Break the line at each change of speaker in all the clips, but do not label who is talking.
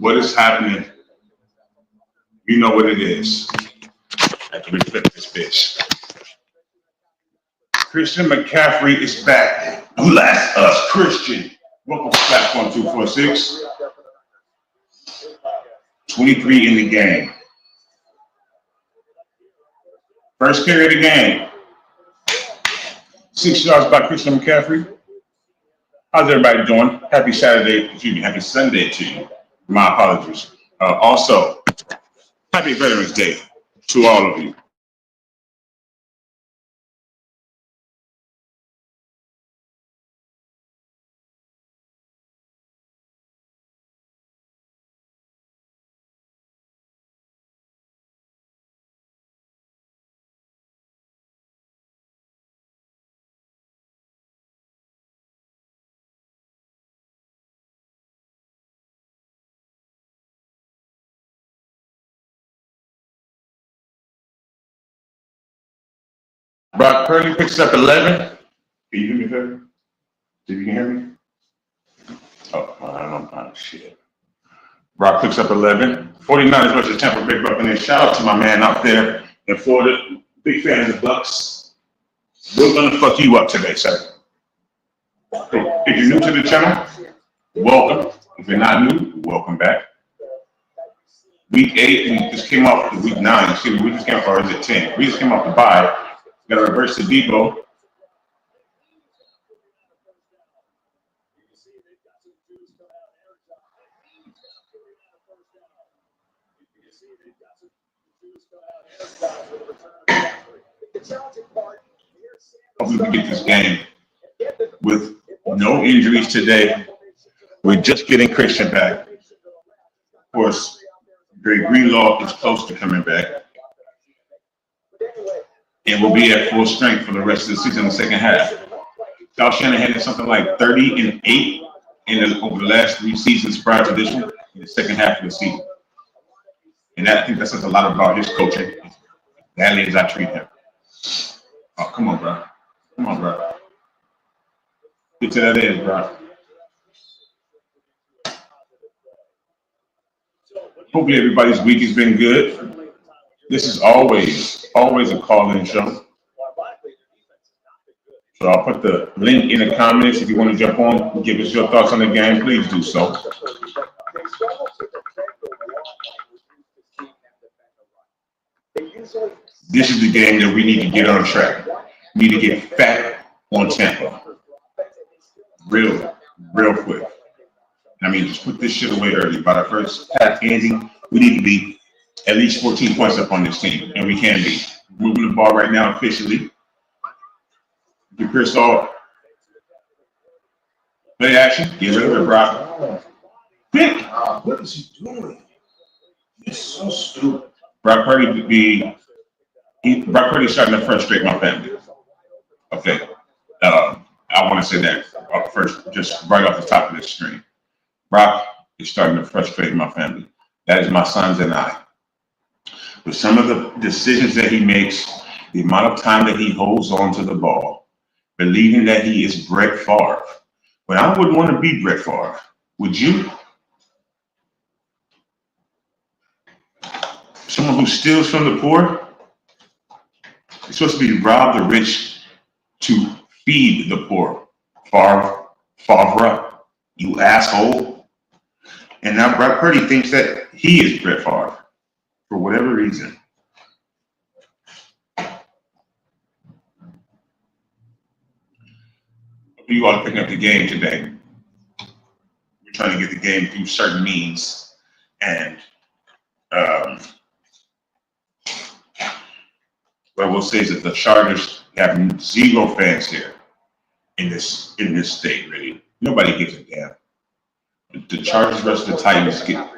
What is happening? You know what it is. I have to respect this bitch. Christian McCaffrey is back. Bless us, Christian. Welcome to Platform 246. 23 in the game. First carry of the game. 6 yards by Christian McCaffrey. How's everybody doing? Happy Sunday to you. My apologies. Also, happy Veterans Day to all of you. Brock Purdy picks up 11. Can you hear me, Ferry? See if you can hear me? Oh, I don't know. Shit. Brock picks up 11. 49ers versus Tampa Bay Buccaneers. Shout out to my man out there in Florida. Big fan of the Bucks. We're going to fuck you up today, sir. If you're new to the channel, welcome. If you're not new, welcome back. Week 8, we just came off the week 9. Excuse me, we just came off, or is it 10? We just came off the bye. Got to reverse the Debo. Hopefully we get this game with no injuries today. We're just getting Christian back. Of course, Greg Greenlaw is close to coming back. And will be at full strength for the rest of the season in the second half. Kyle Shanahan had something like 30-8 over the last 3 seasons prior to this one in the second half of the season. And I think that says a lot about his coaching. Badly as I treat him. Oh, come on, bro. Come on, bro. Get to that edge, bro. Hopefully everybody's week has been good. This is always a call-in show. So I'll put the link in the comments. If you want to jump on and give us your thoughts on the game, please do so. This is the game that we need to get on track. We need to get fat on Tampa. Real quick. I mean, just put this shit away early. By the first half ending, we need to be at least 14 points up on this team, and we can be. Moving the ball right now officially. Get Pearsall. Play action. Get rid of it, Brock. Quick. What is he doing? It's so stupid. Brock Purdy's starting to frustrate my family. Okay. I want to say that up first, just right off the top of this screen. Brock is starting to frustrate my family. That is my sons and I. With some of the decisions that he makes, the amount of time that he holds on to the ball, believing that he is Brett Favre. But I wouldn't want to be Brett Favre. Would you? Someone who steals from the poor? You're supposed to be rob the rich to feed the poor. Favre, you asshole. And now Brock Purdy thinks that he is Brett Favre for whatever reason. You all are picking up the game today. We're trying to get the game through certain means. And what I will say is that the Chargers have 0 fans here in this state, really. Nobody gives a damn. The Chargers versus the Titans get.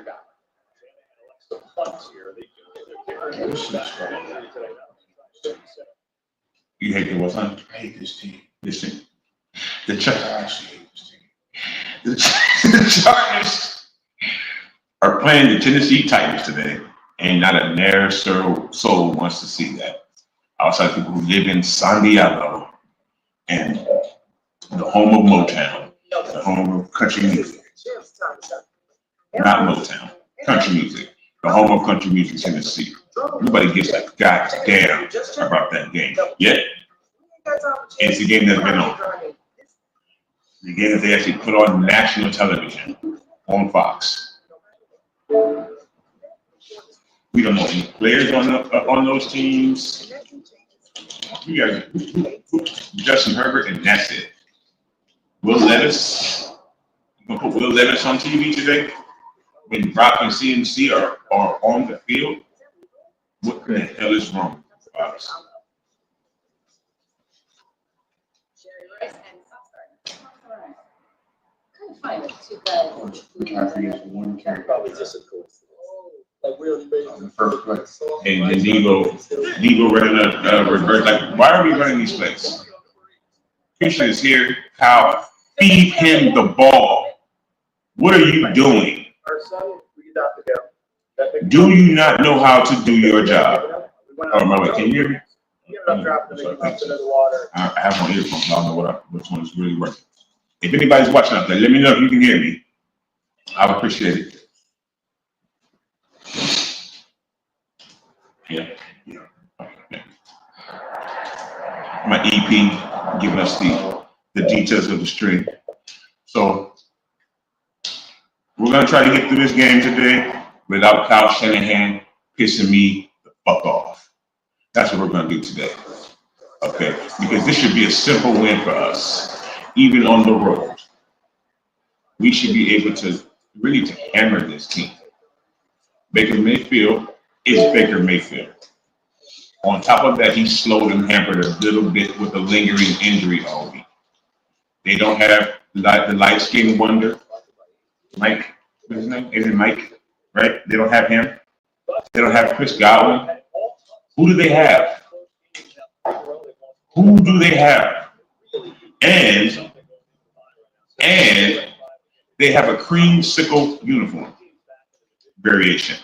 You hate the what, son? I hate this team. This team. The Chargers are playing the Tennessee Titans today, and not a ne'er soul wants to see that. Outside people who live in San Diego and the home of Motown, the home of country music. Not Motown. country music, the home of country music, Tennessee. Nobody gives a goddamn about that game. Yet, it's the game that's been on. The game that they actually put on national television on Fox. We don't know any players on those teams. We got Justin Herbert, and that's it. Will Levis. You gonna put Will Levis on TV today when Brock and CMC are on the field? What the hell is wrong with Fox?
McCaffrey is one carry.
Probably just a coincidence. Like we already made
On the first play.
And then Debo running a reverse. Like, why are we running these plays? Christian is here. Kyle, feed him the ball. What are you doing?
our son, we get out together.
Do you not know how to do your job? Oh, my way. Can you hear me?
He ended up dropping the big into the water.
I have my earphones. I don't know which one is really working. If anybody's watching out there, let me know if you can hear me. I would appreciate it. Yeah. Okay. My EP giving us the details of the stream. So we're gonna try to get through this game today without Kyle Shanahan pissing me the fuck off. That's what we're gonna do today. Okay, because this should be a simple win for us, even on the road. We should be able to really hammer this team. Baker Mayfield is Baker Mayfield. On top of that, he slowed and hampered a little bit with a lingering injury all week. They don't have the light-skinned wonder, Mike. What's his name? Is it Mike? Right? They don't have him. They don't have Chris Godwin. Who do they have? Who do they have? And they have a creamsicle uniform variation.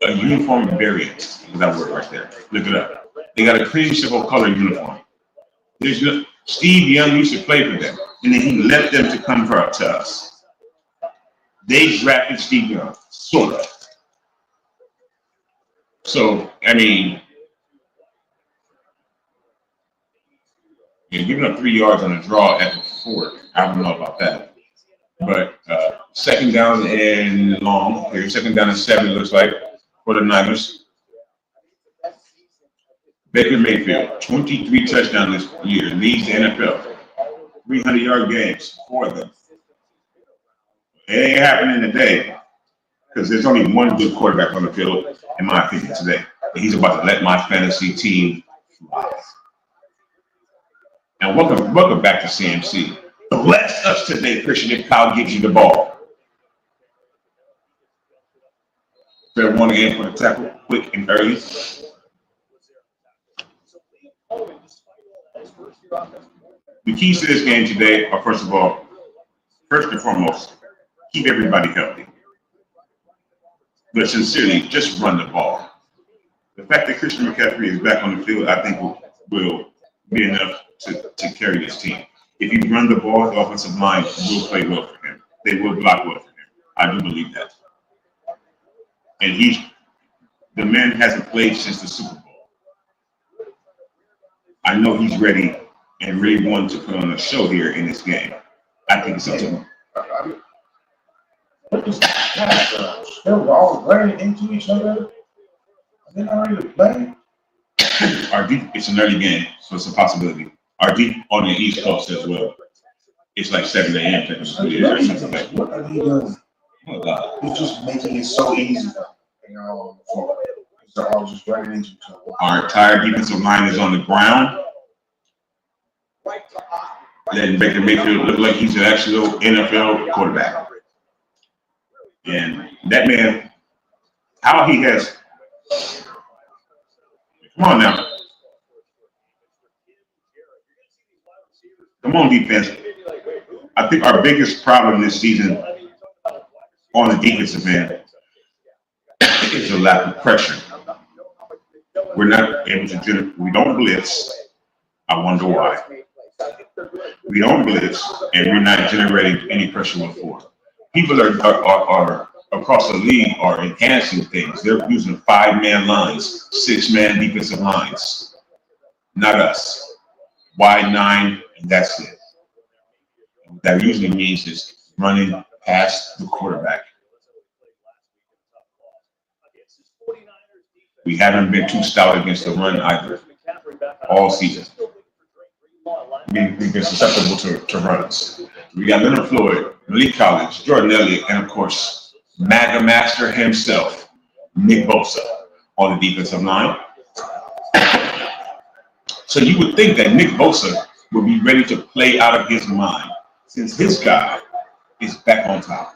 A uniform variant is that word right there. Look it up. They got a creamsicle color uniform. Steve Young used to play for them, and then he left them to come to us. They drafted Steve Young, sort of. So, I mean, you're giving up 3 yards on a draw at the 4. I don't know about that. But second down and long, here, second down and 7, it looks like, for the Niners. Baker Mayfield, 23 touchdowns this year, leads the NFL. 300-yard games for them. It ain't happening today because there's only one good quarterback on the field, in my opinion, today. And he's about to let my fantasy team fly. And welcome back to CMC. Bless us today, Christian, if Kyle gives you the ball. Fair one again for the tackle, quick and early. The keys to this game today are, first and foremost, keep everybody healthy. But sincerely, just run the ball. The fact that Christian McCaffrey is back on the field, I think will be enough to carry this team. If you run the ball, the offensive line will play well for him. They will block well for him. I do believe that. And the man hasn't played since the Super Bowl. I know he's ready and really wants to put on a show here in this game. I think it's up to him.
What is that? They were all running into each other. They're not ready to play.
It's an early game, so it's a possibility. RD on the East Coast as well. It's like 7 a.m.
What are they doing?
Oh, God.
It's just making it so easy now. They're all just running into each other.
Our entire defensive line is on the ground. Letting Baker Mayfield look like he's an actual NFL quarterback. And that man, how he has. Come on now. Come on, defense. I think our biggest problem this season on the defensive end is the lack of pressure. We're not able to generate. We don't blitz. I wonder why. We don't blitz, and we're not generating any pressure on 4. People are across the league are enhancing things. They're using 5-man lines, 6-man defensive lines. Not us. Wide 9, and that's it. What that usually means is running past the quarterback. We haven't been too stout against the run either all season. We've been susceptible to runs. We got Leonard Floyd, Malik Collins, Jordan Elliott, and of course, MAGA Master himself, Nick Bosa, on the defensive line. So you would think that Nick Bosa would be ready to play out of his mind since his guy is back on top.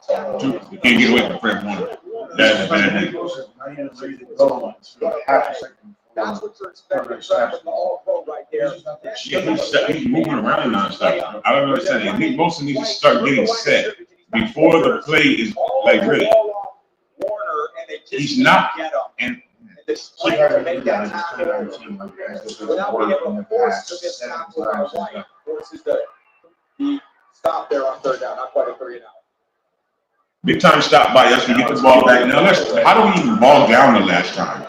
You can't get away from Fred Warner. That's a bad thing.
That's what you're expecting from the All-Pro right there.
Yeah, he's moving around nonstop. I don't understand it. Nick Bosa needs to start getting set before the play is like ready. He's not. And
the strength to make that tackle without being able to force to get tackle on the line forces the stop there on third down, not quite a 3 and out.
Big time stop by us. We get the ball back. Now, how do we even ball down the last time?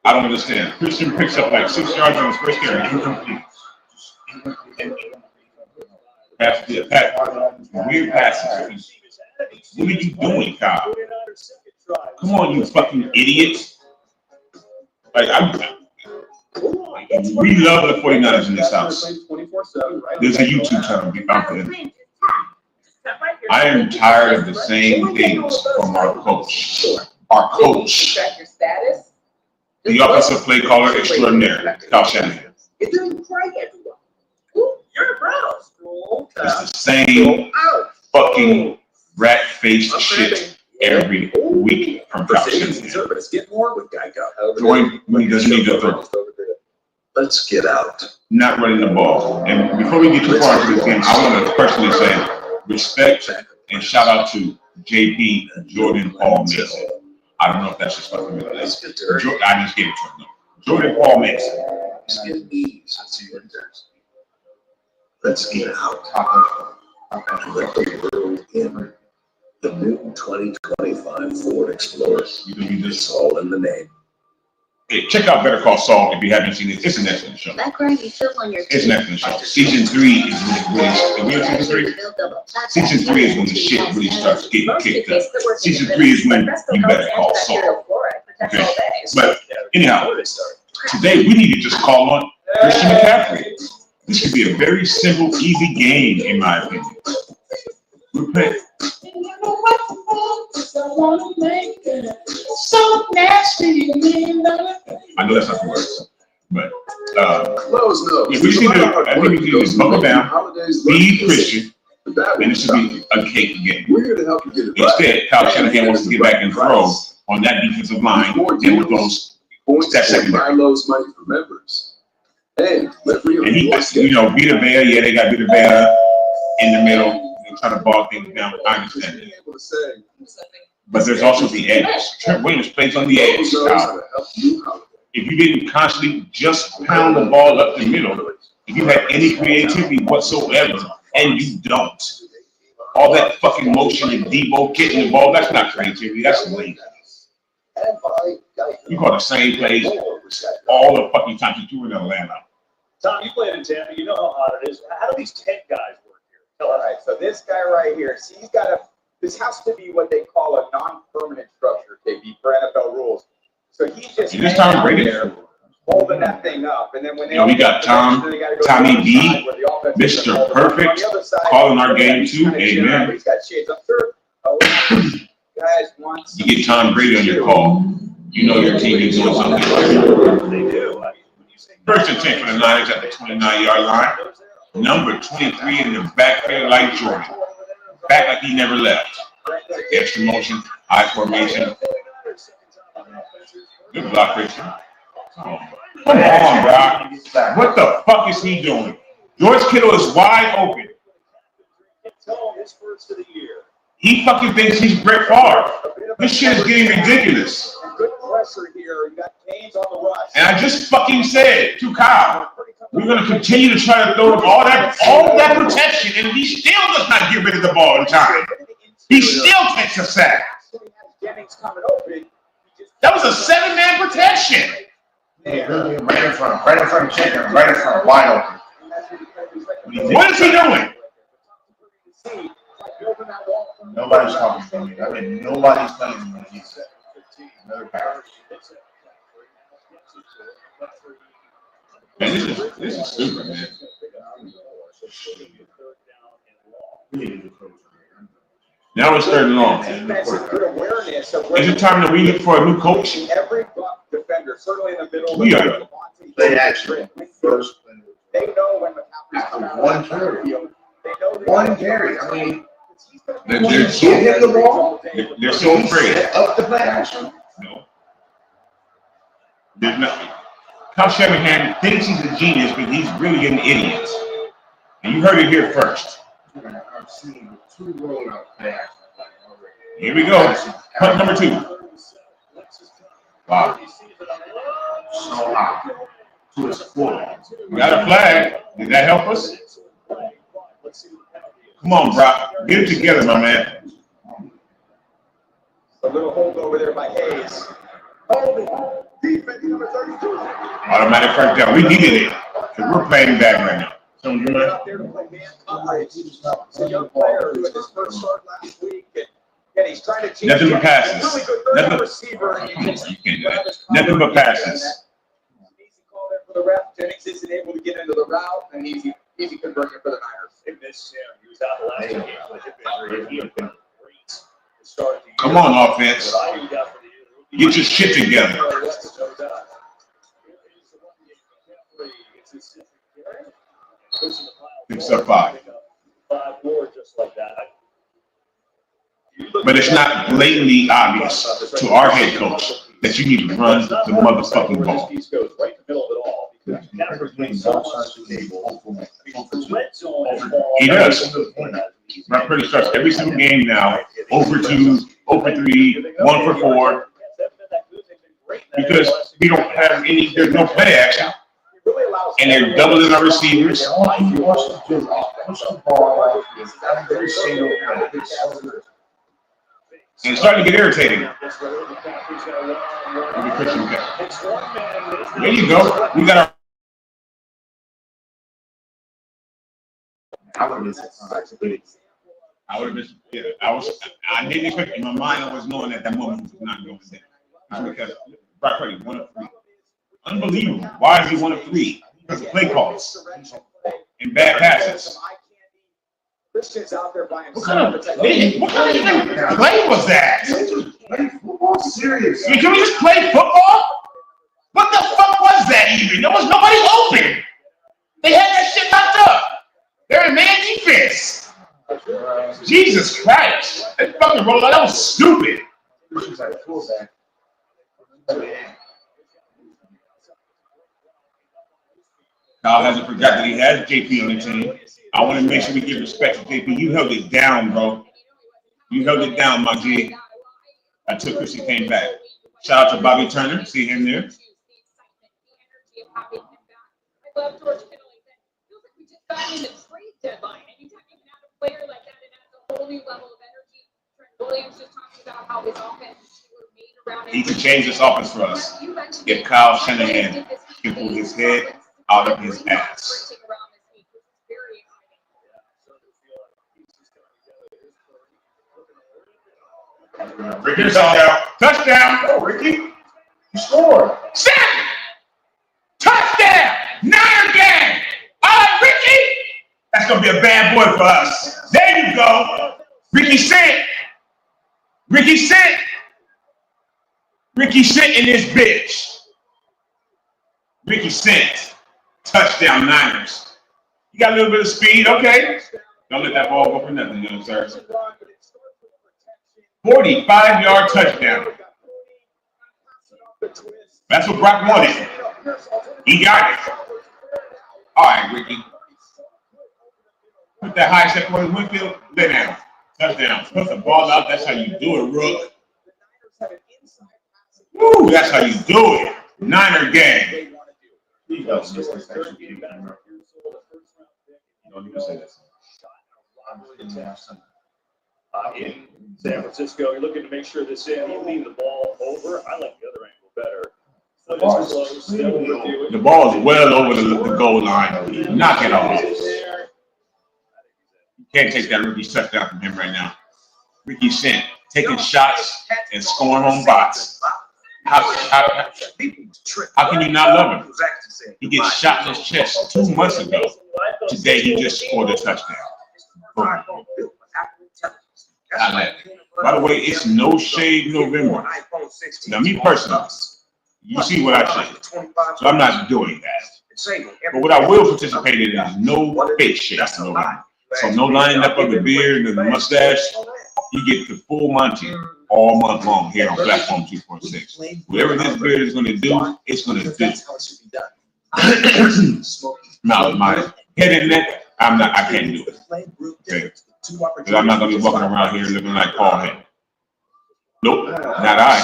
I don't understand. Christian picks up like 6 yards on his first carry. Incomplete. Weird passes. What are you doing, Kyle? Come on, you fucking idiot. Like, we love the 49ers in this house. There's a YouTube channel out there. I am tired of the same things from our coach. Our coach. The offensive play caller extraordinaire, Kyle Shanahan.
It's
the same fucking rat-faced shit every week from Kyle Shanahan. Throwing when he doesn't need to throw.
Let's get out.
Not running the ball. And before we get too far into this game, I want to personally say respect and shout out to JP Jordan Paul Mason. I don't know if that's just fucking real. I just gave it to him. Jordan Paul Mason.
Let's get these. Let's get out. Let the world in the new 2025 Ford Explorer. It's all in the name.
Hey, check out Better Call Saul if you haven't seen it. It's an excellent show. It's an excellent show. Season 3 is when it really season 3 is when the shit really starts getting kicked up. Season 3 is when you better call Saul. Okay. But anyhow, today we need to just call on Christian McCaffrey. This could be a very simple, easy game, in my opinion. We're playing.
So nasty.
I know that's not the words, but
Yeah,
we see I think we need to just buckle down, be Christian, and it should be a cake again.
We're here to help you get it
Instead, Kyle Shanahan wants to get back and throw on that defensive line and with those that secondary.
Milo's money for members. Hey,
And he, Vita Vea, yeah, they got Vita Vea in the middle. They're trying to bog things down. I understand it. But there's also the edge. Trent Williams plays on the edge. If you didn't constantly just pound the ball up the middle, if you had any creativity whatsoever, and you don't, all that fucking motion and Debo getting the ball, that's not creativity, that's lazy. You call the same plays all the fucking time you do in Atlanta.
Tom, you played in Tampa. You know how hot it is. How do these 10 guys work here? All right, so this guy right here, see, this has to be what they call a non-permanent structure, KB, for NFL rules. So he's just
Tom Brady
there holding that thing up, and then when
we got Tommy B, Mr. Perfect, calling our game too. Amen.
He's got shades. I'm sure guys want.
You get Tom Brady on your call, you know your team is doing something.
They do.
First and 10 for the Niners at the 29-yard line. Number 23 in the backfield like Jordan. Back like he never left. Extra motion, high formation. Good block, Christian. Come on, bro. What the fuck is he doing? George Kittle is wide open. He fucking thinks he's Brett Favre. This shit is getting ridiculous.
Good pressure here. You got Gaines on the rush.
And I just fucking said to Kyle, We're going to continue to try to throw up all that protection, and he still does not get rid of the ball in time. He still takes a sack. That was a 7-man protection.
Yeah, right in front of chicken, right in front, wide open.
What is he doing?
Nobody's talking to me. I mean, nobody's telling me what he said. Another pass.
Man, this is stupid, man. Now it's 3rd and long. Is it time that we look for a new coach?
Every Buck defender, certainly in the middle.
We are.
They actually first.
They know when McCaffrey's coming out.
One carry.
They know
One carry. I mean,
They're
give him the ball.
They're so afraid.
Up the play action.
No. There's nothing. Kyle Shanahan thinks he's a genius, but he's really an idiot. And you heard it here first.
I've seen 2 rollout play action.
Here we go. Punt number 2. Wow.
So high. To his 4.
We got a flag. Did that help us? Come on, Brock. Get it together, my man.
A little hold over there by Hayes. Holding. Defense number 32.
Automatic first down. We needed it. Because we're playing back right now. So you're
He's out there to play man coverage. He's a young player who had his first start last week. And he's trying to change.
Nothing but passes.
Really good
Nothing.
receiver. And
You can't do that. Nothing but passes.
Easy call there for the ref. Jennings isn't able to get into the route, and easy conversion for the Niners. They missed him. He was out the last game with hip injury. He had been great to start the year.
Come on, offense. Get your shit together. Picks up 5. But it's not blatantly obvious to our head coach that you need to run the motherfucking ball. He does. Brock Purdy starts every single game now, 0-2, 0-3, 1-4, because we don't have any. There's no play action, and they're doubling our receivers.
He wants to do push the ball out every single play.
And it's starting to get irritating. There you go. We got our.
I would have been surprised.
I would have been. Yeah, I didn't expect. In my mind, I was knowing that moment was not going down. Because Brock Purdy 1 of 3. Unbelievable. Why is he 1 of 3? Because of play calls and bad passes.
Christian's out there by
What kind of play was that?
Play football serious.
Can we just play football? What the fuck was that even? There was nobody open. They had that shit locked up. They're in man defense. Jesus Christ. That fucking rollout, that was stupid. Kyle hasn't forgot that he has JP on the team. I want to make sure we give respect to JP. You held it down, bro. You held it down, my G. Until Christian came back. Shout out to Bobby Turner. See him there.
I love George Kittle. Feels like we just got in the trade deadline, and you can have a player like that, and that's a whole new level of energy. Trent Williams just talking about how his offense was made around
He can change this offense for us. If Kyle Shanahan can pull his head out of his ass. Ricky, touchdown! Touchdown!
Oh, Ricky, you scored.
7! Touchdown! Niner gang! All right, Ricky! That's going to be a bad boy for us. There you go. Ricky sent. Ricky sent. Ricky sent in this bitch. Ricky sent. Touchdown, Niners. You got a little bit of speed, okay. Don't let that ball go for nothing, young sir. 45-yard touchdown. That's what Brock wanted. He got it. All right, Ricky. Put that high step on Winfield. Lay down. Touchdown. Put the ball out. That's how you do it, Rook. Woo, that's how you do it. Niner gang. he does this extra keep. Don't even say that.
In San Francisco, you're looking to make sure this in. You leave the ball over. I like the other angle better. Foot is close. Still with you.
The ball is well over the goal line. Knock it off. You can't take that rookie touchdown from him right now. Ricky Sent taking shots and scoring home bots. How can you not love him? He gets shot in his chest 2 months ago. Today he just scored a touchdown. By the way, it's no shade November. Now, me personally, you see what I say, so I'm not doing that. But what I will participate in is no fake shit in November. So no lining up of the beard and the mustache. You get the full Monty all month long here on Platform 246. Whatever this beard is going to do, it's going to do. Now, my head and neck, I can't do it. Okay. Because I'm not going to be walking around here looking like Paul Henry. Nope, not I.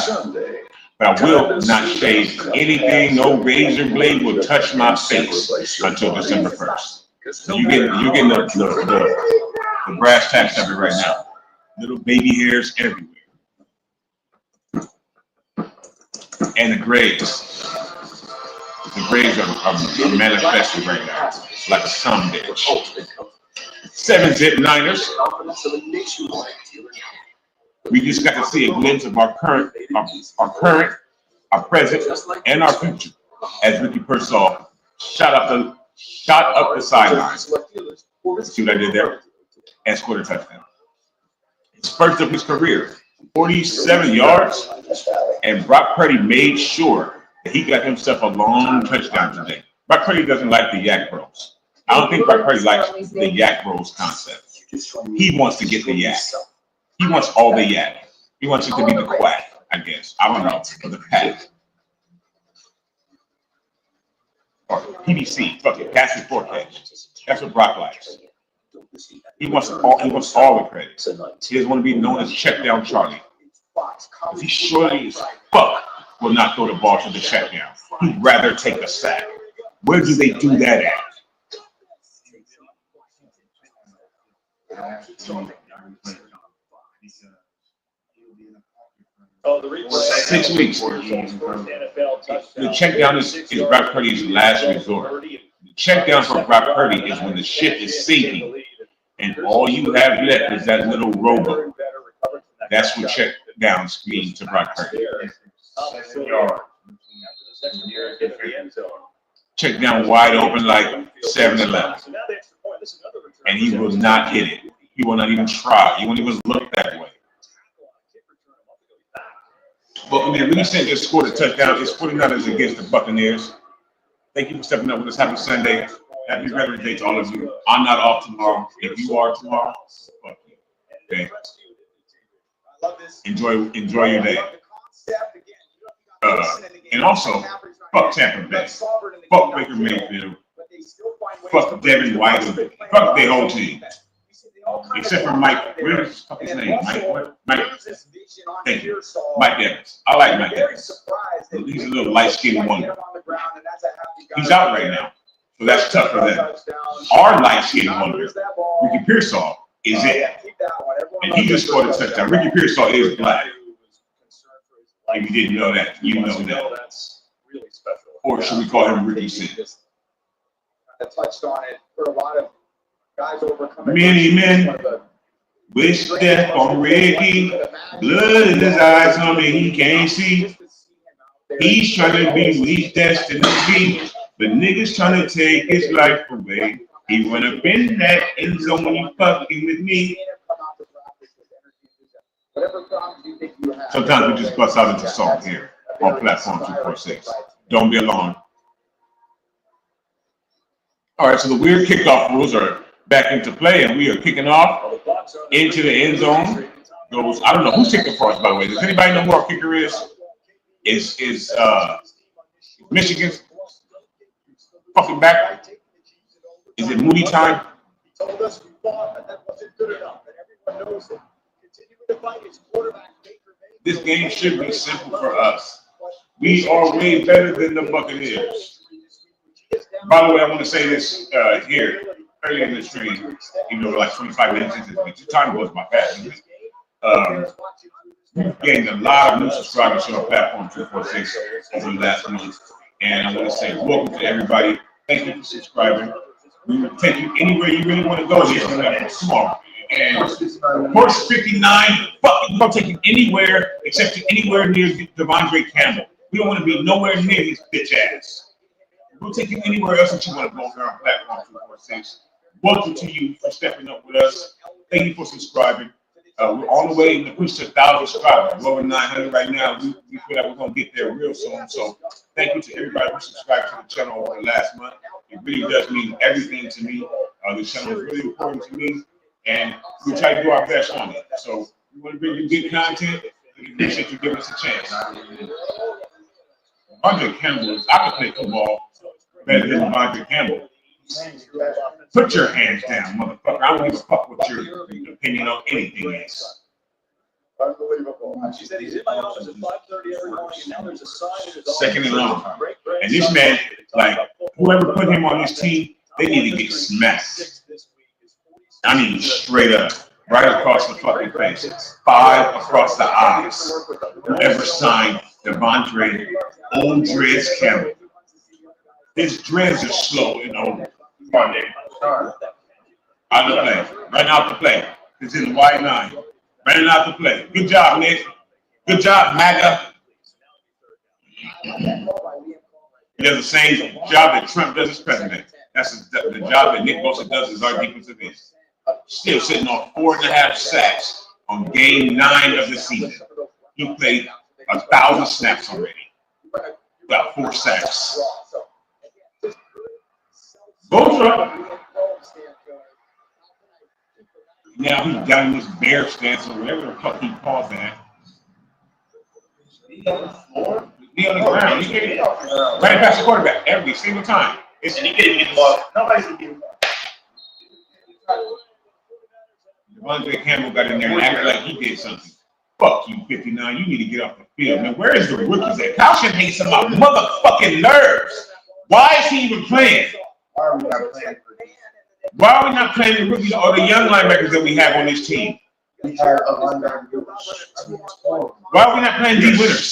But I will not shave anything. No razor blade will touch my face until December 1st. So you're getting the brass tacks of it right now. Little baby hairs everywhere. And the grades. The grades are manifesting right now. Like a sun bitch. 7-zip Niners. We just got to see a glimpse of our current, our present, and our future as Ricky Pearsall shot up the sideline. See what I did there? And scored a touchdown. It's first of his career, 47 yards, and Brock Purdy made sure that he got himself a long touchdown today. Brock Purdy doesn't like the yak bros. I don't think Brock Purdy likes the yak bros concept. He wants to get the yak. He wants all the yak. He wants it to be the quack, I guess. I don't know, or the pack. Or PDC, fuck it, pass before catch. That's what Brock likes. He wants all the credit. He doesn't want to be known as check down Charlie. He surely as fuck will not throw the ball to the check down. He'd rather take a sack. Where do they do that at?
Oh, the replay.
6 weeks. The check down is Brock Purdy's last resort. The check down for Brock Purdy is when the ship is sinking and all you have left is that little rowboat. That's what check downs mean to Brock Purdy. Check down wide open like 7-11. And he will not hit it. He will not even try. He won't even look that way. But I mean, Ricky Sent just scored a touchdown. It's 49ers against the Buccaneers. Thank you for stepping up with us. Happy Sunday. Happy Veterans Day to all of you. I'm not off tomorrow. If you are tomorrow, fuck you. Okay. Enjoy your day. And also, fuck Tampa Bay. Fuck Baker Mayfield. Fuck Devin White. Fuck their whole team. Except for Mike. Where's his name? Mike. Thank you. Mike Evans. I like Mike Evans. He's a little light-skinned wonder. He's out right now. So that's tough for them. Our light-skinned wonder, Ricky Pearsall, is it. And he just scored a touchdown. Ricky Pearsall is black. If you didn't know that, you know that. Or should we call him Ricky Sent?
Touched on it for a lot of guys overcoming.
Many men wish death on Ricky. Blood in his eyes, homie, he can't see. He's trying to be what he's destined to be. But niggas trying to take his life away. He went up in that end zone when you fucking with me. Sometimes we just bust out into song here on Platform 246. Don't be alarmed. All right, so the weird kickoff rules are back into play, and we are kicking off into the end zone. Goes, I don't know who's kicking for us, by the way. Does anybody know who our kicker is? Is Michigan fucking back? Is it Moody time? This game should be simple for us. We are way better than the Buccaneers. By the way, I want to say this here early in the stream, even though we're like 25 minutes into the time goes by fast. We've gained a lot of new subscribers on our platform 246 over the last month. And I want to say welcome to everybody. Thank you for subscribing. We will take you anywhere you really want to go here tomorrow. And of course, 59, fuck, we're going to take you anywhere except to anywhere near Devondre Campbell. We don't want to be nowhere near his bitch ass. We'll take you anywhere else that you want to go here on platform 246. Welcome to you for stepping up with us. Thank you for subscribing. We're on the way to push to 1,000 subscribers. We're over 900 right now. We feel like we're going to get there real soon. So thank you to everybody who subscribed to the channel over the last month. It really does mean everything to me. The channel is really important to me. And we try to do our best on it. So we want to bring you good content. We appreciate you giving us a chance. Andre Campbell, I can play football better than Andre Campbell. Put your hands down, motherfucker. I don't give a fuck what your opinion on anything is.
Unbelievable. She said he's in my office at 5:30 every morning, and now there's a sign in his office.
Second and long. And this man, like, whoever put him on his team, they need to get smacked. I mean, straight up, right across the fucking face. 5 across the eyes. Whoever signed Devondre Old Dreads Campbell. His dreads are slow and old. Out the play. Right out the play. It's in the wide 9. Right out the play. Good job, Nick. Good job, MAGA. He does the same job that Trump does as president. That's the job that Nick Bosa does as our defensive end. Still sitting on 4.5 sacks on game 9 of the season. He played 1,000 snaps already. Got 4 sacks. Go Trump. Now he's got in this bear stance or whatever the fuck he calls that. He on the ground. He get it right past the quarterback every single time. And he didn't get the ball. Nobody's gonna get the ball. Devondre Campbell got in there and acted like he did something. Fuck you, 59. You need to get off the field. Now, where is the rookies at? Kyle should hate some of my motherfucking nerves. Why is he even playing? Why are we not playing the rookies or the young linebackers that we have on this team? Why are we not playing D Winners?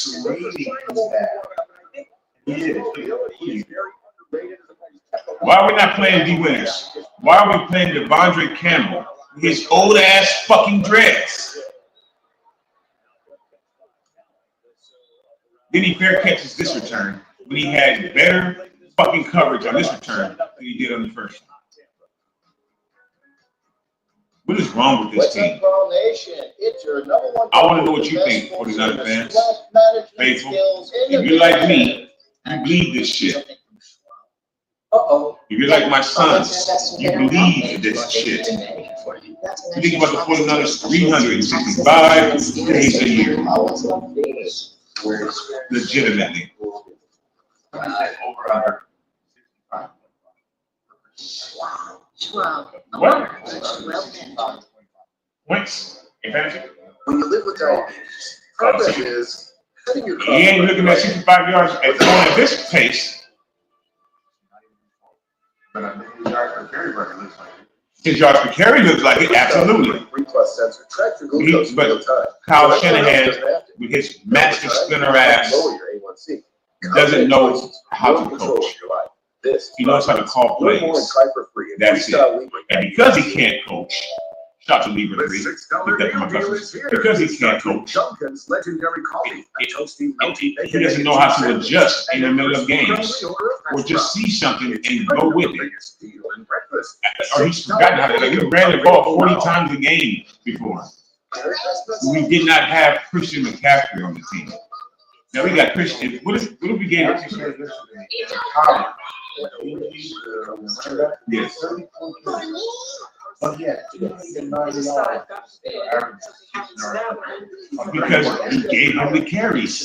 Why are we not playing D Winners? Why are we playing Devondre Campbell? His old ass fucking dreads. Then he fair catches this return when he had better fucking coverage on this return than he did on the first one. What is wrong with this team? I want to know what you think, 49 fans. Faithful. If you're like me, you believe this shit. If you're like my sons, you believe this shit. You think about the 49ers 365 days a year. Legitimately. What? Points?
When you live with diabetes, progress is cutting your
he ain't looking at 65 yards at this pace.
But I think his yards per carry record looks like it.
His yards per carry looks like it, absolutely.
3+ sensor track your glucose
But
real time.
Kyle Shanahan, with his master splinter ass, doesn't know how to coach. He knows how to call plays. That's it. And because he can't coach, shout to Libra 3. Because he can't coach, he doesn't know how to adjust in the middle of games. Or just see something and go with it. Or he's forgotten how to. We ran the ball 40 times a game before. We did not have Christian McCaffrey on the team. Now we got Christian. What if we gave Yes. Because he gave him the carries.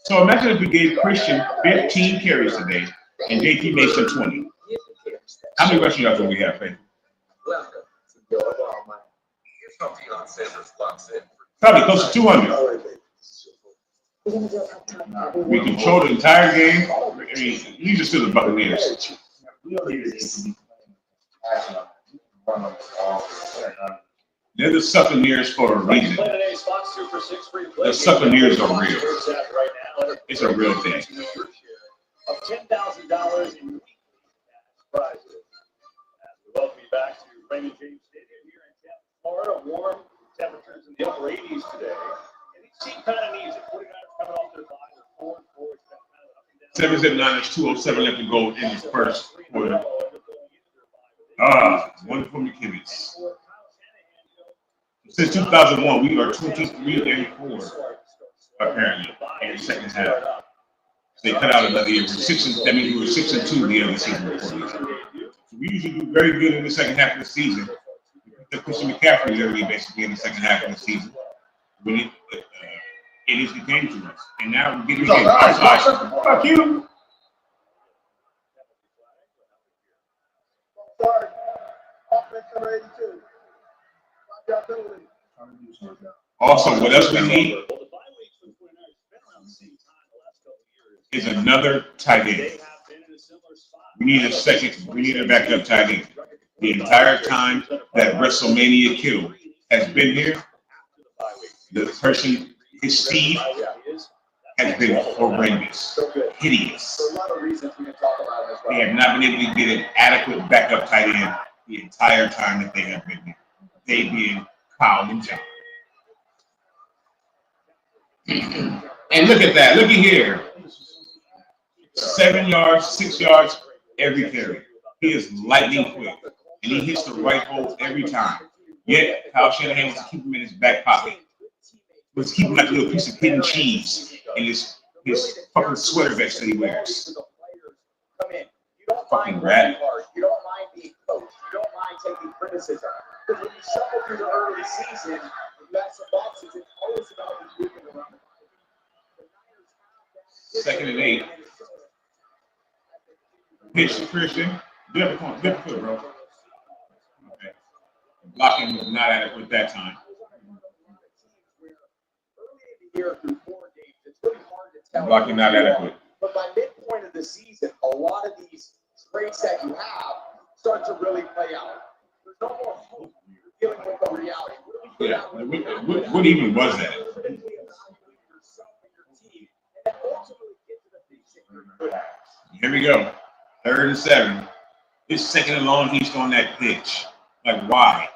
So imagine if we gave Christian 15 carries today and JT Mason 20. How many rushing yards do we have, Faith? Probably close to 200. We controlled the entire game. I mean, these are still the Buccaneers.
We don't need to be playing.
They're the Buccaneers for a reason. The Buccaneers are real. It's a real thing.
Of $10,000 in prizes. Welcome you back to Raymond James Stadium here in Tampa, Florida. Warm temperatures in the upper 80s today. And each team kind of needs it. 49ers coming off their bye. They're 4-4. It's been kind of up and down.
7-9 is 2:07 left to go in this first quarter. Wonderful McKinney. Since 2001, we are 23-4, apparently, in the second half. They cut out another year. That means we were 6-2 the other season before. So we usually do very good in the second half of the season. The Christian McCaffrey literally basically in the second half of the season. When it is the game to us. And now we're getting outside. Fuck you. Also, what else we need is another tight end. We need a second. We need a backup tight end. The entire time that WrestleMania Kittle has been here, the person, his speed has been horrendous, hideous. They have not been able to get an adequate backup tight end the entire time that they have been here. They being Kyle and John. And look at that. Look at here. 7 yards, 6 yards every carry. He is lightning quick. And he hits the right hole every time. Yet, Kyle Shanahan was to keep him in his back pocket. Was keep him like a little piece of hidden cheese in his fucking sweater vest that he wears. Fucking rat.
You don't mind being coached. You don't mind taking criticism. Because when you shuffle through the early season, you got some boxes, it's always about moving around the
2nd and 8. Pitch to Christian. Good foot, bro. Okay. Blocking was not adequate that time. Blocking not adequate.
But by midpoint of the season, a lot of these traits that you have start to really play out. There's no more hope. You're dealing with the reality.
Yeah. What even was that? Here we go. 3rd and 7. It's 2nd and long. He's on that pitch. Like, why?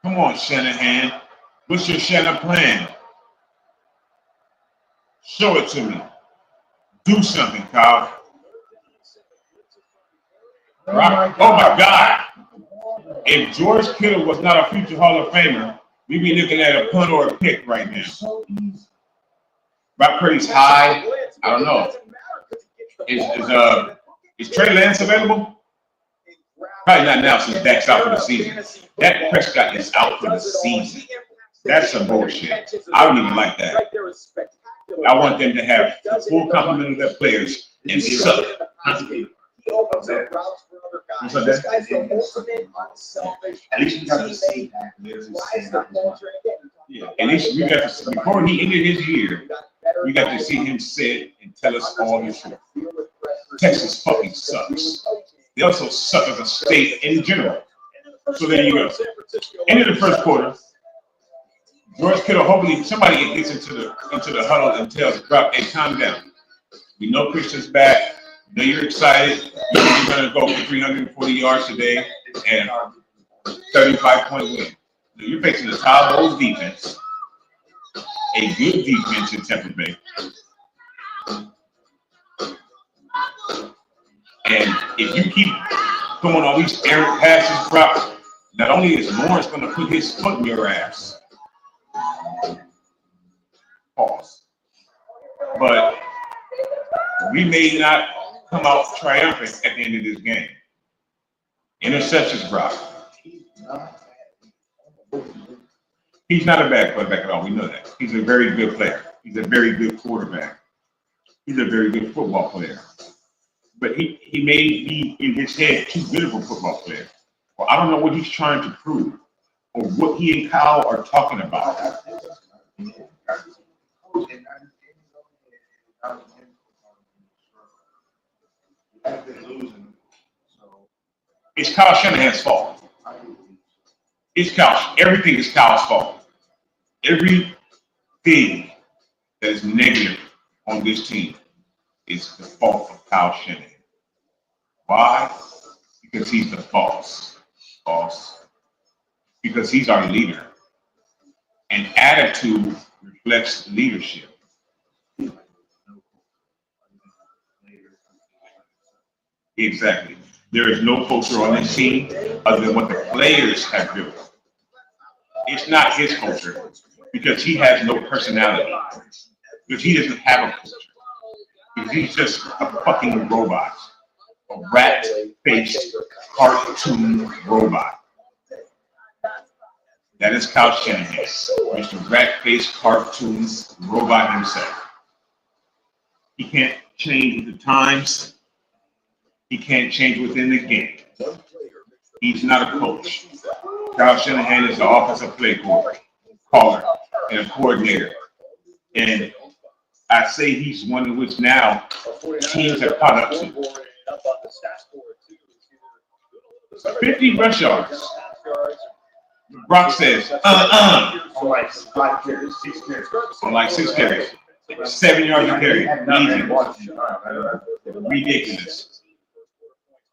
Come on, Shanahan. What's your Shanahan plan? Show it to me. Do something, Kyle. Right. Oh, my God. If George Kittle was not a future Hall of Famer, we'd be looking at a punt or a pick right now. Brock Purdy's high. I don't know. Is Trey Lance available? Probably not now since Dak's out for the season. Dak Prescott is out for the season. That's some bullshit. I don't even like that. I want them to have the full complement of their players and suck.
This guy's the ultimate unselfish.
At least we got to see at least we got to see, before he ended his year, we got to see him sit and tell us all his truth. Texas fucking sucks. They also suck as a state in general. So there you go. End of the first quarter. George Kittle, hopefully somebody gets into the huddle and tells Brock, hey, calm down. We know Christian's back. We know you're excited. You know you're going to go for 340 yards today and 35-point win. So you're facing the Todd Bowles defense, a good defense in Tampa Bay. And if you keep throwing all these errant passes, Brock, not only is Lawrence going to put his foot in your ass, pause, but we may not come out triumphant at the end of this game. Interceptions, Brock. He's not a bad quarterback at all. We know that. He's a very good player. He's a very good quarterback. He's a very good football player. But he may be in his head too good of a football player. Well, I don't know what he's trying to prove or what he and Kyle are talking about. It's Kyle Shanahan's fault. Everything is Kyle's fault. Everything that is negative on this team is the fault of Kyle Shanahan. Why? Because he's the boss. Because he's our leader. And attitude reflects leadership. Exactly. There is no culture on this team other than what the players have built. It's not his culture because he has no personality. Because he doesn't have a culture. Because he's just a fucking robot. A rat-faced cartoon robot. That is Kyle Shanahan. Mr. Rat-faced cartoon robot himself. He can't change with the times. He can't change within the game. He's not a coach. Kyle Shanahan is the offensive play caller and a coordinator. And I say he's one of which now teams have caught up to. 50 rush yards. Brock says,
On like 5 carries, 6 carries.
On like 6 carries. 7 yards a carry. Easy. Ridiculous.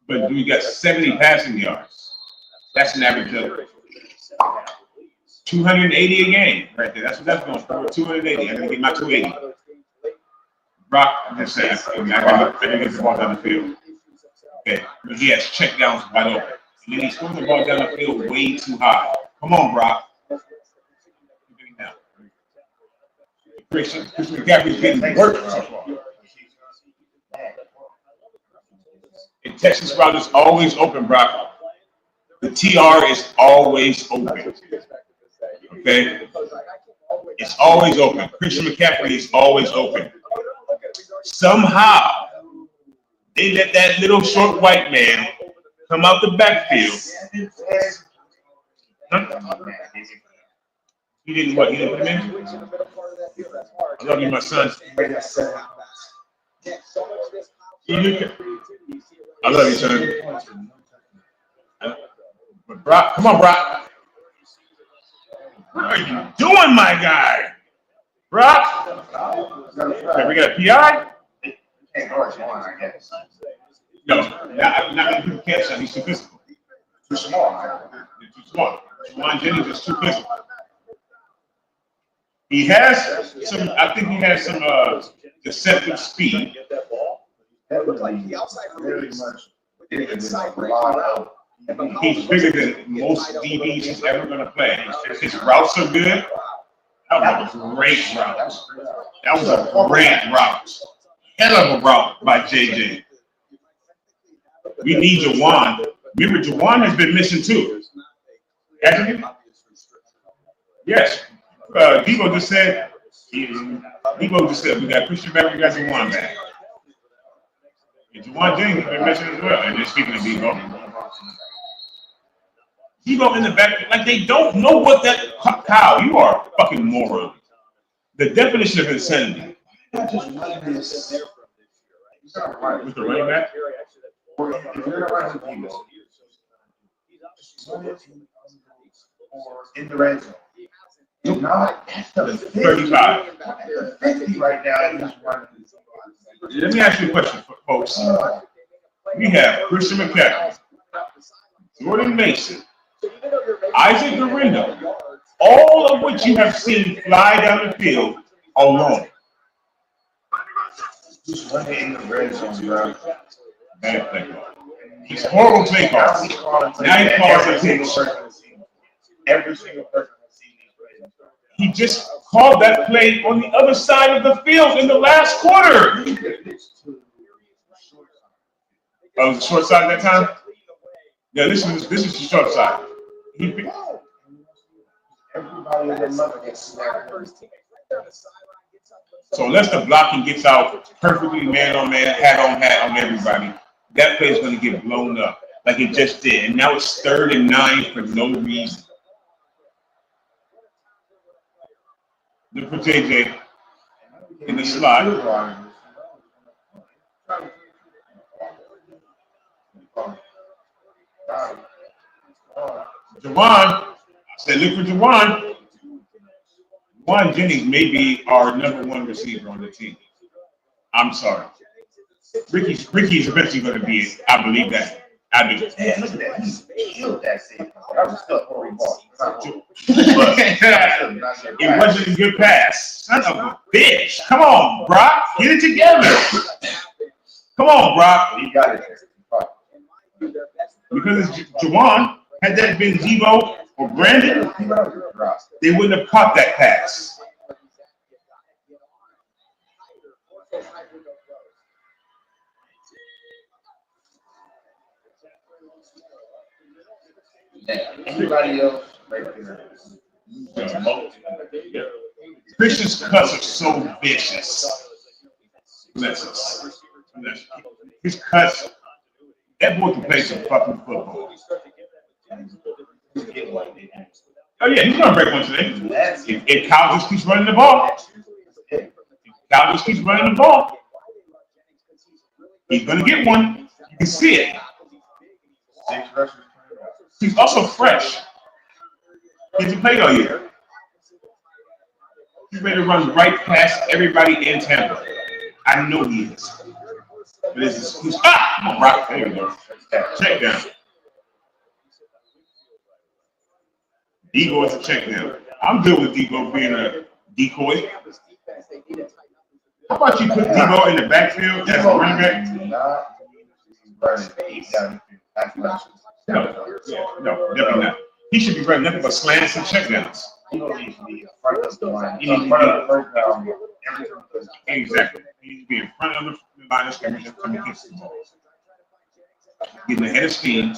But we got 70 passing yards. That's an average of 280 a game right there. That's what that's going for. 280. I'm going to get my 280. Brock just said, I got to get the ball down the field. Okay. But he has check downs wide open. And then he's throwing the ball down the field way too high. Come on, Brock. Christian McCaffrey's getting work so far. And Texas route is always open, Brock. The TR is always open. Okay? It's always open. Christian McCaffrey is always open. Somehow, they let that little short white man come out the backfield. He didn't what? He didn't put him in? I love you, my son. I love you, son. But Brock, come on, Brock. What are you doing, my guy? Brock? Okay, we got a PI? No, not many people can't say he's too physical. Too small. Too small. Juwan Jennings is too physical. He has some, I think he has some deceptive speed.
It looked like the outside release with the inside break.
He's bigger than most DBs he's ever going to play. His routes are good. That was a great route. That was a great route. Hell of a route by JJ. We need Juwan. Remember, Juwan has been missing too. Hasn't he? Yes. Debo just said we got Christian back, we got Juwan back. And Juwan Jennings has been missing as well. And just speaking of Debo in the back, like they don't know what that. Kyle, you are a fucking moron. The definition of insanity. With the running back?
In the red zone. Not
35.
50 right now.
Let me ask you a question, folks. We have Christian McCaffrey, Jordan Mason, Isaac Guerrero, all of which you have seen fly down the field alone.
Just one in the red zone, bro.
Bad play call. He's horrible play call. Now he calls a pitch.
Every single person has seen these plays.
He just called that play on the other side of the field in the last quarter. Oh, it was the short side that time? Yeah, this is the short side.
Everybody in their mother gets snapped.
So unless the blocking gets out perfectly man on man, hat on everybody, that play is going to get blown up like it just did. And now it's 3rd and 9 for no reason. Look for JJ in the slot. Jawan, I said look for Jawan. Jawan Jennings may be our number one receiver on the team. I'm sorry. Ricky's eventually going to be it. I believe that. I do.
Man, look at that. He killed that season. That was still a horrible ball.
It wasn't a good pass. Son of a bitch. Come on, Brock. Get it together. Come on, Brock.
He got it there.
Because it's Jawan, had that been Debo or Brandon, they wouldn't have caught that pass.
Everybody else right there.
Christian's cuts are so vicious. His cuts, that boy can play some fucking football. Oh yeah, he's gonna break one today. If Kyle just keeps running the ball, he's gonna get one. You can see it. He's also fresh. He hasn't played all year. He's ready to run right past everybody in Tampa. I know he is. But he's come on, Brock. There we go. Check down. Debo is a check down. I'm good with Debo being a decoy. How about you put Debo in the backfield as a running back? No, definitely not. He should be running nothing but slants and checkdowns. Exactly. He needs to be in front of the line of scrimmage and coming against the ball. Getting ahead of steam.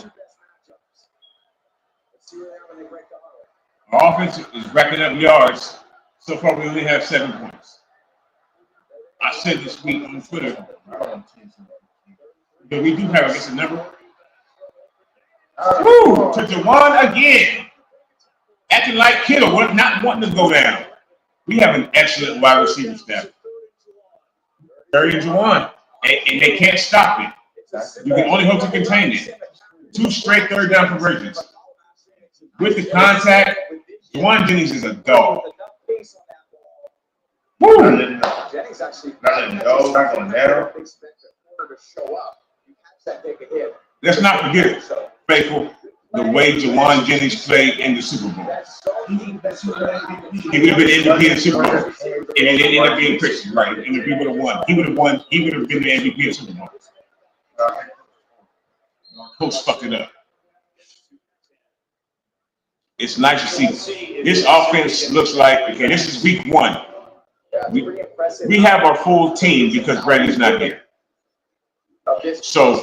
Our offense is racking up yards. So far, we only have 7 points. I said this week on Twitter that we do have, I guess, a number. Woo! To Jawan again. Acting like Kittle, not wanting to go down. We have an excellent wide receiver staff. Terry and Jawan. And they can't stop it. You can only hope to contain it. 2 straight third down conversions. With the contact, Jawan Jennings is a dog. Woo!
Jennings actually
not going narrow.
Let's not forget it, faithful, the way Jawan Jennings played in the Super Bowl. He would have been MVP in the Super Bowl. And it ended up being Christian, right? And if he would have won, he would have been the MVP in the Super Bowl. Coach fucked it up. It's nice to see. This offense looks like, okay, this is week 1. We have our full team because Brady's not here. So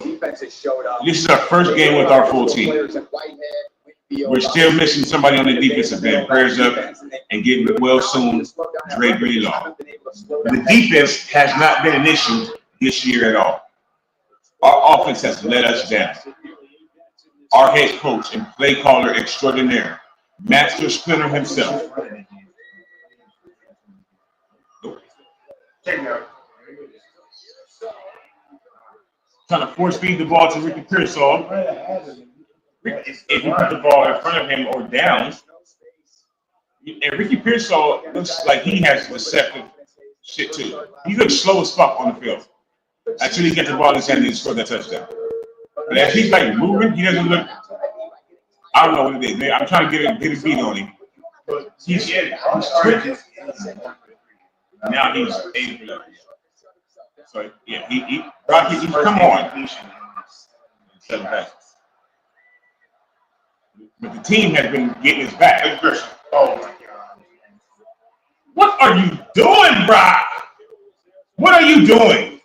this is our first game with our full team. We're still missing somebody on the defensive end. Prayers up and getting well soon. Dre Greenlaw. The defense has not been an issue this year at all. Our offense has let us down. Our head coach and play caller extraordinaire, Master Splinter himself. Trying to force feed the ball to Ricky Pearsall. If you put the ball in front of him or down, and Ricky Pearsall looks like he has deceptive shit too. He looks slow as fuck on the field until he gets the ball in his hand and score that touchdown. But as he's like moving, he doesn't look. I don't know what it is. I'm trying to get a beat on him. He's quick. Now he's 8. So yeah, Rocky, come on. 7 passes. But the team has been getting his back. Oh my God. What are you doing, Brock? What are you doing?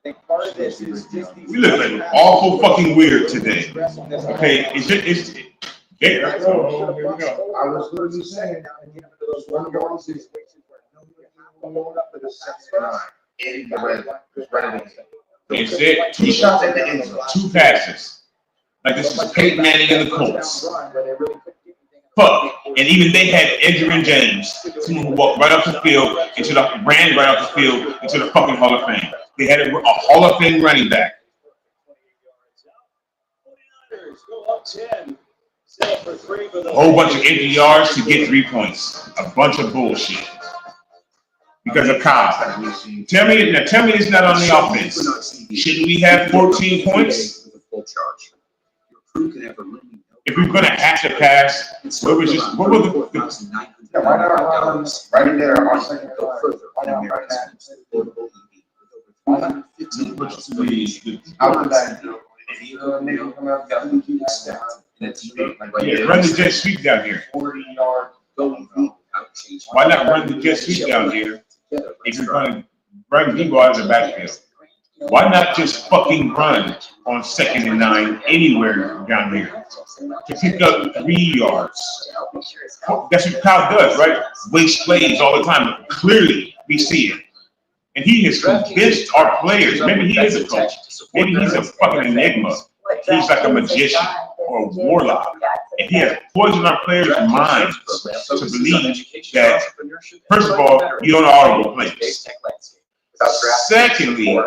We look like awful fucking weird today. Okay, it's yeah.
Oh, here we go. I was literally saying,
It's it. 2 shots at the end, 2 passes. Like this is Peyton Manning and the Colts. Fuck. And even they had Edgerrin James, someone who walked right off the field ran right off the field into the fucking Hall of Fame. They had a Hall of Fame running back. A whole bunch of empty yards to get 3 points. A bunch of bullshit. Because of Kyle. Tell me it's not on the offense. Shouldn't we have 14 points? If we're gonna have to pass, what was the
Yeah, why not run right in there on second drive? Why not run that? Why not? Out of that. Nigga come out, got 2 steps.
Yeah, run the jet sweep down here.
40-yard going.
Why not run the jet sweep down here if you're gonna run people out of the backfield? Why not just fucking run on 2nd and 9 anywhere down here to pick up 3 yards? That's what Kyle does, right? Waste plays all the time. Clearly, we see it. And he has convinced our players. Maybe he is a coach. Maybe he's a fucking enigma. He's like a magician or a warlock. And he has poisoned our players' minds to believe that, first of all, you don't audible plays. Secondly, you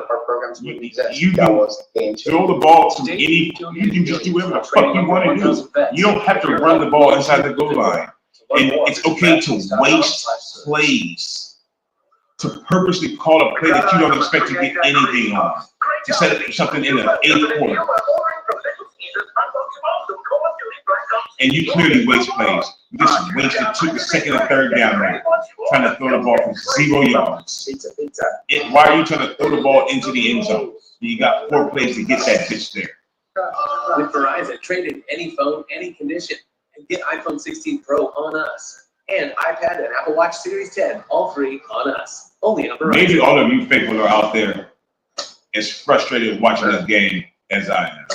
can throw the ball to any, you can just do whatever the fuck you want to do. You don't have to run the ball inside the goal line. And it's okay to waste plays, to purposely call a play that you don't expect to get anything on, to set up something in the 8th quarter. And you clearly waste plays. You just wasted 2 second and 3rd down there, trying to throw the ball for 0 yards. Why are you trying to throw the ball into the end zone? You got 4 plays to get that bitch there.
With Verizon, trade in any phone, any condition, and get iPhone 16 Pro on us. And iPad and Apple Watch Series 10, all free on us. Only on Verizon.
Maybe all of you people are out there as frustrated watching this game as I am.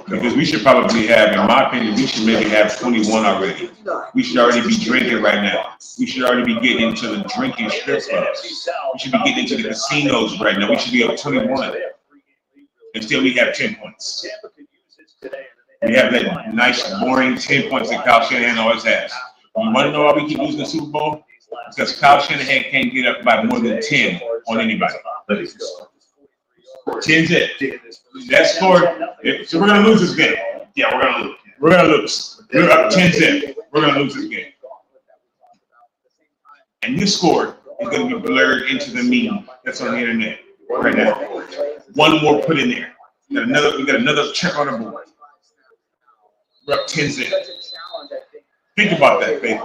Because we should probably have, in my opinion, we should maybe have 21 already. We should already be drinking right now. We should already be getting into the drinking strip clubs. We should be getting into the casinos right now. We should be up 21. And still we have 10 points. We have that nice, boring 10 points that Kyle Shanahan always has. You want to know why we keep losing the Super Bowl? Because Kyle Shanahan can't get up by more than 10 on anybody. 10's it. That score, so we're going to lose this game. Yeah, we're going to lose. We're going to lose. We're up 10-0. We're going to lose this game. And this score is going to be blurred into the meme that's on the internet right now. One more put in there. We got another check on the board. We're up 10-0. Think about that, baby.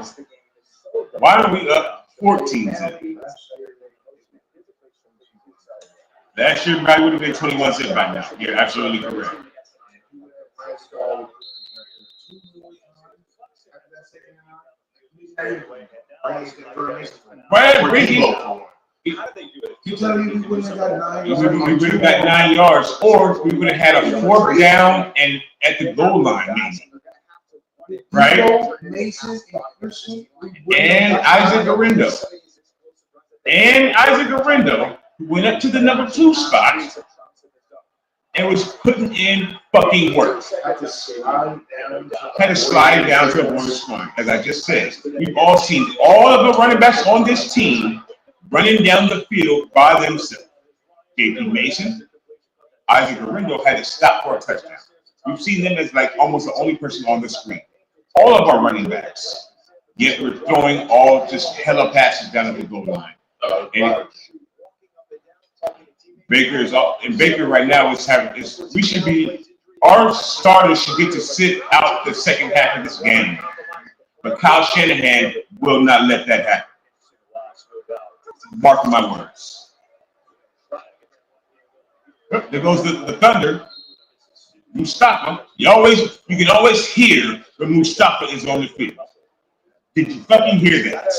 Why are we up 14-0? Last year, probably would have been 21-0 by now. You're absolutely correct. Brad Ricky.
You tell me we wouldn't have got 9 yards.
We would have got 9 yards, or we would have had a 4th down and at the goal line, maybe. Right? And Isaac Orindo. Went up to the number 2 spot and was putting in fucking work. Had to slide down to a bonus point, as I just said. We've all seen all of the running backs on this team running down the field by themselves. J.P. Mason, Isaac Orindo had to stop for a touchdown. We've seen them as like almost the only person on the screen. All of our running backs, yet we're throwing all just hella passes down at the goal line. And Baker right now our starters should get to sit out the second half of this game. But Kyle Shanahan will not let that happen. Mark my words. There goes the Thunder. Mustafa. You can always hear when Mustafa is on the field. Did you fucking hear that?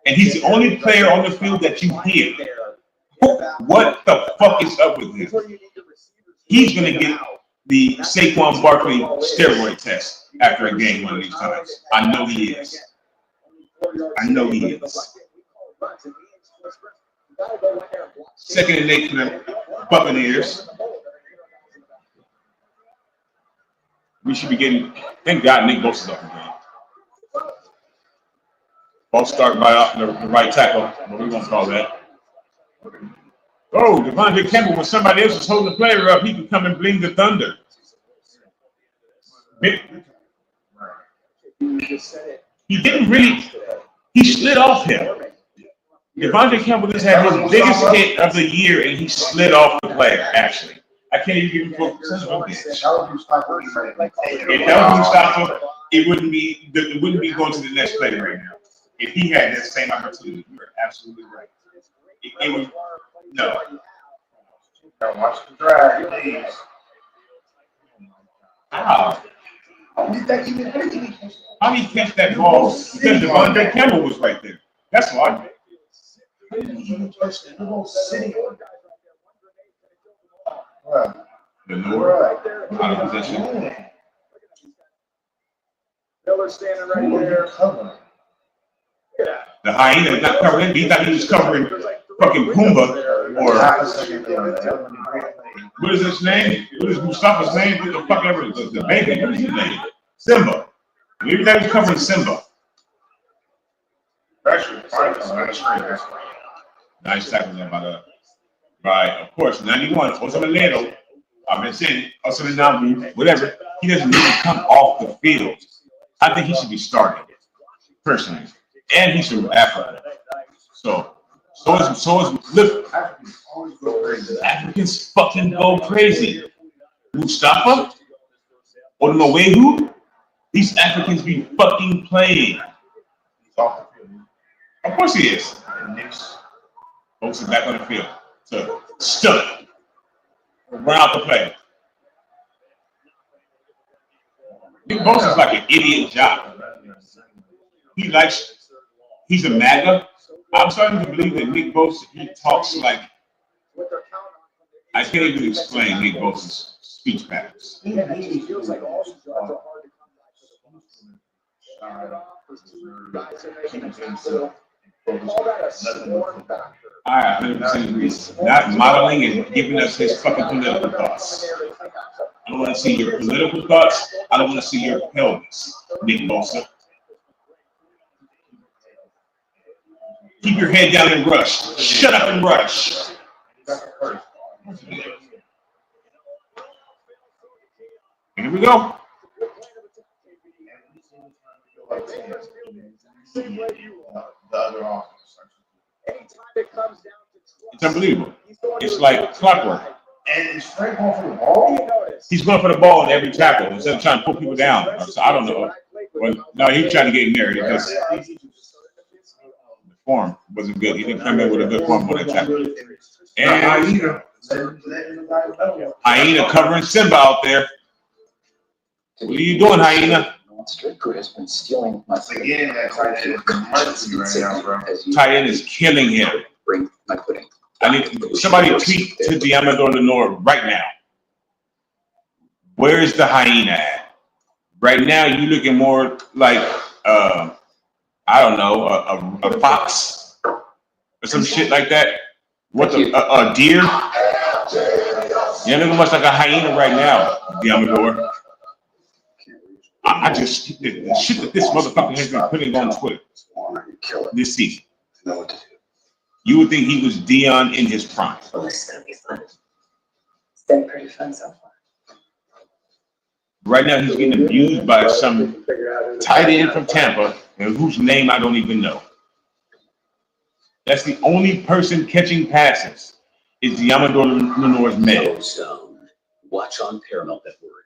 And he's the only player on the field that you hear. What the fuck is up with him? He's gonna get the Saquon Barkley steroid test after a game one of these times. I know he is. 2nd and 8 for the Buccaneers. We should be getting. Thank God Nick Bosa's off the game. Ball start by the right tackle, but we won't call that. Oh, Devontae Campbell, when somebody else is holding the player up, he can come and bring the thunder. He didn't really. He slid off him. Devontae Campbell just had his biggest hit of the year, and he slid off the player. Actually, I can't even give him full sense of it. If that was Mustafa, it wouldn't be going to the next play right now. If he had that same opportunity, you're absolutely right. It was no.
Watch the drag, please.
How?
How did that even happen?
How did he catch that ball? Because Devontae Campbell was right there. That's why. The North out of position.
Miller standing right there.
The hyena was not covering him. He thought he was covering fucking Pumbaa or what is his name? What is Mustafa's name? What the fuck ever? The baby. What is his name? Simba. Maybe that was covering Simba. Nice tackle by, of course, 91. Osamalero. I've been saying Osamalero, whatever. He doesn't even come off the field. I think he should be starting, personally. And he's from Africa. So is look, Africans fucking go crazy. Mustafa? Odumowehu? These Africans be fucking playing. Of course he is. Folks are back on the field. So, stud. Run out the play. Nick Bosa's like an idiot job. He's a MAGA. I'm starting to believe that Nick Bosa, he talks like, I can't even explain Nick Bosa's speech patterns. I 100% agree. Not modeling and giving us his fucking political thoughts. I don't want to see your political thoughts. I don't want to see your pelvis, Nick Bosa. Keep your head down and rush. Shut up and rush. Here we go. It's unbelievable. It's like clockwork.
And Frank going for the ball?
He's going for the ball in every tackle instead of trying to put people down. So I don't know. Well, no, he's trying to get in there because the form wasn't good. He didn't come in with a good form on that tackle. And Hyena covering Simba out there. What are you doing, Hyena?
Street crew has been stealing my
Again, that tight end is emergency right now, bro.
Tight end is killing him.
Bring my pudding.
I need somebody tweet to Diamador Lenore right now. Where is the hyena at? Right now, you looking more like I don't know, a fox or some shit like that. What a deer? You're looking much like a hyena right now, Diamador. I just the shit that this motherfucker has been putting on Twitter this season. You would think he was Dion in his prime.
Well, this is gonna be fun. It's been pretty fun so far.
Right now, he's getting abused by some tight end from Tampa, whose name I don't even know. That's the only person catching passes is Diamador Lenore's man.
Watch on Paramount Network.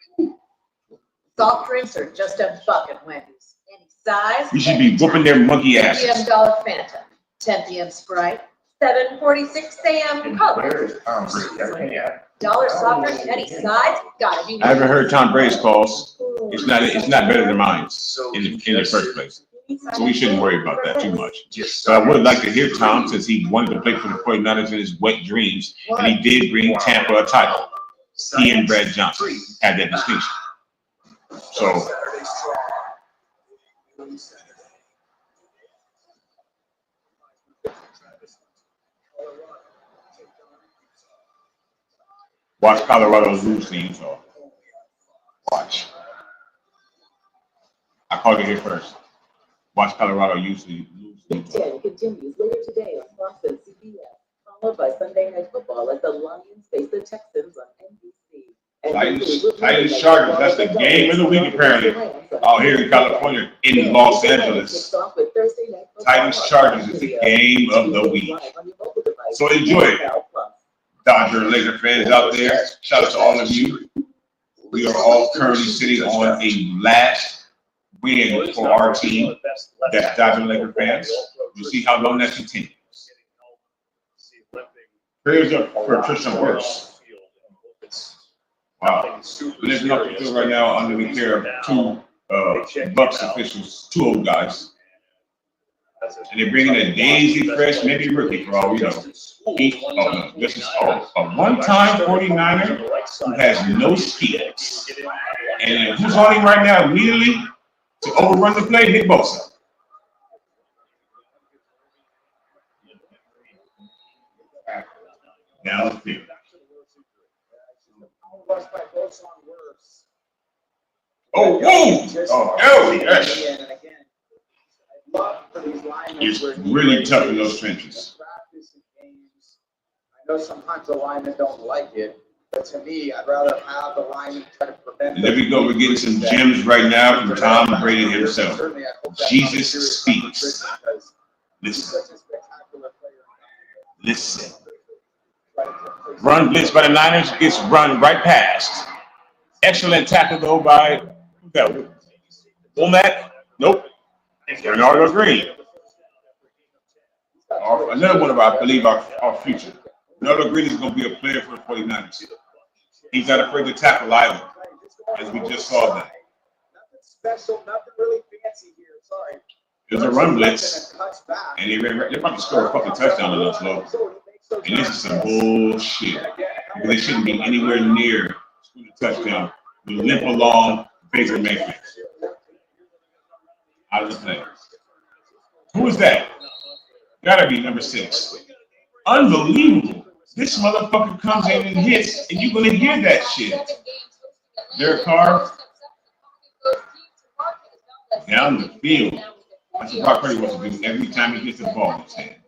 Soft drinks are just a bucket Wendy's. Any size.
You should be whooping their monkey
10
asses.
p.m. Dollar Fanta, 10 p.m. Sprite, 7:46 a.m. Coke.
Where is Tom Brady?
Dollar soft drink, any size. Gotta be.
I haven't heard Tom Brady's calls. It's not better than mine in the first place. So we shouldn't worry about that too much. But I would like to hear Tom, since he wanted to play for the 49ers in his wet dreams, and he did bring Tampa a title. He and Brad Johnson had that distinction. So watch Colorado lose to Utah. Watch. I called it here first. Watch Colorado lose to
Big
Utah.
Ten continues later today on Fox and CBS.
Followed by Sunday Night Football as the Lions face the Texans on NBC.
Titans Chargers. That's the game of the week, apparently. Out here in California, in Los Angeles. Titans Chargers is the game of the week. So enjoy it, Dodger and Laker fans out there. Shout out to all of you. We are all currently sitting on a last win for our team. That's Dodger and Laker fans. We'll see how long that continues. Prayers up for Tristan Wirfs. Wow. Living up the field right now under the care of two Bucks officials, two old guys. And they're bringing a Daisy Fresh, maybe rookie for all we know. This is a one-time 49er who has no skills. And who's on him right now immediately to overrun the play? Nick Bosa. Down the field. Oh, whoa! Oh, yes. It's really tough in those trenches.
I know sometimes the linemen don't like it, but to me, I'd rather have the linemen try to prevent.
And there we go. We're getting some gems right now from Tom Brady himself. Jesus speaks. Listen. Listen. Run blitz by the Niners gets run right past. Excellent tackle though by Womack. Nope. Bernardo Green. Another one of our, I believe, our future. Bernardo Green is going to be a player for the 49ers. He's not afraid to tackle either, as we just saw that.
Nothing special, nothing really fancy here. Sorry.
There's a run blitz, and they're about to score a fucking touchdown on us, though. And this is some bullshit. Because they shouldn't be anywhere near the touchdown. We limp along Baker Mayfield. Out of the play. Who is that? Gotta be number 6. Unbelievable. This motherfucker comes in and hits, and you're gonna hear that shit. Derek Carr. Down the field. That's what Brock Purdy wants to do every time he gets the ball in his hands.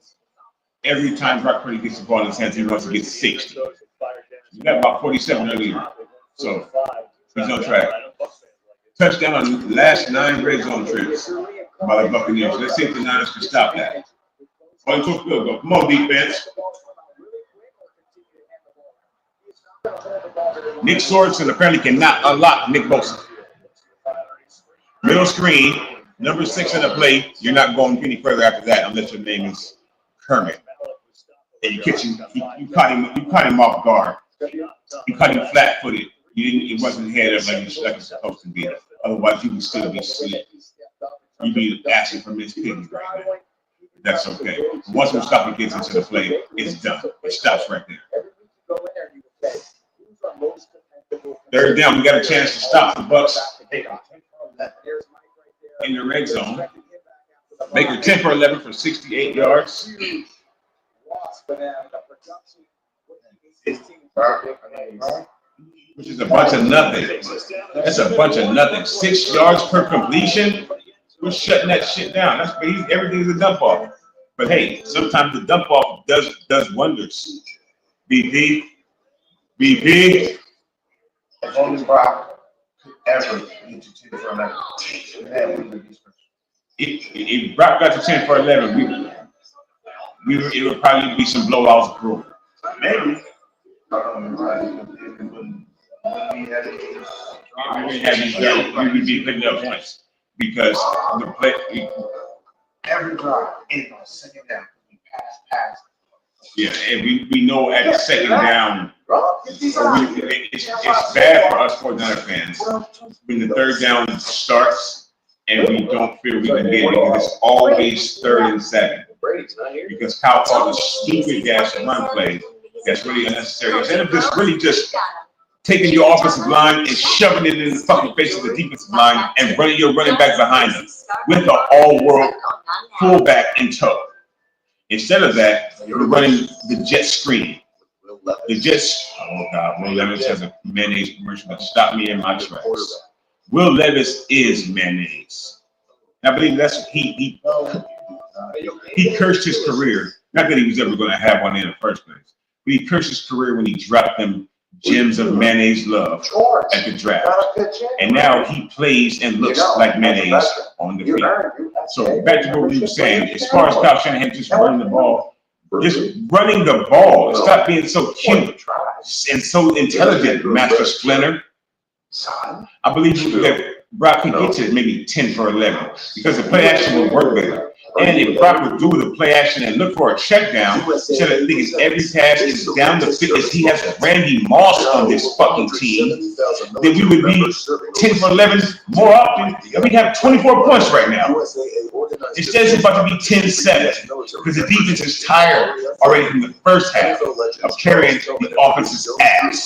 Every time Brock Purdy gets the ball in his hands, he wants to get 60. He got about 47 earlier. So he's on track. Touchdown on the last 9 red zone trips by the Buccaneers. Let's see if the Niners can stop that. Going to a field goal. Come on, defense. Nick Sorensen apparently cannot unlock Nick Bosa. Middle screen, number 6 in the play. You're not going any further after that unless your name is Kermit. And you caught him off guard. You caught him flat-footed. It wasn't head up like it's supposed to be. Otherwise, you would still be asleep. You'd be asking for Miss Piggy right now. That's okay. Once Mustafa gets into the play, it's done. It stops right there. Third down, we got a chance to stop the Bucs in the red zone. Baker 10 for 11 for 68 yards. Which is a bunch of nothing. That's a bunch of nothing. 6 yards per completion. We're shutting that shit down. Everything's a dump off. But hey, sometimes the dump off does wonders. BP.
Only Brock ever get to 10 for 11.
If Brock got to 10 for 11, it would probably be some blowouts through.
Maybe.
We would be picking up points because the play.
Every drive, ain't no second down. We pass.
Yeah, and we know at the second down, it's bad for us 49er fans when the third down starts and we don't feel we can get it because it's always 3rd and 7. Because Kyle called a stupid gas run play that's really unnecessary. Instead of just taking your offensive line and shoving it in the fucking face of the defensive line and running your running back behind them with the all-world fullback in tow. Instead of that, you're running the jet screen. The Jets, oh God, Will Levis has a mayonnaise commercial that stopped me in my tracks. Will Levis is mayonnaise. I believe that's he cursed his career Not that he was ever going to have one in the first place. But he cursed his career when he dropped them gems of mayonnaise love at the draft. And now he plays and looks like mayonnaise on the field. So back to what we were saying, as far as Kyle Shanahan just running the ball, stop being so cute and so intelligent, Master Splinter. I believe that Brock could get to maybe 10 for 11 because the play action would work better. And if Brock would do the play action and look for a check down, instead of thinking every pass is down the field, as he has Randy Moss on this fucking team, then we would be 10 for 11 more often, and we'd have 24 points right now. Instead, it's about to be 10-7 because the defense is tired already from the first half of carrying the offense's ass.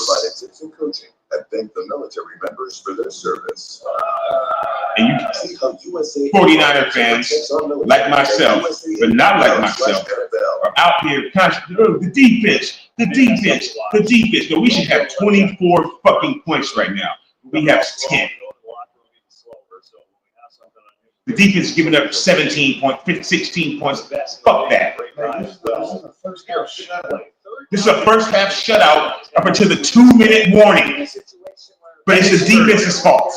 And thank the military members for their service.
And you 49er fans, like myself, but not like myself, are out here constantly, the defense. No, we should have 24 fucking points right now. We have 10. The defense is giving up 17 points, 16 points. Fuck that. This is a first half shutout up until the 2-minute warning. But it's the defense's fault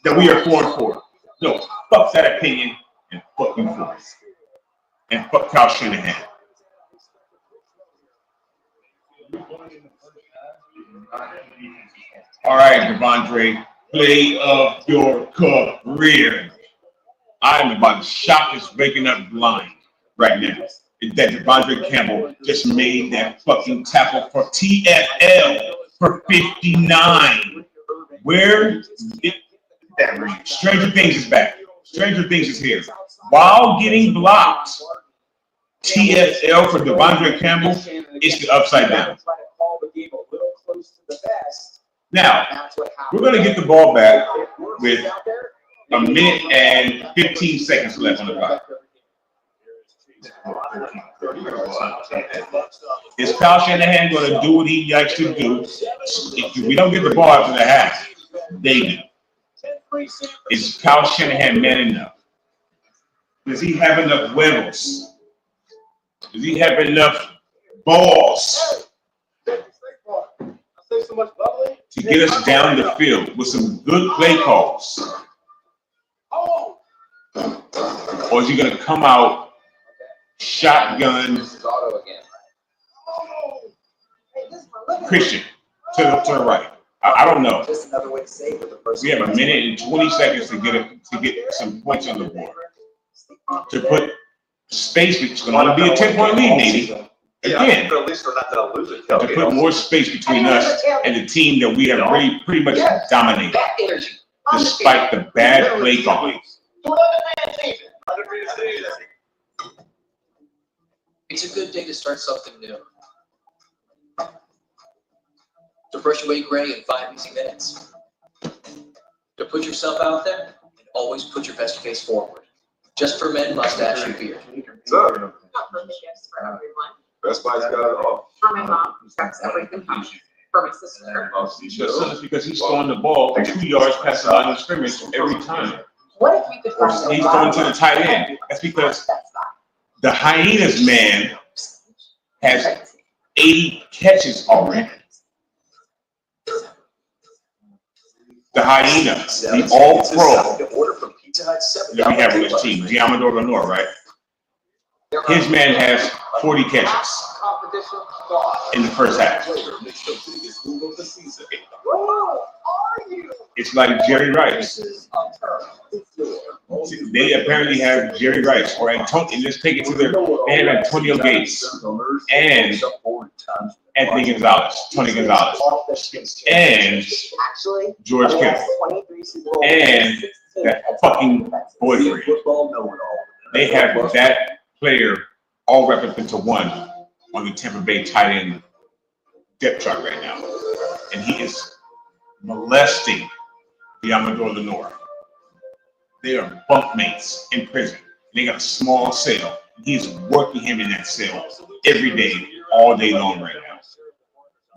that we are 4-4. No, fuck that opinion and fuck you for it. And fuck Kyle Shanahan. All right, Devondre, play of your career. I'm about to shock this waking up blind right now. That Devondre Campbell just made that fucking tackle for TFL for 59. Where? Stranger Things is back. Stranger Things is here. While getting blocked, TFL for Devondre Campbell is the upside down. Now, we're going to get the ball back with a minute and 15 seconds left on the clock. Is Kyle Shanahan going to do what he likes to do? If we don't get the ball after the half, they do. Is Kyle Shanahan man enough? Does he have enough huevos? Does he have enough balls to get us down the field with some good play calls? Or is he going to come out shotgun Christian to the right? I don't know. We have a minute and 20 seconds to get some points on the board. To put space, it's going to be a 10-point lead, maybe. Again, to put more space between us and the team that we have pretty much dominated, despite the bad play calling.
It's a good day to start something new. To brush away gray in 5 easy minutes. To put yourself out there and always put your best face forward. Just for men, mustache, and beard.
What's up?
Not for the gifts for everyone.
Best Buy's got it all.
For my mom, who checks everything home. For my sister.
That's because he's throwing the ball 2 yards past the line of scrimmage every time.
What if you could find
He's going to the tight end. That's because the Hyenas man has 80 catches already. The Hyena, the all-pro that we have on this team, Diamador Lenore, right? His man has 40 catches in the first half. It's like Jerry Rice. They apparently have Jerry Rice or Antonio. Let's take it to their. They have Antonio Gates and Anthony Gonzalez, Tony Gonzalez, and George Kittle, and that fucking boyfriend. They have that player all wrapped up into one on the Tampa Bay tight end depth chart right now, and he is molesting Diamador Lenore. They are bunkmates in prison. They got a small cell. He's working him in that cell every day, all day long right now.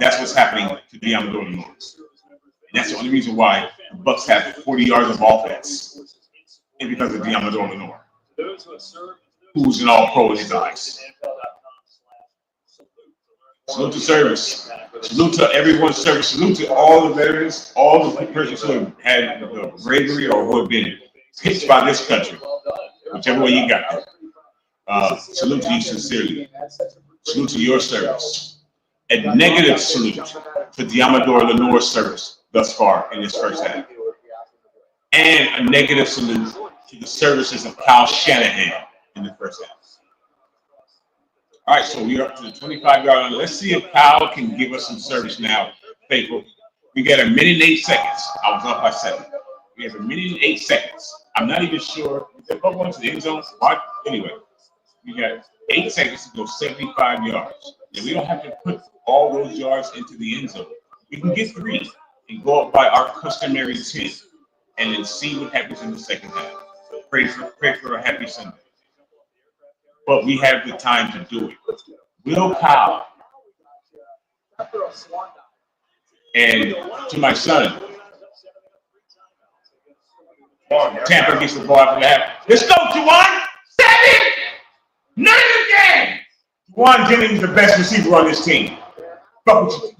That's what's happening to Diamador Lenore. And that's the only reason why the Bucs have 40 yards of offense. It's because of Diamador Lenore, who's an all-pro in his eyes. Salute to service. Salute to everyone's service. Salute to all the veterans, all the persons who have had the bravery or who have been picked by this country, whichever way you got there. Salute to you sincerely. Salute to your service. A negative salute to Diamador Lenoir's service thus far in this first half. And a negative salute to the services of Kyle Shanahan in the first half. All right, so we're up to the 25-yard line. Let's see if Kyle can give us some service now, faithful. We got a minute and 8 seconds. I was up by 7. We have a minute and 8 seconds. I'm not even sure. Is that going to the end zone? What? Anyway, we got 8 seconds to go 75 yards. And we don't have to put all those yards into the end zone. We can get 3 and go up by our customary 10 and then see what happens in the second half. Pray for a happy Sunday. But we have the time to do it. Will Kyle and to my son, Tampa gets the ball after that. Let's go, Juwan! 7! 9 again! Juwan Jennings is the best receiver on this team. What you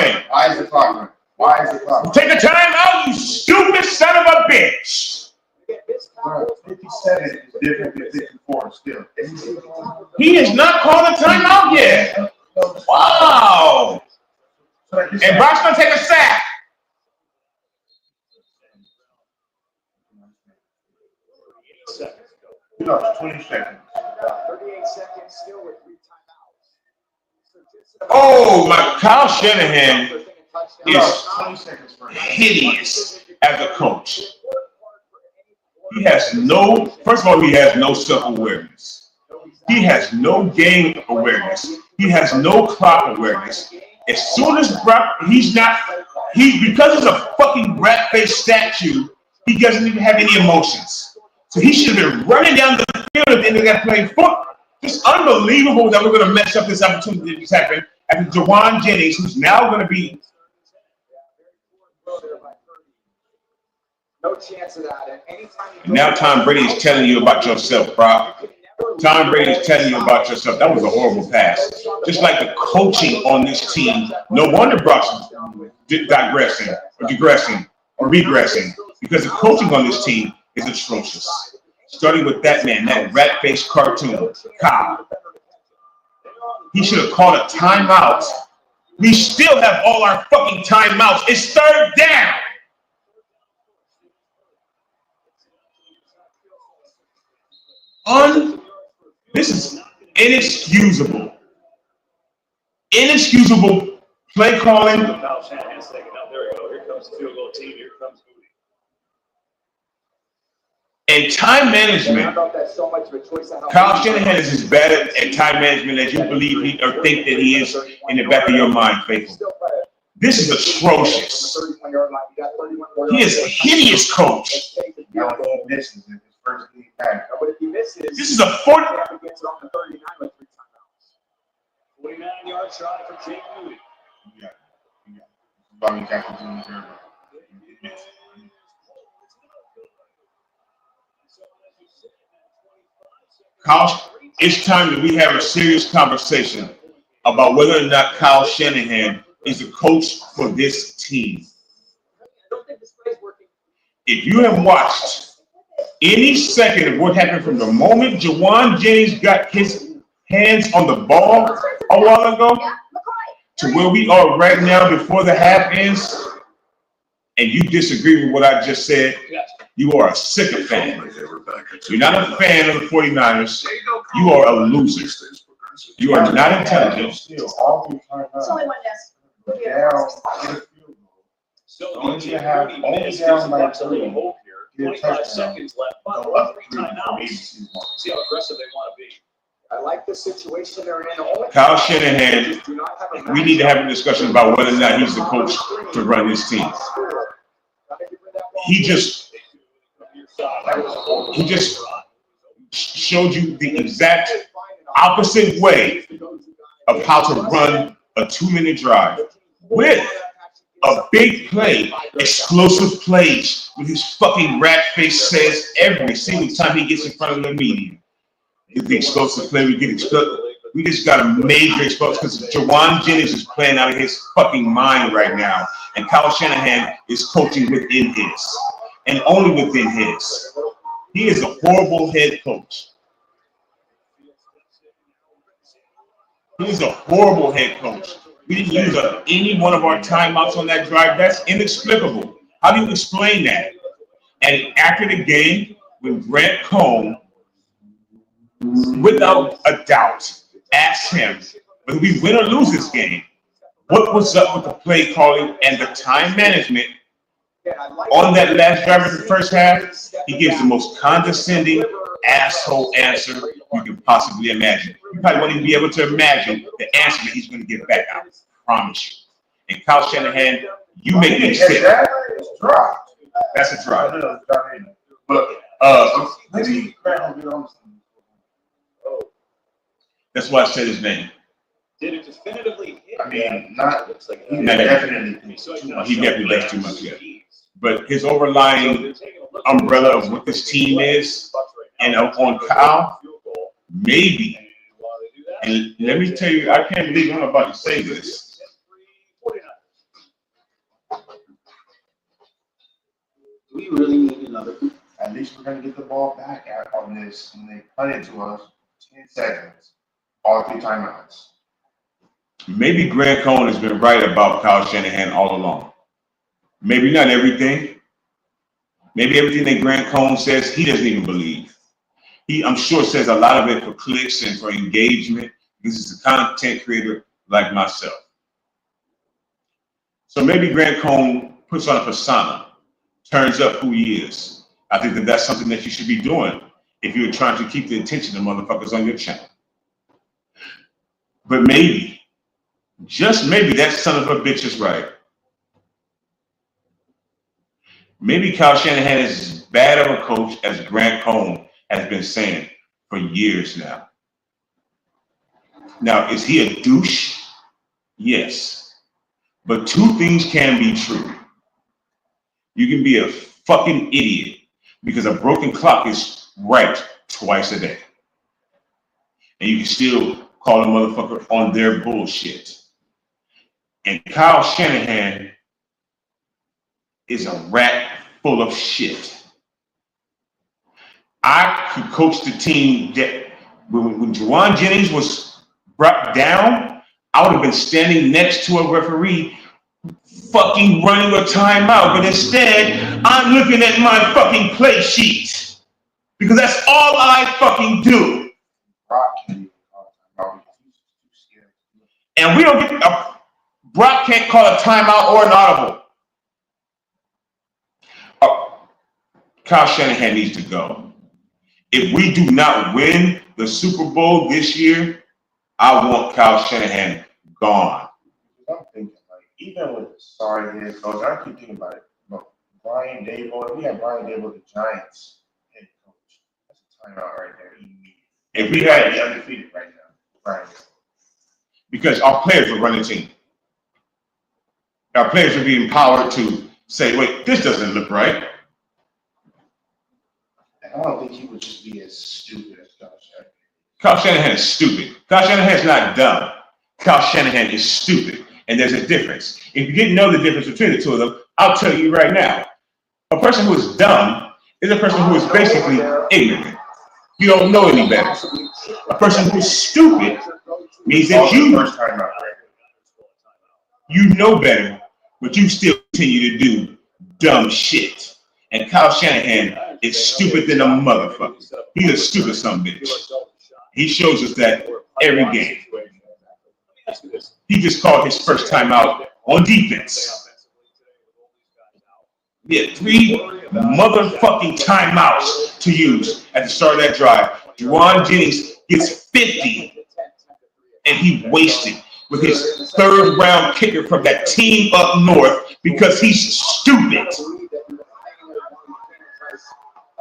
saying?
Why is the clock running? Why is the clock running?
Take a time out, you stupid son of a bitch!
57 is different than 54 still.
He has not called a timeout yet. Wow! And Brock's gonna take a sack.
No, 20 seconds.
38 seconds still with 3 timeouts.
Oh my! Kyle Shanahan is
20 seconds for
hideous as a coach. He has no. First of all, he has no self-awareness. He has no game awareness. He has no clock awareness. As soon as Brock, because it's a fucking rat-faced statue, he doesn't even have any emotions. So he should have been running down the field at the end of that play. It's unbelievable that we're going to mess up this opportunity that just happened after Juwan Jennings, who's now going to be.
No chance of that.
And now Tom Brady is telling you about yourself, Brock. Tom Brady is telling you about yourself. That was a horrible pass. Just like the coaching on this team. No wonder Brock's digressing or digressing or regressing, because the coaching on this team is atrocious. Starting with that man, that rat-faced cartoon, Kyle. He should have called a timeout. We still have all our fucking timeouts. It's 3rd down. This is inexcusable. Inexcusable play calling.
There we go. Here comes the field goal team. Here comes Moody.
And time management. Kyle Shanahan is as bad at time management as you believe or think that he is in the back of your mind, faithful. This is atrocious. He is a hideous coach. This is a
49-yard try for Jake Moody.
Kyle, it's time that we have a serious conversation about whether or not Kyle Shanahan is a coach for this team. If you have watched any second of what happened from the moment Juwan Jennings got his hands on the ball a while ago to where we are right now before the half ends, and you disagree with what I just said, you are a sycophant. You're not a fan of the 49ers. You are a loser. You are not intelligent.
It's only one desk.
So you have only down by 3. 25 seconds left. 3 timeouts. See how aggressive they want to be. I like the situation they're in.
Kyle Shanahan, we need to have a discussion about whether or not he's the coach to run this team. He just showed you the exact opposite way of how to run a 2-minute drive with a big play, explosive plays, with his fucking rat face says every single time he gets in front of the media. The explosive play, we get explosive. We just got a major explosion because Jawan Jennings is playing out of his fucking mind right now. And Kyle Shanahan is coaching within his. And only within his. He is a horrible head coach. He is a horrible head coach. We didn't use any one of our timeouts on that drive. That's inexplicable. How do you explain that? And after the game, when Grant Cohn, without a doubt, asked him, when we win or lose this game, what was up with the play calling and the time management on that last drive of the first half? He gives the most condescending asshole answer you can possibly imagine. You probably won't even be able to imagine the answer that he's going to give back. I promise you. And Kyle Shanahan, you make me sick. That's a drop. But maybe that's why I said his name.
Did it definitively hit?
I mean, not
definitely. He definitely does too much, yeah. But his overlying umbrella of what this team is, and on Kyle, maybe. And let me tell you, I can't believe I'm about to say this.
Do we really need another? At least we're gonna get the ball back on this when they punt it to us. 10 seconds, all 3 timeouts.
Maybe Grant Cohn has been right about Kyle Shanahan all along. Maybe not everything. Maybe everything that Grant Cohn says, he doesn't even believe. He, I'm sure, says a lot of it for clicks and for engagement because he's a content creator like myself. So maybe Grant Cohn puts on a persona, turns up who he is. I think that that's something that you should be doing if you're trying to keep the attention of motherfuckers on your channel. But maybe, just maybe, that son of a bitch is right. Maybe Kyle Shanahan is as bad of a coach as Grant Cohn has been saying for years now. Now, is he a douche? Yes. But 2 things can be true. You can be a fucking idiot because a broken clock is right twice a day. And you can still call a motherfucker on their bullshit. And Kyle Shanahan is a rat full of shit. I could coach the team that when Jawan Jennings was brought down, I would have been standing next to a referee fucking running a timeout. But instead, I'm looking at my fucking play sheet because that's all I fucking do. And we don't get Brock can't call a timeout or an audible. Kyle Shanahan needs to go. If we do not win the Super Bowl this year, I want Kyle Shanahan gone.
I'm thinking, like, even with the sorry head coach, I keep thinking about it. Brian Daboll, if we had Brian Daboll, the Giants head coach, that's a timeout right there.
If we had
the undefeated right now, Brian Daboll.
Because our players would run the team. Our players would be empowered to say, wait, this doesn't look right.
I don't think he would just be as stupid as Kyle Shanahan.
Kyle Shanahan is stupid. Kyle Shanahan is not dumb. Kyle Shanahan is stupid. And there's a difference. If you didn't know the difference between the two of them, I'll tell you right now. A person who is dumb is a person who is basically ignorant. You don't know any better. A person who is stupid means that you know better, but you still continue to do dumb shit. And Kyle Shanahan is stupid than a motherfucker. He's a stupid son of a bitch. He shows us that every game. He just called his first time out on defense. He had 3 motherfucking timeouts to use at the start of that drive. Jawan Jennings gets 50, and he wasted with his 3rd round kicker from that team up north because he's stupid.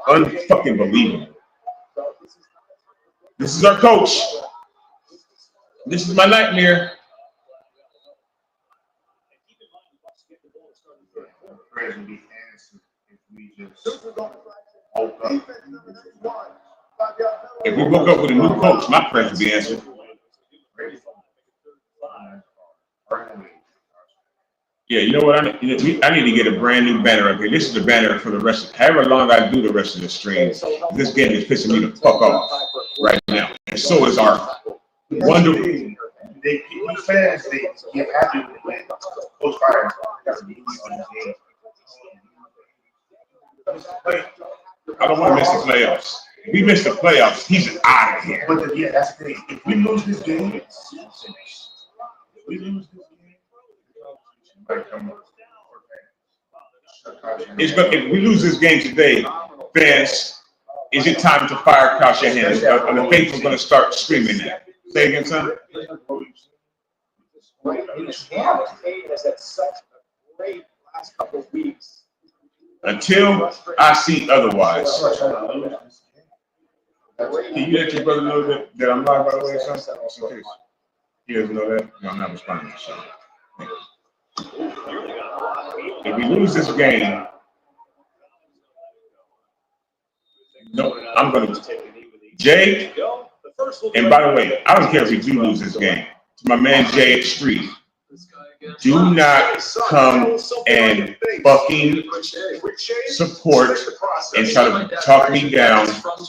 Unfucking believable. This is our coach. This is my nightmare.
Prayers will be answered if we just woke up.
If we woke up with a new coach, my prayers would be answered. Yeah, you know what? I need to get a brand new banner up here. This is the banner for the rest of however long I do the rest of the stream. This game is pissing me the fuck off right now. And so is our wonderful.
They fans, they get happy when Coach Fire doesn't need on the game.
I don't want to miss the playoffs. If we miss the playoffs, he's out of here.
But yeah, that's the thing. If we lose this game, it's finished. If we lose this game,
if we lose this game today, fans, is it time to fire Kyle Shanahan? Are the faithful going to start screaming that? Say again, son.
State has had such a great last couple of weeks.
Until I see otherwise. Can you let your brother know that I'm live, by the way, son? He doesn't know that? No, I'm not responding. So. If we lose this game, no, I'm going to. Jay, and by the way, I don't care if we do lose this game. To my man Jay at Street, do not come and fucking support and try to talk me down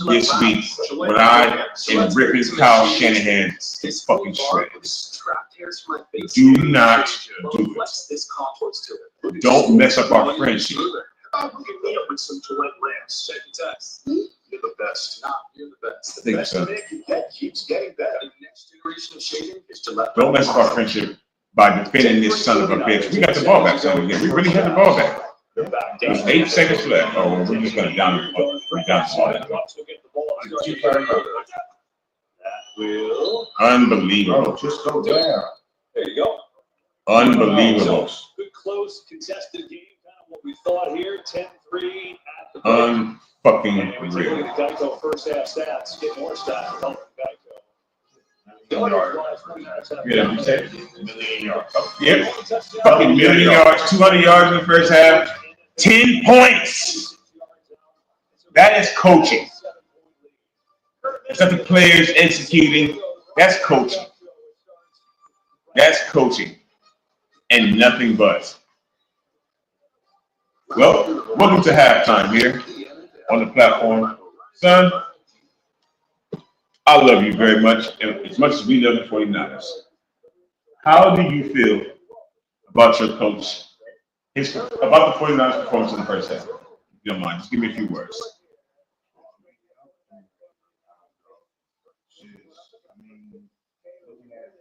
this week when I am ripping Kyle Shanahan to fucking shreds. Do not do it. Don't mess up our friendship.
You're the best. You're the best.
I think so.
That keeps getting better. The next generation of shaving is to let.
Don't mess up our friendship by defending this son of a bitch. We got the ball back, son again. We really had the ball back. There's 8 seconds left. Oh, we're just gonna down the ball. Unbelievable.
Just go down.
There you go.
Unbelievable.
Good close contested game. Kind of what we thought here. 10-3 at the break.
Fucking
And we take a look
real.
at Geico first half stats. Get more stats from Geico.
Yeah, you said?
$1,000,000 yards.
Yep. Fucking million yards, 200 yards in the first half. 10 points. That is coaching. That's not the players executing. That's coaching. That's coaching. And nothing but. Well, welcome to halftime here on the platform. Son, I love you very much, and as much as we love the 49ers. How do you feel about your coach, about the 49ers performance in the first half? If you don't mind, just give me a few words.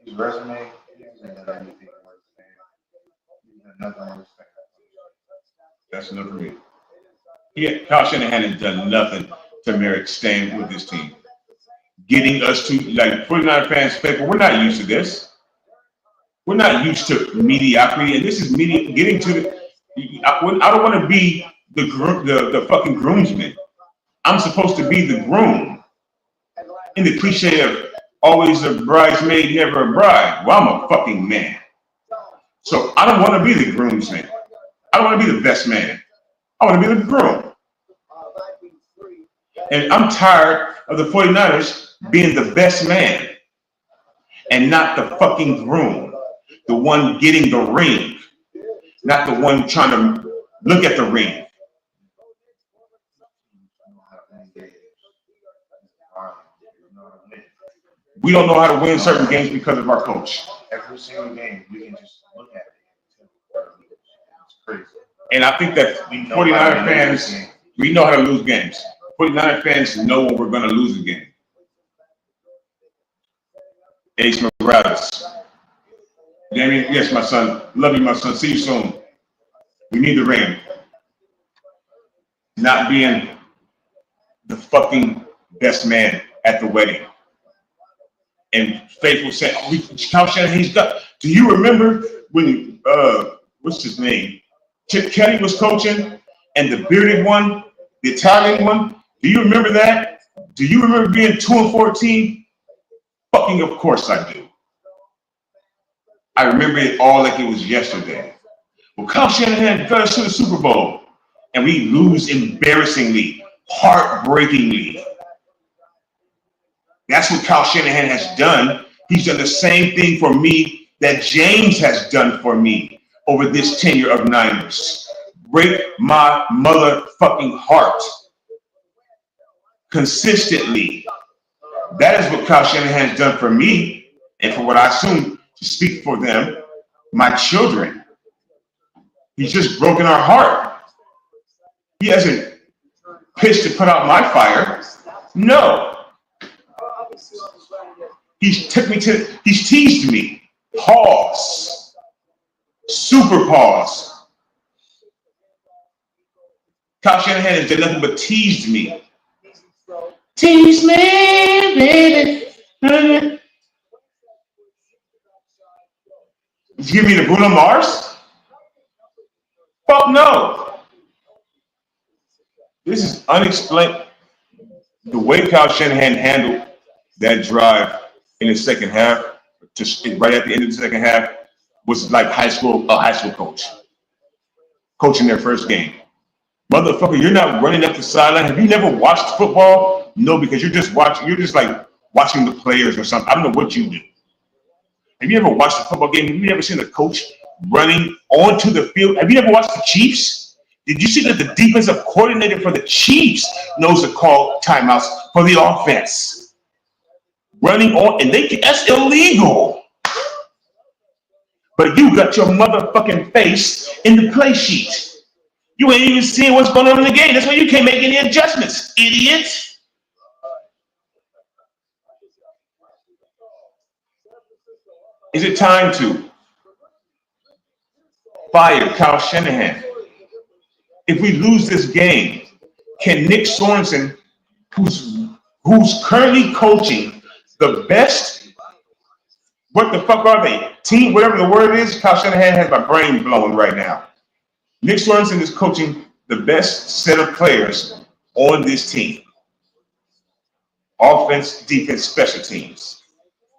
His resume, he hasn't done anything worth saying. He's done nothing worth saying.
That's enough for me. Kyle Shanahan has done nothing to merit staying with this team. Getting us to, like, 49 fans, people, we're not used to this. We're not used to mediocrity, and this is getting to the. I don't want to be the fucking groomsman. I'm supposed to be the groom. In the cliche of always a bridesmaid, never a bride. Well, I'm a fucking man. So I don't want to be the groomsman. I don't want to be the best man. I want to be the groom. And I'm tired of the 49ers being the best man and not the fucking groom, the one getting the ring, not the one trying to look at the ring. We don't know how to win certain games because of our coach.
Every single game, you can just look at it. It's crazy.
And I think that 49er fans, we know how to lose games. 49er fans know when we're going to lose a game. Ace Morales. Damien, yes, my son. Love you, my son. See you soon. We need the ring. Not being the fucking best man at the wedding. And Faithful said, oh, Kyle Shanahan's got. Do you remember when, what's his name? Chip Kelly was coaching and the bearded one, the Italian one? Do you remember that? Do you remember being 2-14? Fucking of course I do. I remember it all like it was yesterday. Well, Kyle Shanahan got us to the Super Bowl and we lose embarrassingly, heartbreakingly. That's what Kyle Shanahan has done. He's done the same thing for me that James has done for me. over this tenure of Niners. Break my motherfucking heart. Consistently. That is what Kyle Shanahan has done for me, and for what I assume to speak for them, my children. He's just broken our heart. He hasn't pitched to put out my fire. No. He's teased me. Pause. Super pause. Kyle Shanahan has done nothing but teased me. Tease me, baby. You give me the Bruno Mars? Fuck no. This is unexplained. The way Kyle Shanahan handled that drive in the second half, just right at the end of the second half, was like a high school coach coaching their first game. Motherfucker, you're not running up the sideline. Have you never watched football? No, because you're just like watching the players or something. I don't know what you do. Have you ever watched a football game? Have you ever seen a coach running onto the field? Have you ever watched the Chiefs? Did you see that the defensive coordinator for the Chiefs knows to call timeouts for the offense? Running on, and that's illegal. But you got your motherfucking face in the play sheet. You ain't even seeing what's going on in the game. That's why you can't make any adjustments, idiot. Is it time to fire Kyle Shanahan? If we lose this game, can Nick Sorensen, who's currently coaching the best, what the fuck are they? Team, whatever the word is, Kyle Shanahan has my brain blowing right now. Nick Sorensen is coaching the best set of players on this team. Offense, defense, special teams.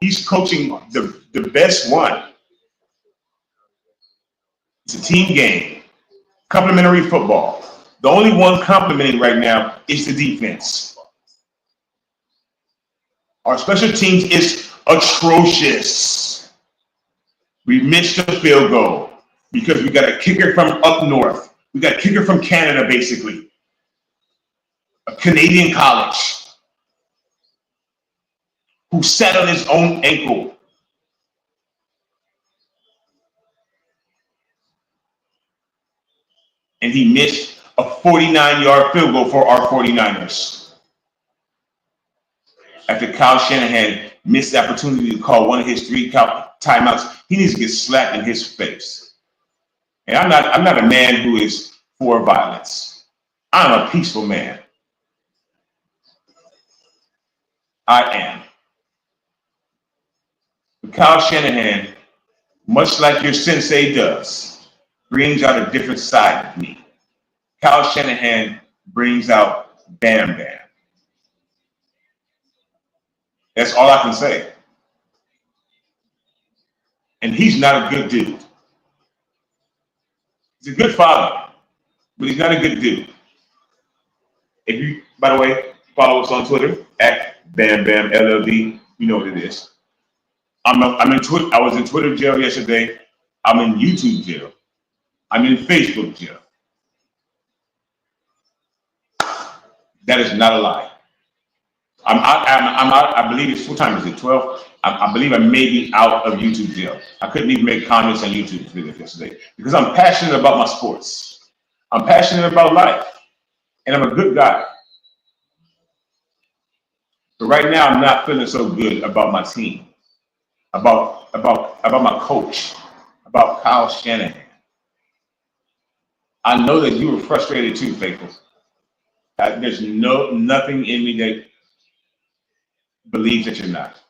He's coaching the best one. It's a team game. Complementary football. The only one complimenting right now is the defense. Our special teams is atrocious. We missed a field goal because we got a kicker from up north. We got a kicker from Canada, basically. A Canadian college who sat on his own ankle. And he missed a 49-yard field goal for our 49ers. After Kyle Shanahan missed the opportunity to call one of his 3 timeouts, he needs to get slapped in his face. And I'm not a man who is for violence. I'm a peaceful man. I am. But Kyle Shanahan, much like your sensei does, brings out a different side of me. Kyle Shanahan brings out Bam Bam. That's all I can say. And he's not a good dude. He's a good father, but he's not a good dude. If you, by the way, follow us on Twitter at Bam Bam LLD, you know what it is. I'm in Twitter. I was in Twitter jail yesterday. I'm in YouTube jail. I'm in Facebook jail. That is not a lie. I'm out. I believe it's, what time is it? 12. I believe I may be out of YouTube jail. I couldn't even make comments on YouTube videos yesterday because I'm passionate about my sports. I'm passionate about life, and I'm a good guy. But right now, I'm not feeling so good about my team, about my coach, about Kyle Shanahan. I know that you were frustrated too, Faithful. There's nothing in me that believes that you're not.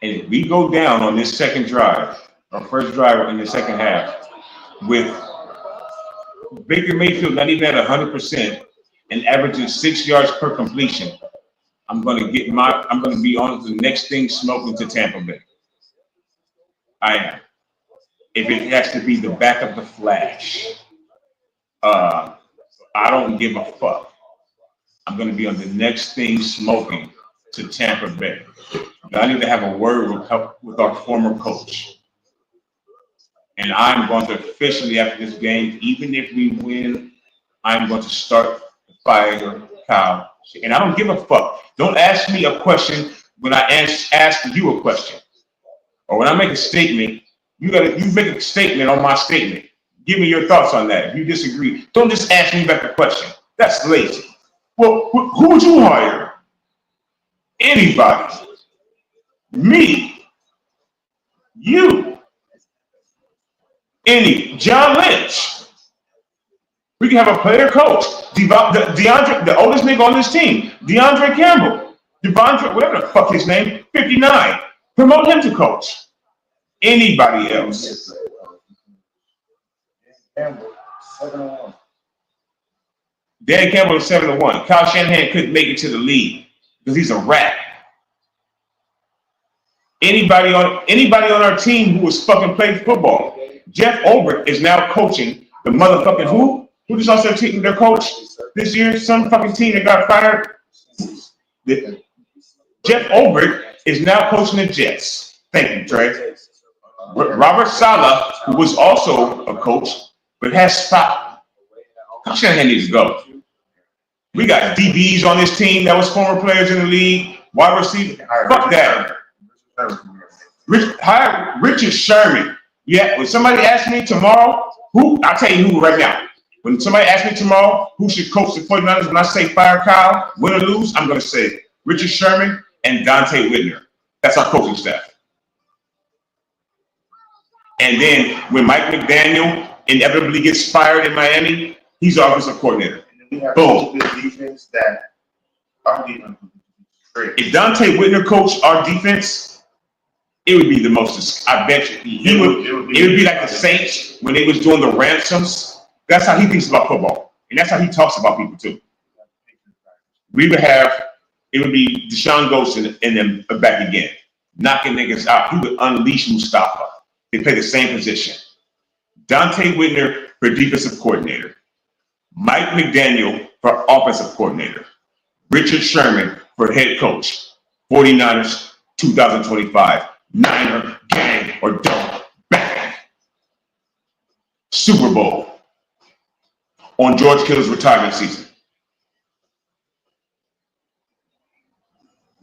And if we go down on this second drive, our first drive in the second half, with Baker Mayfield not even at 100% and averaging 6 yards per completion, I'm going to be on to the next thing smoking to Tampa Bay. I am. If it has to be the back of the flash, I don't give a fuck. I'm going to be on the next thing smoking to Tampa Bay. I need to have a word with our former coach. And I'm going to officially, after this game, even if we win, I'm going to start the fire Kyle. And I don't give a fuck. Don't ask me a question when I ask you a question. Or when I make a statement, you make a statement on my statement. Give me your thoughts on that. If you disagree, don't just ask me back the question. That's lazy. Well, who would you hire? Anybody. Me. You. John Lynch. We can have a player coach. DeAndre, the oldest nigga on this team. DeAndre Campbell. Devondre, whatever the fuck his name, 59. Promote him to coach. Anybody else.
Campbell, 7-1.
Dan Campbell is 7-1. Kyle Shanahan couldn't make it to the league because he's a rat. Anybody on our team who was fucking playing football. Jeff Ulbrich is now coaching the motherfucking who? Who just also taking their coach this year? Some fucking team that got fired. Jeff Ulbrich is now coaching the Jets. Thank you, Trey. Robert Saleh, who was also a coach, but has stopped. Kyle Shanahan needs to go. We got DBs on this team that was former players in the league. Wide receiver. Fuck that. Hire Richard Sherman. Yeah, when somebody asks me tomorrow, I'll tell you who right now. When somebody asks me tomorrow who should coach the 49ers, when I say fire Kyle, win or lose, I'm going to say Richard Sherman and Dante Whitner. That's our coaching staff. And then when Mike McDaniel inevitably gets fired in Miami, he's our offensive coordinator. Boom.
Defense that our defense great.
If Dante Whitner coached our defense, it would be the most. I bet you it would be like the Saints when they was doing the ransoms. That's how he thinks about football, and that's how he talks about people too. We would have it would be Deshaun Ghost and them back again, knocking niggas out. He would unleash Mustafa. They play the same position. Dante Whitner for defensive coordinator. Mike McDaniel for offensive coordinator. Richard Sherman for head coach. 49ers 2025. Niner gang or don't. Bang. Super Bowl on George Kittle's retirement season.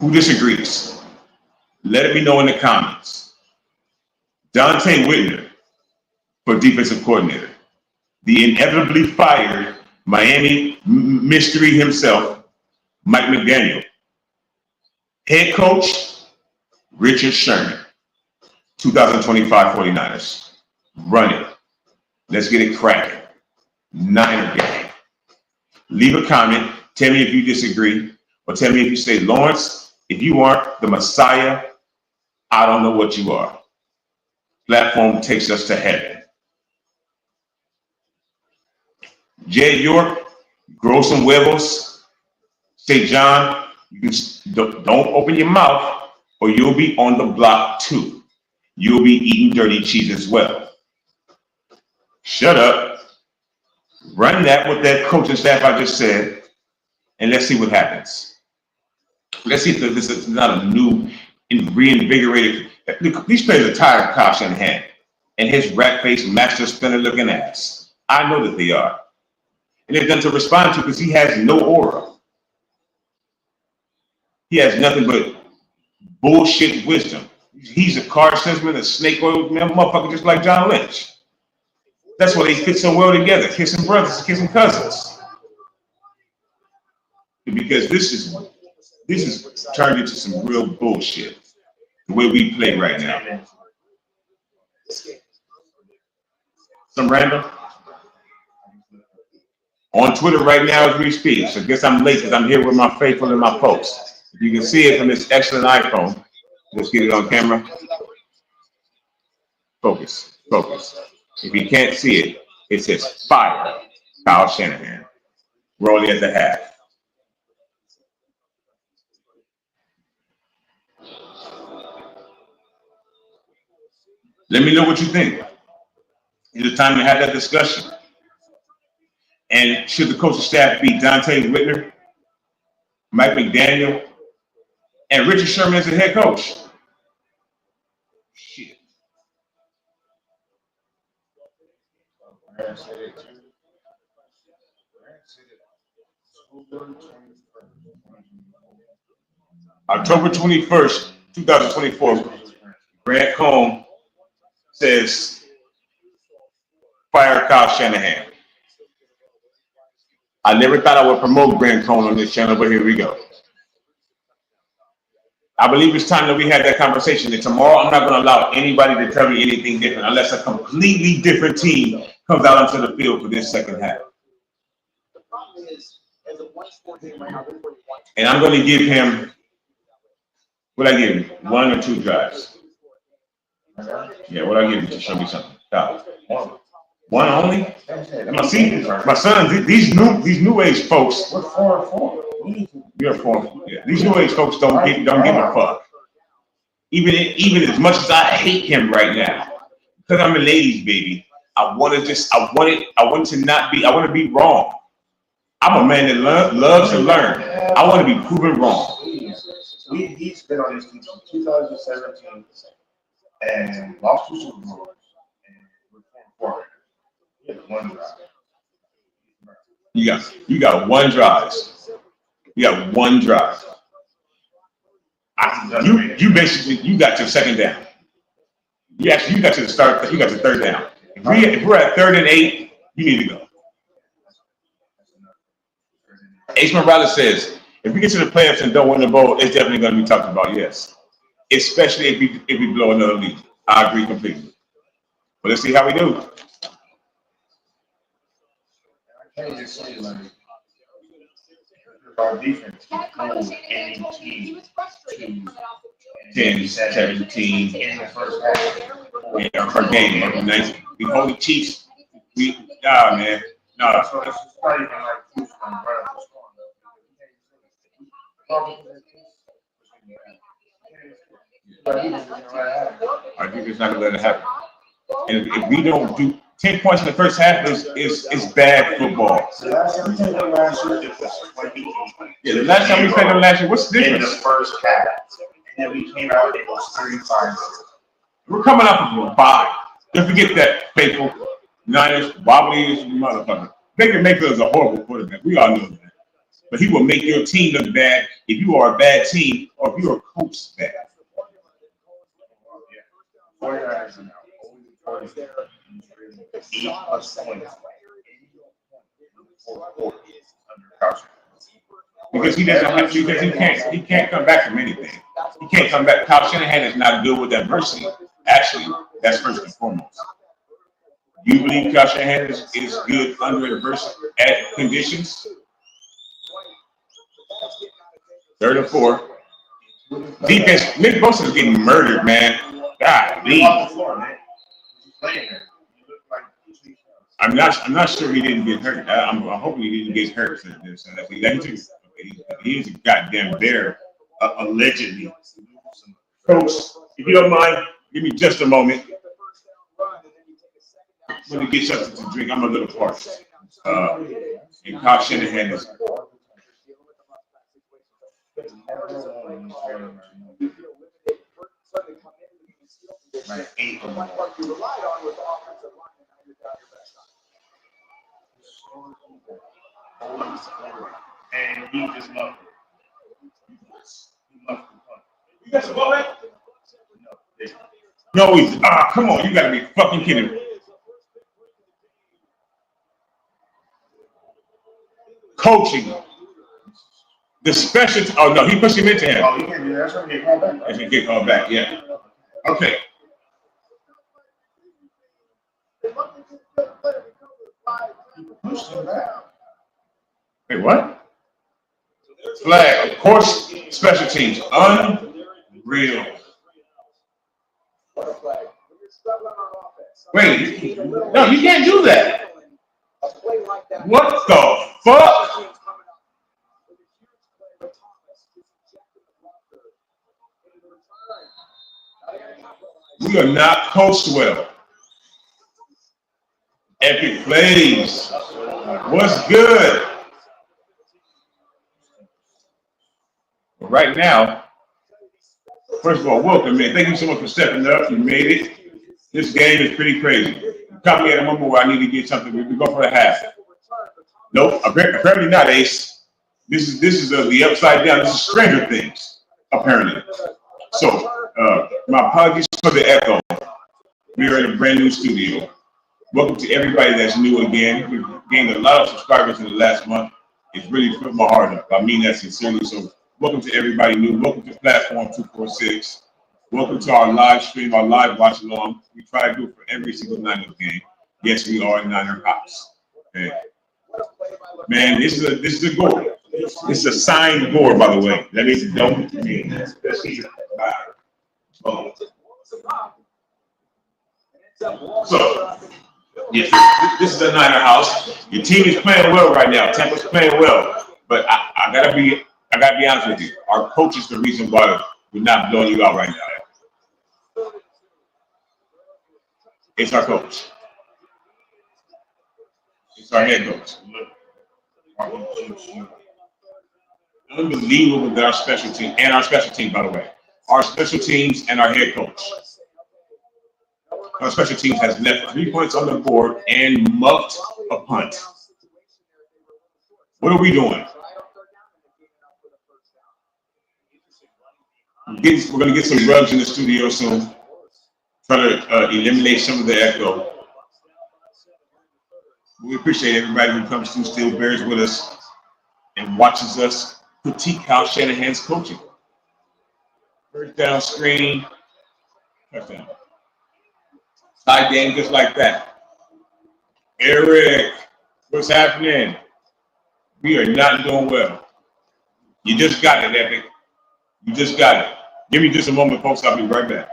Who disagrees? Let me know in the comments. Dante Whitner for defensive coordinator. The inevitably fired Miami mystery himself, Mike McDaniel. Head coach, Richard Sherman. 2025 49ers. Run it. Let's get it cracking. Niner gang. Leave a comment. Tell me if you disagree. Or tell me if you say, Lawrence, if you aren't the Messiah, I don't know what you are. Platform takes us to heaven. Jay York, grow some huevos. Say, John, don't open your mouth or you'll be on the block too. You'll be eating dirty cheese as well. Shut up. Run that with that coaching staff I just said, and let's see what happens. Let's see if this is not a new and reinvigorated. These players are tired of Kyle Shanahan and his rat-faced master spinner looking ass. I know that they are. And they've done to respond to because he has no aura. He has nothing but bullshit wisdom. He's a car salesman, a snake oil man, motherfucker just like John Lynch. That's why they fit so well together, kissing brothers, kissing cousins. Because this is turned into some real bullshit. The way we play right now. Some random. On Twitter right now as we speak. So I guess I'm late because I'm here with my faithful and my folks. If you can see it from this excellent iPhone, let's get it on camera. Focus, focus. If you can't see it, it says fire, Kyle Shanahan. We're only at the half. Let me know what you think. It's the time to have that discussion. And should the coaching staff be Dante Whitner, Mike McDaniel, and Richard Sherman as the head coach? Shit. October 21st, 2024. Grant Cohn says, fire Kyle Shanahan. I never thought I would promote Grant Cohn on this channel, but here we go. I believe it's time that we had that conversation. And tomorrow, I'm not going to allow anybody to tell me anything different unless a completely different team comes out onto the field for this second half. And I'm going to give him, what I give him, 1 or 2 drives. Yeah, what I give him to show me something. One only? My son, these new age folks.
We're 4-4.
You're 4. Yeah, these new age folks don't give a fuck. Even as much as I hate him right now, because I'm a ladies' baby. I want to be wrong. I'm a man that loves to learn. I want to be proven wrong.
He's been on this team since 2017 and lost 2 Super Bowls. And we're 4-4. He had 1 drive.
You got 1 drive. You got 1 drive. You basically got your second down. Yes, you got your start. You got your third down. If we're at 3rd and 8, you need to go. Ace Morales says, if we get to the playoffs and don't win the bowl, it's definitely going to be talked about. Yes, especially if we blow another lead. I agree completely. But let's see how we do.
I can't just say like our defense can hold any team to
10, 17
in the first half.
per game. Every night. We hold the Chiefs. Man. No.
So it's not even like who's going to run up the score.
I think it's not going to let it happen. And if we don't do 10 points in the first half, is bad football.
The last time we played them last year, it was 28.
Yeah, the last time we played them last year, what's the difference?
In the first half. And then we came out, it was 35.
We're coming up with a bye. Don't forget that, faithful. Niners, wobbly as motherfucker. Baker Mayfield is a horrible quarterback. We all know that. But he will make your team look bad if you are a bad team or if you're a coach bad.
49ers are now always 8+ points.
Because he doesn't have to, because he can't come back from anything. He can't come back. Kyle Shanahan is not good with adversity. Actually, that's first and foremost. You believe Kyle Shanahan is good under adversity at conditions? 3rd and 4. Defense, Nick Bosa is getting murdered, man. God, I'm not sure he didn't get hurt. I'm hoping he didn't get hurt. He is a goddamn bear, allegedly. Coach, if you don't mind, give me just a moment. I'm going to get something to drink. I'm a little parched. And Kyle Shanahan is.
And he just loved it. He loved it.
You got some ball back? No, he's come on, you gotta be fucking kidding me. Coaching. The special he pushed him into him.
Oh, you can't do that. That's when you get called back.
That's when you get called back, yeah. Okay.
Pushed him back.
Wait, what? Flag, of course, special teams. Unreal. Wait, no, you can't do that. What the fuck? We are not coached well. Epic plays. What's good? Right now, first of all, welcome, man. Thank you so much for stepping up. You made it. This game is pretty crazy. Caught me at a moment where I need to get something. We go for the half. Nope, apparently not, Ace. This is the upside down. This is Stranger Things, apparently. So, my apologies for the echo. We are in a brand new studio. Welcome to everybody that's new again. We've gained a lot of subscribers in the last month. It's really filled my heart up. I mean that sincerely. So, welcome to everybody new. Welcome to Platform 246. Welcome to our live stream, our live watch along. We try to do it for every single Niners game. Yes, we are in Niner House. Okay. Man, this is a goal. It's a signed gore, by the way. That means it don't mean that. So, yes, this is a Niner house. Your team is playing well right now. Tampa's playing well, but I gotta be honest with you. Our coach is the reason why we're not blowing you out right now. It's our coach. It's our head coach. Unbelievable that our special team, by the way. Our special teams and our head coach. Our special teams has left 3 points on the board and mucked a punt. What are we doing? We're going to get some rugs in the studio soon. Try to eliminate some of the echo. We appreciate everybody who comes through, still bears with us, and watches us critique Kyle Shanahan's coaching. First down screen, touchdown. Side game just like that. Eric, what's happening? We are not doing well. You just got it, Epic. You just got it. Give me just a moment, folks. I'll be right back.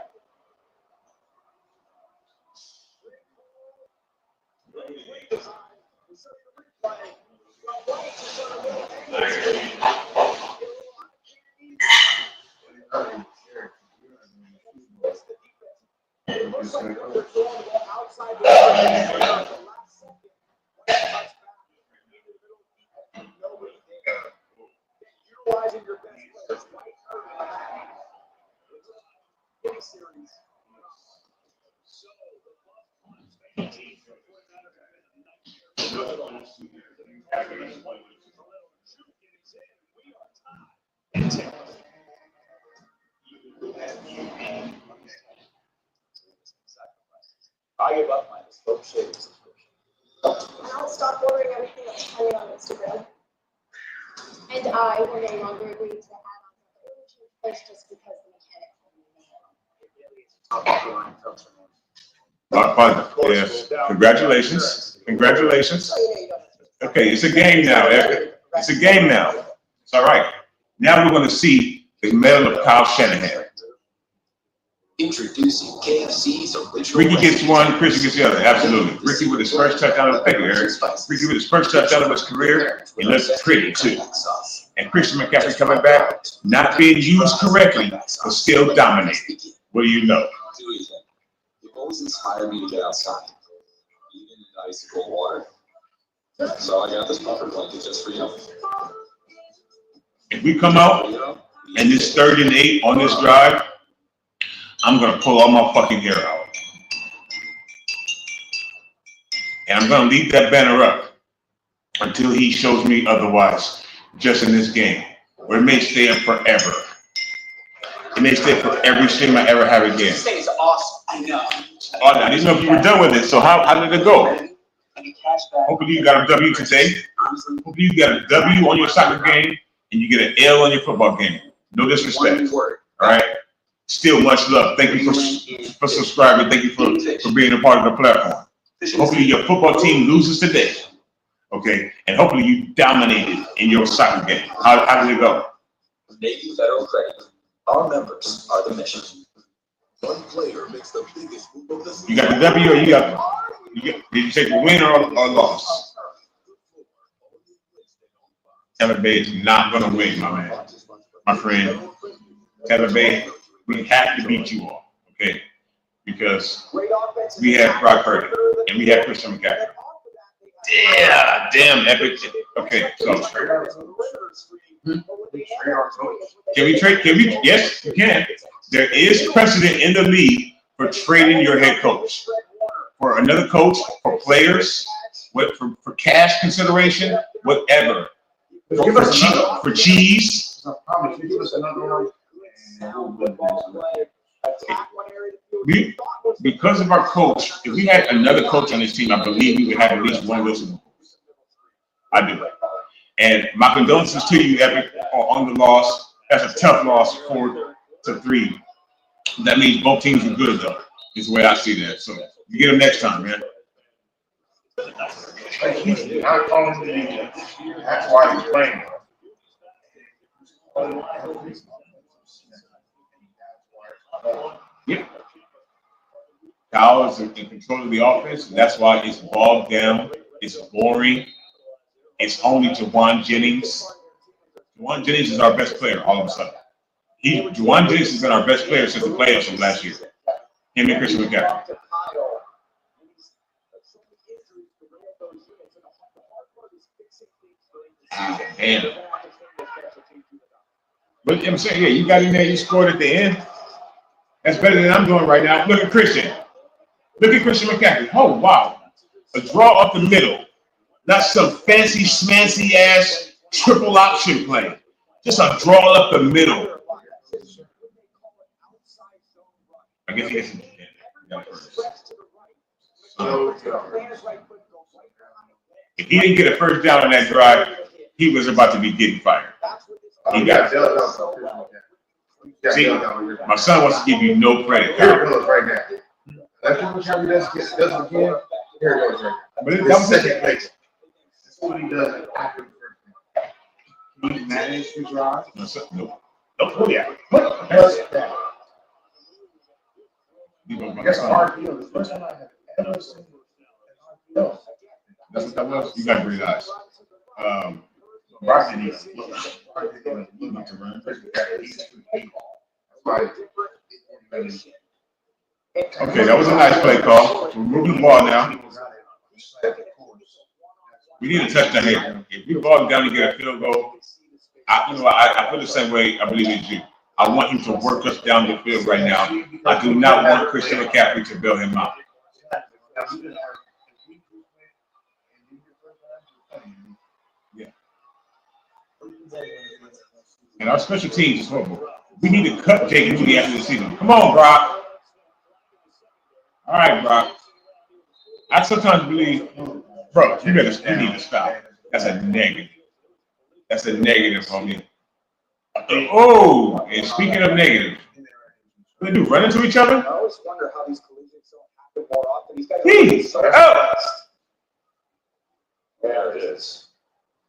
I give up my bespoke shaving subscription.
I'll stop ordering everything that's coming on Instagram. And I will no longer agree to add-ons on the just because the mechanic.
Yes. Congratulations. Congratulations. Okay, it's a game now, Epic. It's a game now. It's all right. Now we're going to see the medal of Kyle Shanahan.
Introducing KFC's original.
Ricky gets one, Christian gets the other. Absolutely. Ricky with his first touchdown of the pick, Eric. Ricky with his first touchdown of his career. He looks pretty too. And Christian McCaffrey coming back, not being used correctly, but still dominating. What do you know?
You've always inspired me to get outside, even in icy cold water. So I got this puffer blanket just for you.
If we come out and it's 3rd and 8 on this drive, I'm going to pull all my fucking hair out. And I'm going to leave that banner up until he shows me otherwise, just in this game. Or it may stay up forever. It may stay for every stream I ever have again.
This thing is awesome. I know.
Oh, I didn't know if you were done with it. So how did it go? Hopefully you got a W today. Hopefully you got a W on your soccer game and you get an L on your football game. No disrespect. All right? Still much love. Thank you for subscribing. Thank you for being a part of the platform. Hopefully your football team loses today. Okay? And hopefully you dominated in your soccer game. How did it go?
Navy Federal Credit. Our members are the mission.
One player makes the biggest move of the season.
You got the W or did you take the win or loss? Tampa Bay is not going to win, my man. My friend. Tampa Bay, we have to beat you all, okay? Because we have Brock Purdy and we have Christian McCaffrey. Yeah, damn, Epic. Okay, so can we trade? Yes, we can. There is precedent in the league for trading your head coach for another coach, for players, for cash consideration, whatever. For cheese. Because of our coach, if we had another coach on this team, I believe we would have at least one Wilson. I do. And my condolences to you, Epic, on the loss. That's a tough loss, 4-3. That means both teams are good, though. Is the way I see that. So you get them next time, man.
He's not calling me. That's why he's playing.
Yep. Kyle is in control of the offense, and that's why it's bogged down. It's boring. It's only Juwan Jennings. Juwan Jennings is our best player all of a sudden. Juwan Jennings has been our best player since the playoffs from last year. Him and Christian McCaffrey. Damn. But I'm saying, yeah, you got in there, you scored at the end. That's better than I'm doing right now. Look at Christian. Look at Christian McCaffrey. Oh, wow. A draw up the middle. Not some fancy, smancy ass triple option play. Just a draw up the middle. I guess he gets if he didn't get a first down on that drive, he was about to be getting fired. He got it. See, my son wants to give you no credit.
Here it goes right now. That's what he does again. Here it goes right now. But it's second place. That's what he does after the first one. He managed to drive.
Nope. Oh, yeah.
That's hard deal. The first time I have ever seen it.
That's what that was. You got great eyes.
Rocky needs to look to run.
Okay, that was a nice play call. We're moving the ball now. We need a touchdown here. If we ball down to get a field goal, I feel the same way I believe it's you. I want him to work us down the field right now. I do not want Christian McCaffrey to bail him out. Yeah. And our special teams is horrible. We need to cut Jake Moody after the season. Come on, Brock. All right, Brock. I sometimes believe, bro, you need to stop. That's a negative. That's a negative on me. Oh, and speaking of negative, what do they do? Run into each other?
I always wonder how these collisions don't happen more often. He's got there it is.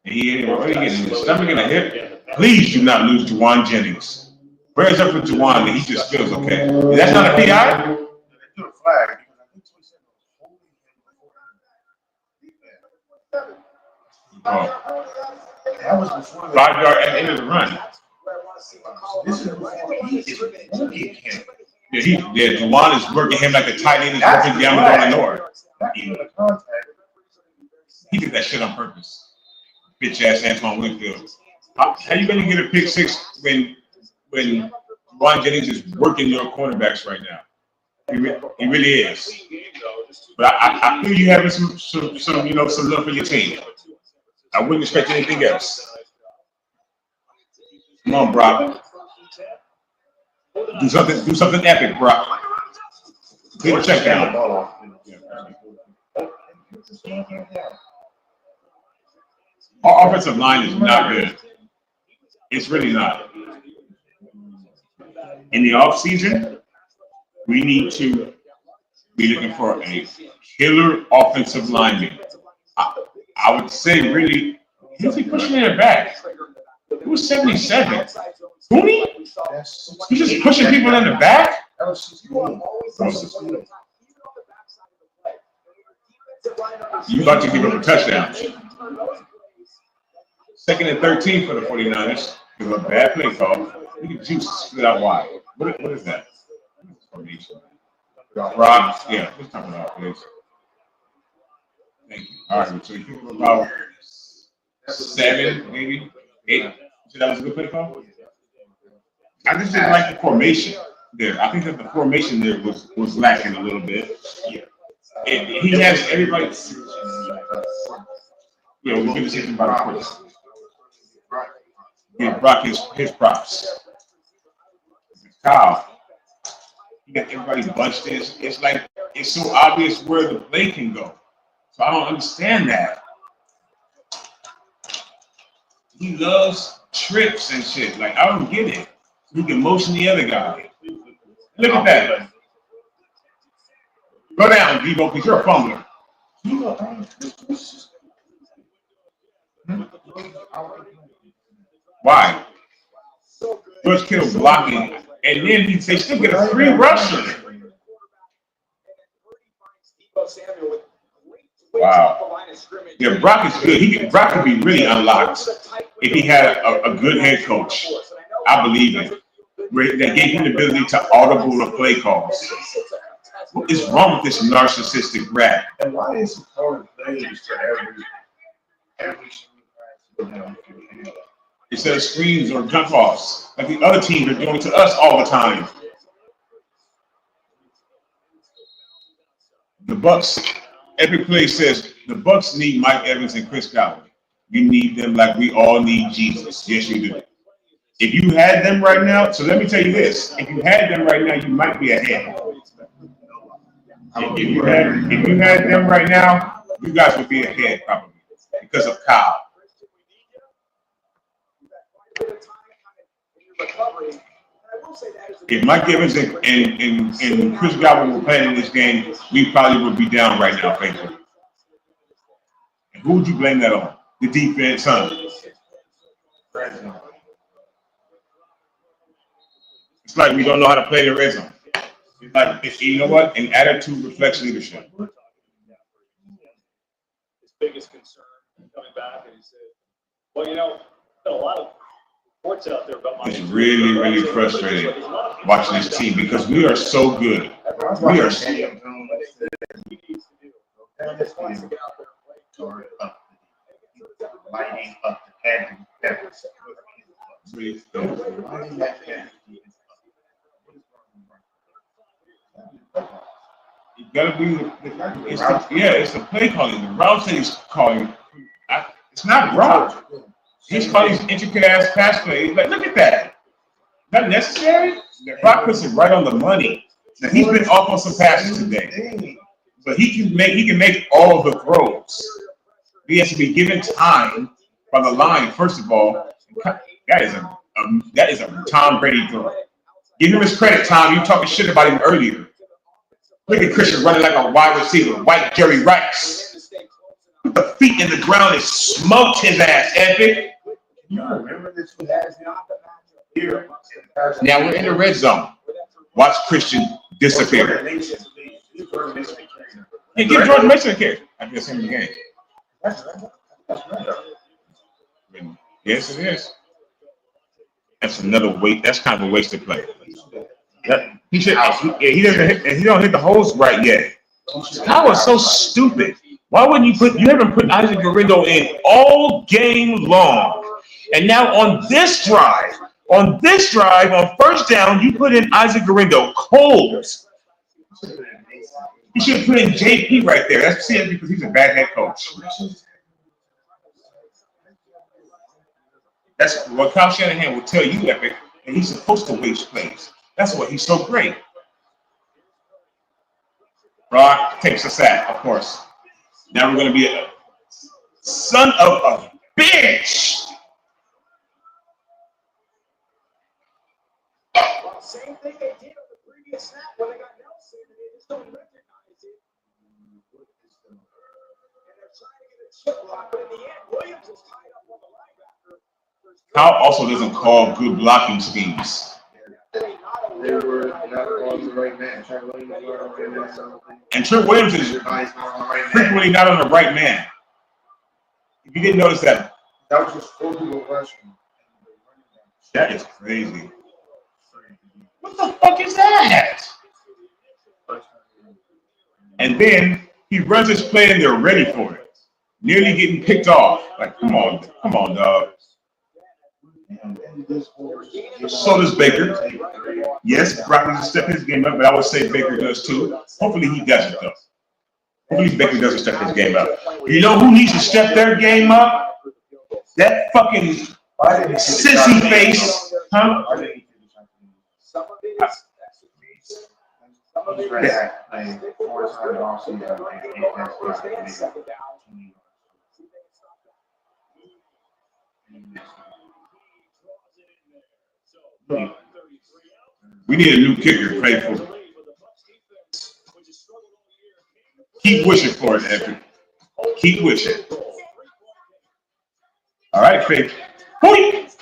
What are you getting? His stomach and a hip? Please do not lose Juwan Jennings. Prayers up for Juwan that he just feels okay. That's not a PI? Oh. 5 yard at the end of the run. Yeah, Juwan is working him like a tight end is working down the north. He did that shit on purpose. Bitch ass Antoine Winfield. How you gonna get a pick six when Juwan Jennings is working your cornerbacks right now? He really is. But I feel you having some love for your team. I wouldn't expect anything else. Come on, Brock. Do something epic, Brock. Clear check down. Our offensive line is not good. It's really not. In the offseason, we need to be looking for a killer offensive lineman. I would say, really, who's he pushing in the back? It was 77. Tooney? He's just pushing people in the back? You about to give up a touchdown. 2nd and 13 for the 49ers. Give a bad play call. Look at Juice split out wide. What is that? Formation. Rob, yeah, let's talk about this. Thank you. All right, so you think about 7, maybe 8. So that was a good play call? I just didn't like the formation. there. I think that the formation there was lacking a little bit. He has everybody. Yeah, we're going to say something about it first. Give Brock his props. Kyle, you got everybody bunched in. It's like it's so obvious where the play can go. So I don't understand that. He loves trips and shit. Like I don't get it. He can motion the other guy. Look at that. Go down, Debo, because you're a fumbler. Why? George Kittle blocking, and then they still get a free rusher. Wow. Yeah, Brock is good. Brock could be really unlocked if he had a good head coach. I believe it. Where they gave him the ability to audible the play calls. What is wrong with this narcissistic rat?
And why is it calling plays for every
Instead of screens or jump offs, like the other teams are doing to us all the time. The Bucks, every play says the Bucks need Mike Evans and Chris Godwin. You need them like we all need Jesus. Yes, you do. If you had them right now, so let me tell you this: if you had them right now, you might be ahead. If you had them right now, you guys would be ahead probably because of Kyle. If Mike Evans and Chris Godwin were playing in this game, we probably would be down right now, thankfully. And who would you blame that on? The defense, huh? It's like we don't know how to play the red zone. It's like, you know what? An attitude reflects leadership.
His biggest concern coming back, and he said, well, you know, a lot of reports out there about my
It's really, really frustrating watching this team because we are so good. We are so good.
Lighting up the head.
You gotta be it's the play calling. The route that he's calling. It's not Brock. He's calling these intricate ass pass plays. Like, look at that. Is that necessary? Brock puts it right on the money. Now, he's been off on some passes today, but he can make all the throws. He has to be given time by the line. First of all, that is a Tom Brady throw. Give him his credit, Tom. You talking shit about him earlier. Look at Christian running like a wide receiver, white Jerry Rice. Put the feet in the ground and smoked his ass, Epic. Now we're in the red zone. Watch Christian disappear. Hey, give Jordan Mason a kick. I guess in the game. Yes, it is. That's another waste. That's kind of a wasted play. He don't hit the holes right yet. That was so stupid. Why wouldn't you haven't put Isaac Guerrero in all game long? And now on this drive, on first down, you put in Isaac Guerrero cold. You should have put in JP right there. That's because he's a bad head coach. That's what Kyle Shanahan will tell you, Epic, and he's supposed to waste plays. That's why he's so great. Brock takes a sack, of course. Now we're going to be a son of a bitch.
Well, same thing they did on the previous snap when they got Nelson, and they just don't recognize it. And they're trying to get a chip block, but in the end, Williams is tied up on the linebacker.
Kyle also doesn't call good blocking schemes.
They were not on the right man.
And Trent Williams is frequently not on the right man. If you didn't notice that.
That was just 4 people rushing.
That is crazy. What the fuck is that? And then he runs his play and they're ready for it. Nearly getting picked off. Like, come on, dog. So does Baker. Yes, Brock needs to step his game up, but I would say Baker does too. Hopefully he doesn't though. Hopefully Baker doesn't step his game up. You know who needs to step their game up? That fucking sissy face, huh?
Some of it is. Some of it is.
We need a new kicker, faithful. Keep wishing for it, Evan. Keep wishing. All right, Faith. Point.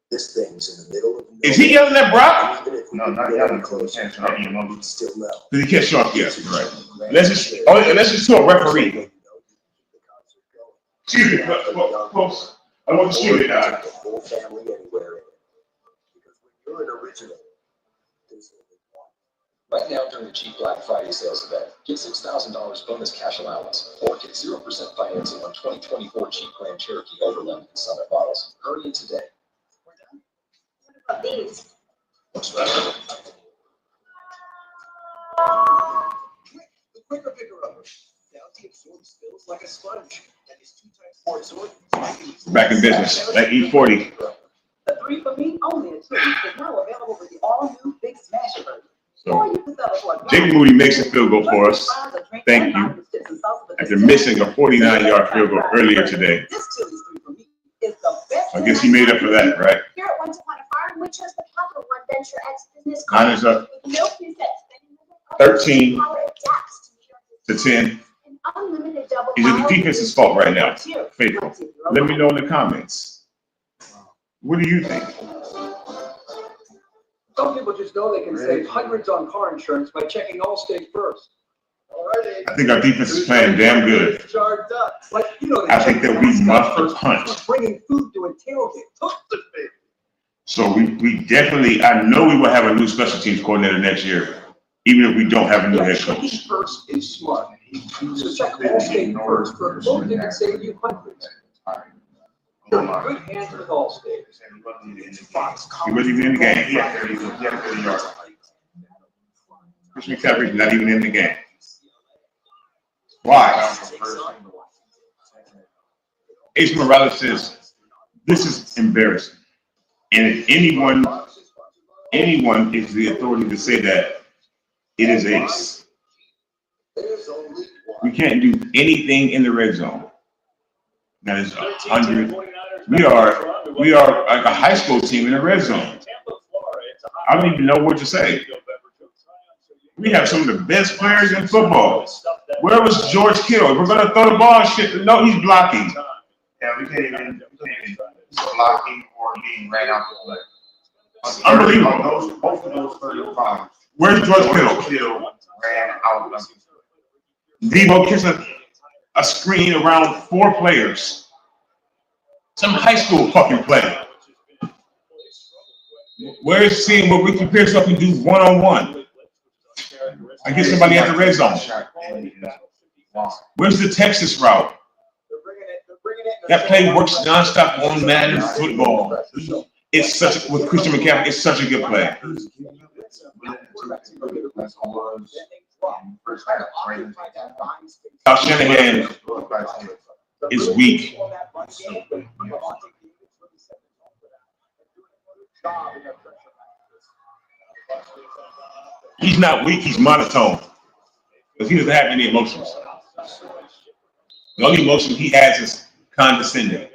This thing's in the middle of nowhere.
Is he yelling at Brock?
No, not yelling. Close.
Still no.
Did he catch Sean? Yes, right. Let's just to a referee. Excuse me, close. I want to shoot it now.
The whole family anywhere in it. Because when you're an original, there's only one.
Right now during the cheap Black Friday sales event, get $6,000 bonus cash allowance or get 0% financing on 2024 Jeep Grand Cherokee Overland and Summit models. Hurry in today.
What about these?
What's that?
The quicker picker-upper. Bounty absorbs spills like a sponge. And is 2 times more absorbent.
Back in business. That E40.
The 3 for Me only a treat is now available with the all-new Big Smash burger.
So, Jake Moody makes a field goal for us. Thank you. After missing a 49-yard field goal earlier today.
This Chili's 3 for Me is the best.
I guess he made up for that, right?
Here at Once Upon a Farm, we chose the Capital One Venture X business
Niners up
with no presets.
13 to 10.
Unlimited double.
Is it the defense's fault right now? Faithful. Let me know in the comments. What do you think?
Some people just know they can save hundreds on car insurance by checking Allstate first.
I think our defense is playing damn good.
Like, you know,
I think that we must punt.
Bringing food to a tailgate.
So we definitely, I know we will have a new special teams coordinator next year, even if we don't have a new head coach.
First is smart. So check Allstate first for both that can save you hundreds. You're in good hands with Allstate.
He wasn't even in the game. He had 30 yards. Chris McCaffrey's not even in the game. Why? Ace Morales says, this is embarrassing. And if anyone is the authority to say that, it is Ace. We can't do anything in the red zone. That is 100. We are like a high school team in the red zone. I don't even know what to say. We have some of the best players in football. Where was George Kittle? If we're going to throw the ball, shit, no, he's blocking.
Yeah, we can't even blocking or being ran out the play.
Unbelievable.
Both of those 35.
Where's George Kittle?
Kittle ran out.
Debo kissed a screen around 4 players. Some high school fucking play. Where's seeing what Ricky Pierce up and do one-on-one? I get somebody at the red zone. Where's the Texas route? That play works nonstop on Madden football. It's such with Christian McCaffrey. It's such a good play. Kyle Shanahan is weak. He's not weak. He's monotone because he doesn't have any emotions. The only emotion he has is condescending.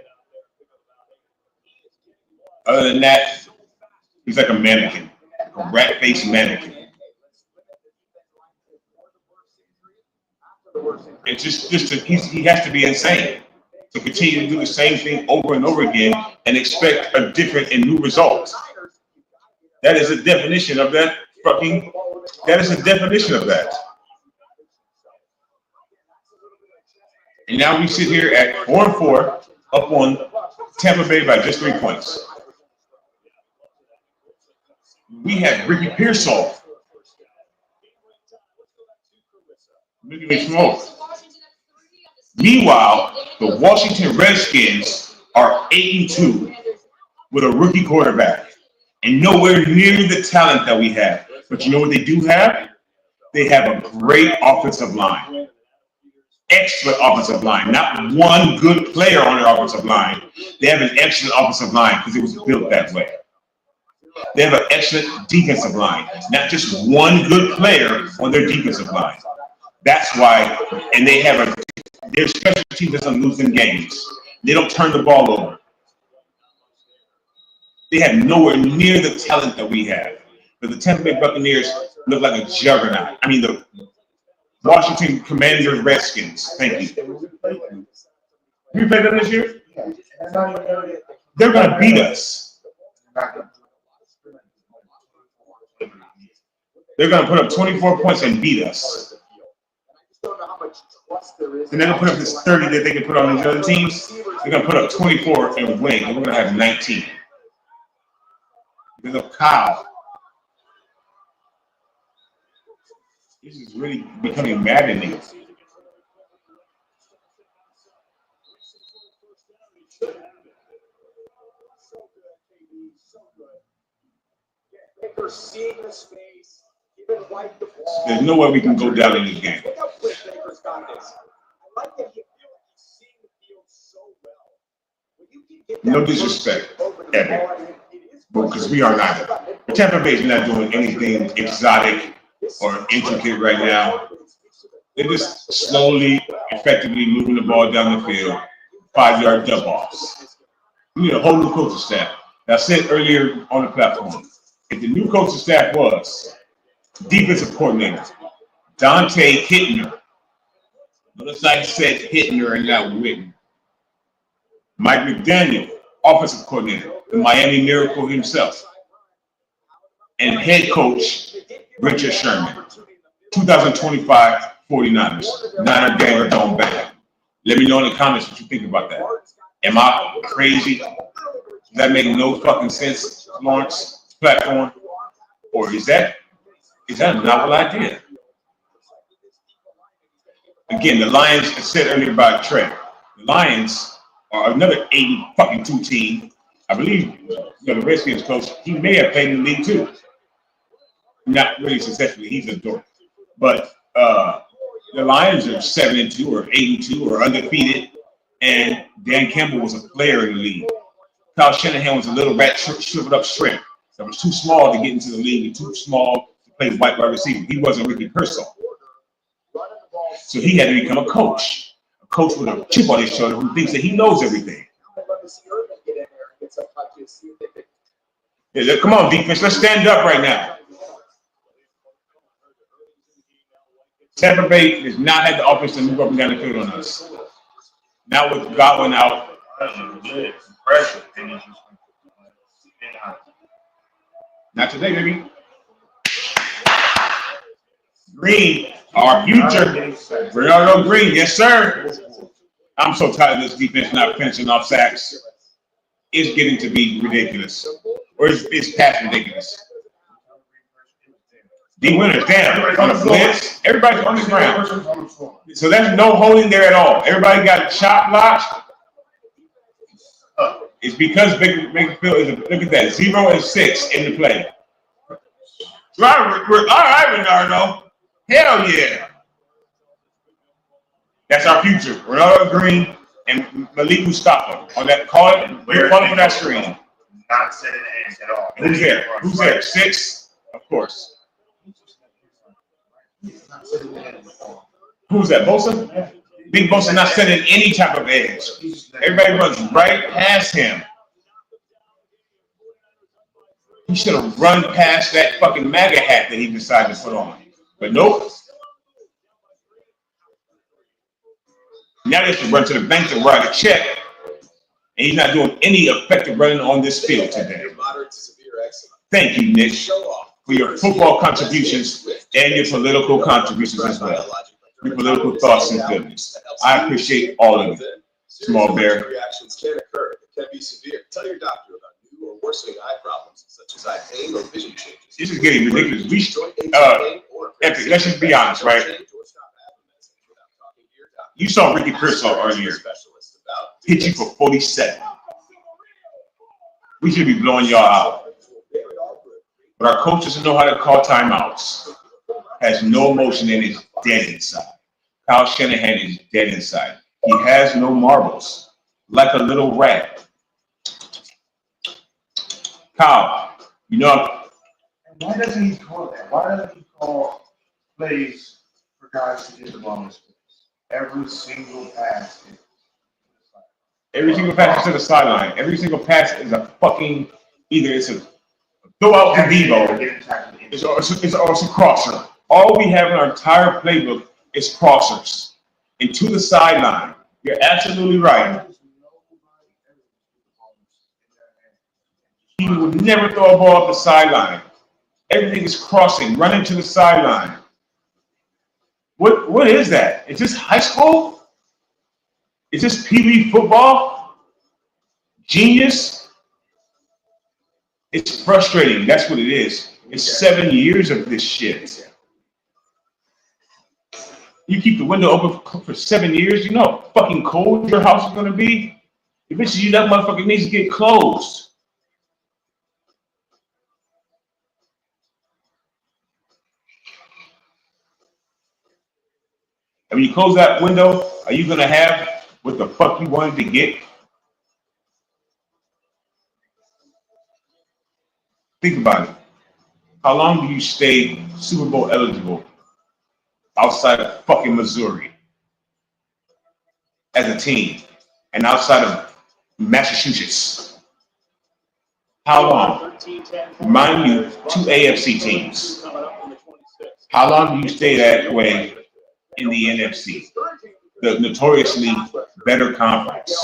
Other than that, he's like a mannequin, a rat-faced mannequin. It's just he has to be insane to continue to do the same thing over and over again and expect a different and new result. That is a definition of that fucking. That is a definition of that. And now we sit here at 4-4, up on Tampa Bay by just 3 points. We had Ricky Pearsall. Look at smoke. Meanwhile, the Washington Redskins are 8-2. with a rookie quarterback and nowhere near the talent that we have. But you know what they do have? They have a great offensive line. Excellent offensive line. Not one good player on their offensive line. They have an excellent offensive line because it was built that way. They have an excellent defensive line. Not just one good player on their defensive line. That's why, and they have their special team doesn't lose in games. They don't turn the ball over. They have nowhere near the talent that we have. But the Tampa Bay Buccaneers look like a juggernaut. I mean, the Washington Commanders Redskins. Thank you. We played them this year? They're going to beat us. They're going to put up 24 points and beat us. And they're going to put up this 30 that they can put on these other teams. They're going to put up 24 and win. And we're going to have 19. Because of Kyle. This is really becoming maddening. There's no way we can go down in this game. No disrespect, Evan, because we are not. Tampa Bay is not doing anything exotic or intricate right now. They're just slowly, effectively moving the ball down the field, 5-yard dump offs. We need a whole new coaching staff. I said earlier on the platform, if the new coaching staff was defensive coordinator, Dante Hittner, notice I said Hittner and not Whitten. Mike McDaniel, offensive coordinator, the Miami Miracle himself, and head coach Richard Sherman, 2025 49ers, Niner gang or don't bang. Let me know in the comments what you think about that. Am I crazy? Does that make no fucking sense, Lawrence platform? Or is that a novel idea? Again, the Lions, I said earlier about Trey, the Lions are another 82 team. I believe the Redskins coach, he may have played in the league too. Not really successfully, he's a dork. But the Lions are 7-2 or 82 or undefeated, and Dan Campbell was a player in the league. Kyle Shanahan was a little rat shriveled up shrimp that was too small to get into the league and too small to play white wide receiver. He wasn't Ricky Pearsall. So he had to become a coach with a chip on his shoulder who thinks that he knows everything. Yeah, come on, defense, let's stand up right now. Tampa Bay does not have the offense to move up and down the field on us. Now with Godwin out. Not today, baby. Green, our future. Bernardo Green, yes, sir. I'm so tired of this defense not finishing off sacks. It's getting to be ridiculous. Or it's past ridiculous. D Winters, damn, on the blitz, everybody's on the ground. So there's no holding there at all. Everybody got chop blocked. It's because Bakersfield is, look at that, 0-6 in the play. All right, Bernardo. Hell yeah. That's our future. Ronaldo Green and Malik Mustafa on that call it. We're calling for that screen.
Not sitting in at all.
Who's there? Who's there? 6? Of course. Who's that? Bosa? Big Bosa not setting any type of edge. Everybody runs right past him. He should have run past that fucking MAGA hat that he decided to put on. But nope. Now they should run to the bank to write a check. And he's not doing any effective running on this field today. Thank you, Nick, for your football contributions and your political contributions as well. Your political thoughts and goodness. I appreciate all of you. Small Bear.
Reactions can occur. It can be severe. Tell your doctor about new or worsening eye problems such as eye pain or vision changes.
This is getting ridiculous. Epic, let's just be honest, right? You saw Ricky Pearsall earlier. Hit you for 47. We should be blowing y'all out. But our coaches know how to call timeouts. Has no emotion and is dead inside. Kyle Shanahan is dead inside. He has no marbles. Like a little rat. Kyle, you know.
Why doesn't he call that? Why doesn't he call plays for guys to get the ball in space? Every single pass.
Every single pass is to the sideline. Every single pass is a fucking, either it's a throw out to Devo, it's a crosser. All we have in our entire playbook is crossers. And to the sideline. You're absolutely right. He would never throw a ball off the sideline. Everything is crossing, running to the sideline. What is that? Is this high school? Is this Pee Wee football? Genius? It's frustrating. That's what it is. It's 7 years of this shit. You keep the window open for 7 years, you know how fucking cold your house is gonna be? Eventually, that motherfucker needs to get closed. And when you close that window, are you gonna have what the fuck you wanted to get? Think about it. How long do you stay Super Bowl eligible outside of fucking Missouri as a team and outside of Massachusetts? How long? Mind you, 2 AFC teams. How long do you stay that way in the NFC, the notoriously better conference?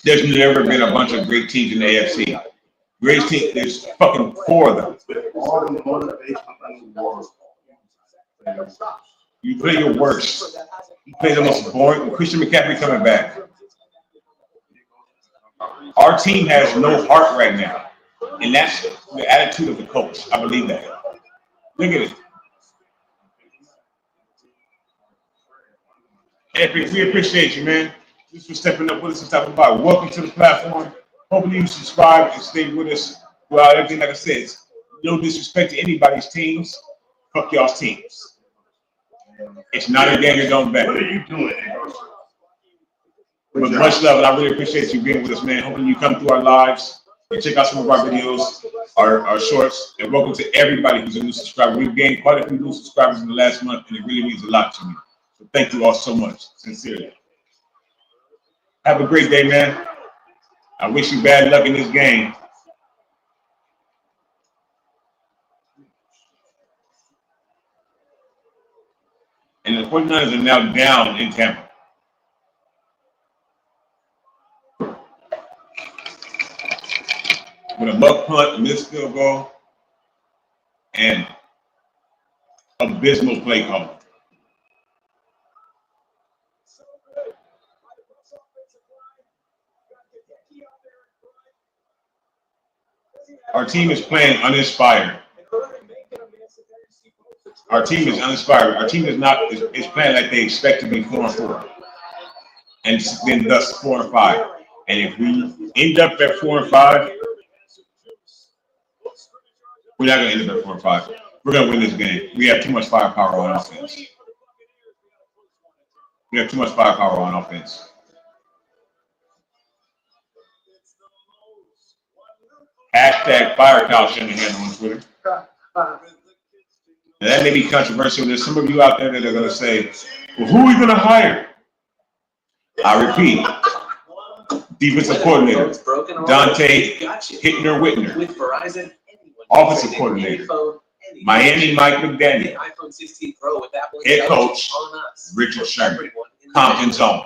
There's never been a bunch of great teams in the AFC. Great team, there's fucking 4 of them. You play your worst. You play the most boring. Christian McCaffrey coming back. Our team has no heart right now. And that's the attitude of the coach. I believe that. Look at it. Hey, we appreciate you, man. Just for stepping up with us and talking about it. Welcome to the platform. Hopefully you subscribe and stay with us throughout everything. Like I said, no disrespect to anybody's teams. Fuck y'all's teams. It's not a gang of don't bet.
What are you doing?
But much love, and I really appreciate you being with us, man. Hoping you come through our lives and check out some of our videos, our shorts, and welcome to everybody who's a new subscriber. We've gained quite a few new subscribers in the last month, and it really means a lot to me. So thank you all so much, sincerely. Have a great day, man. I wish you bad luck in this game. And the 49ers are now down in Tampa. With a muck punt, a missed field goal, and abysmal play call. Our team is playing uninspired. Our team is uninspired. Our team is playing like they expect to be 4-4, and then thus 4-5. And if we end up at 4-5, we're not going to end up at 4-5. We're going to win this game. We have too much firepower on offense. We have too much firepower on offense. Hashtag fire Kyle Shanahan on Twitter. And that may be controversial. There's some of you out there that are going to say, well, who are we going to hire? I repeat, defensive coordinator, Dante Hittner-Whitner. Offensive coordinator, Miami Mike McDaniel. Head coach, Richard Sherman. Compton's own,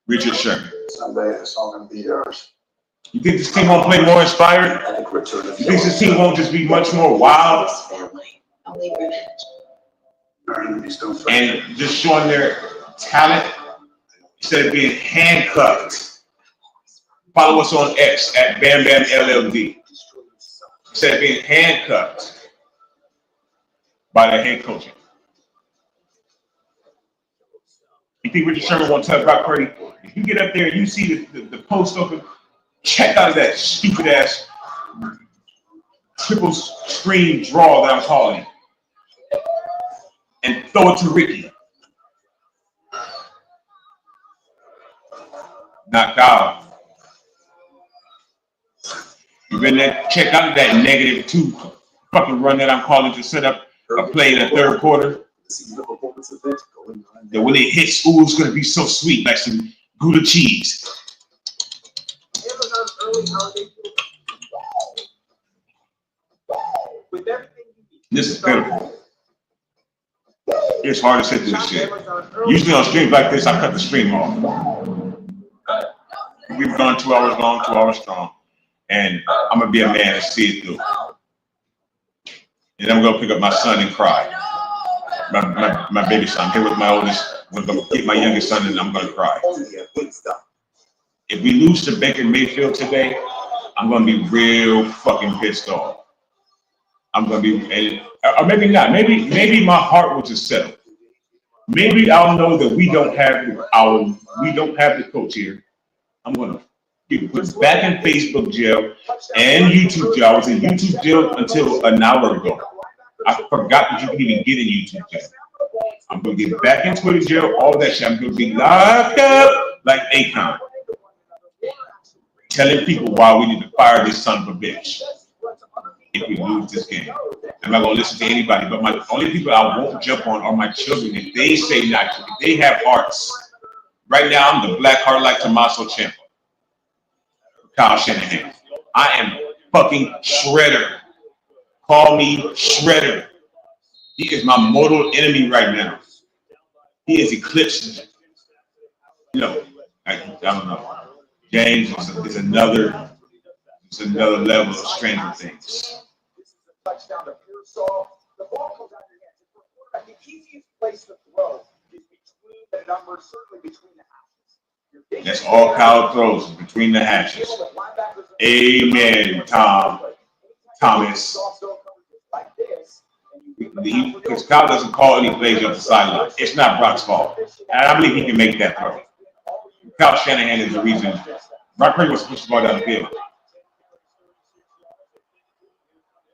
Richard Sherman.
Someday it's all going to be yours.
You think this team won't play more inspired? You think this team won't just be much more wild? And just showing their talent instead of being handcuffed. Follow us on X at Bam Bam LLD. Instead of being handcuffed by their head coaching. think Richard Sherman won't tell Brock Purdy? If you get up there and you see the post open, check out that stupid ass triple screen draw that I'm calling and throw it to Ricky. Knocked out. You better check out that -2 fucking run that I'm calling to set up a play in the third quarter. That when it hits, ooh, it's gonna be so sweet, like some Gouda cheese. This is beautiful. It's hard to sit through this shit. Usually on streams like this, I cut the stream off. We've gone 2 hours long, 2 hours strong, and I'm gonna be a man and see it through. And I'm gonna pick up my son and cry. My baby son. I'm here with my oldest. I'm gonna get my youngest son, and I'm gonna cry. If we lose to Baker Mayfield today, I'm gonna be real fucking pissed off. I'm gonna be, or maybe not. Maybe my heart will just settle. Maybe I'll know that we don't have the coach here. I'm gonna get put back in Facebook jail and YouTube jail. I was in YouTube jail until an hour ago. I forgot that you can even get in YouTube jail. I'm gonna get back in Twitter jail, all that shit. I'm gonna be locked up like Akon, telling people why we need to fire this son of a bitch if we lose this game. I'm not gonna listen to anybody, but the only people I won't jump on are my children. If they say not to, if they have hearts. Right now, I'm the black heart like Tommaso Ciampa. Kyle Shanahan. I am fucking Shredder. Call me Shredder. He is my mortal enemy right now. He is eclipsed. I don't know. James is another level of Stranger Things.
Touchdown to Pearsall. The ball comes out of your hands. The easiest place to throw is between the numbers, certainly between the hashes.
That's all Kyle throws, between the hashes. Amen, Thomas. Because Kyle doesn't call any plays off the sideline. It's not Brock's fault. And I believe he can make that throw. Kyle Shanahan is the reason. Brock Purdy was supposed to go down the field.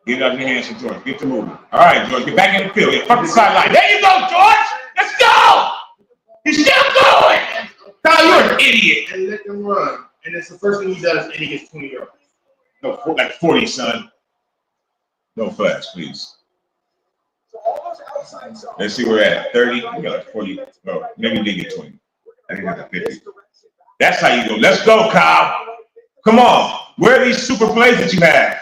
Get it out of your hands, George. Get to moving. All right, George, get back in the field. Fuck the sideline. There you go, George. Let's go. He's still going. Kyle, you're an idiot.
And let them run. And it's the first thing he does, and he gets 20 yards.
No, like 40, son. No flash, please. Let's see where we're at. 30. We got like 40. No, maybe they get 20. I think that's 50. That's how you go. Let's go, Kyle. Come on. Where are these super plays that you have?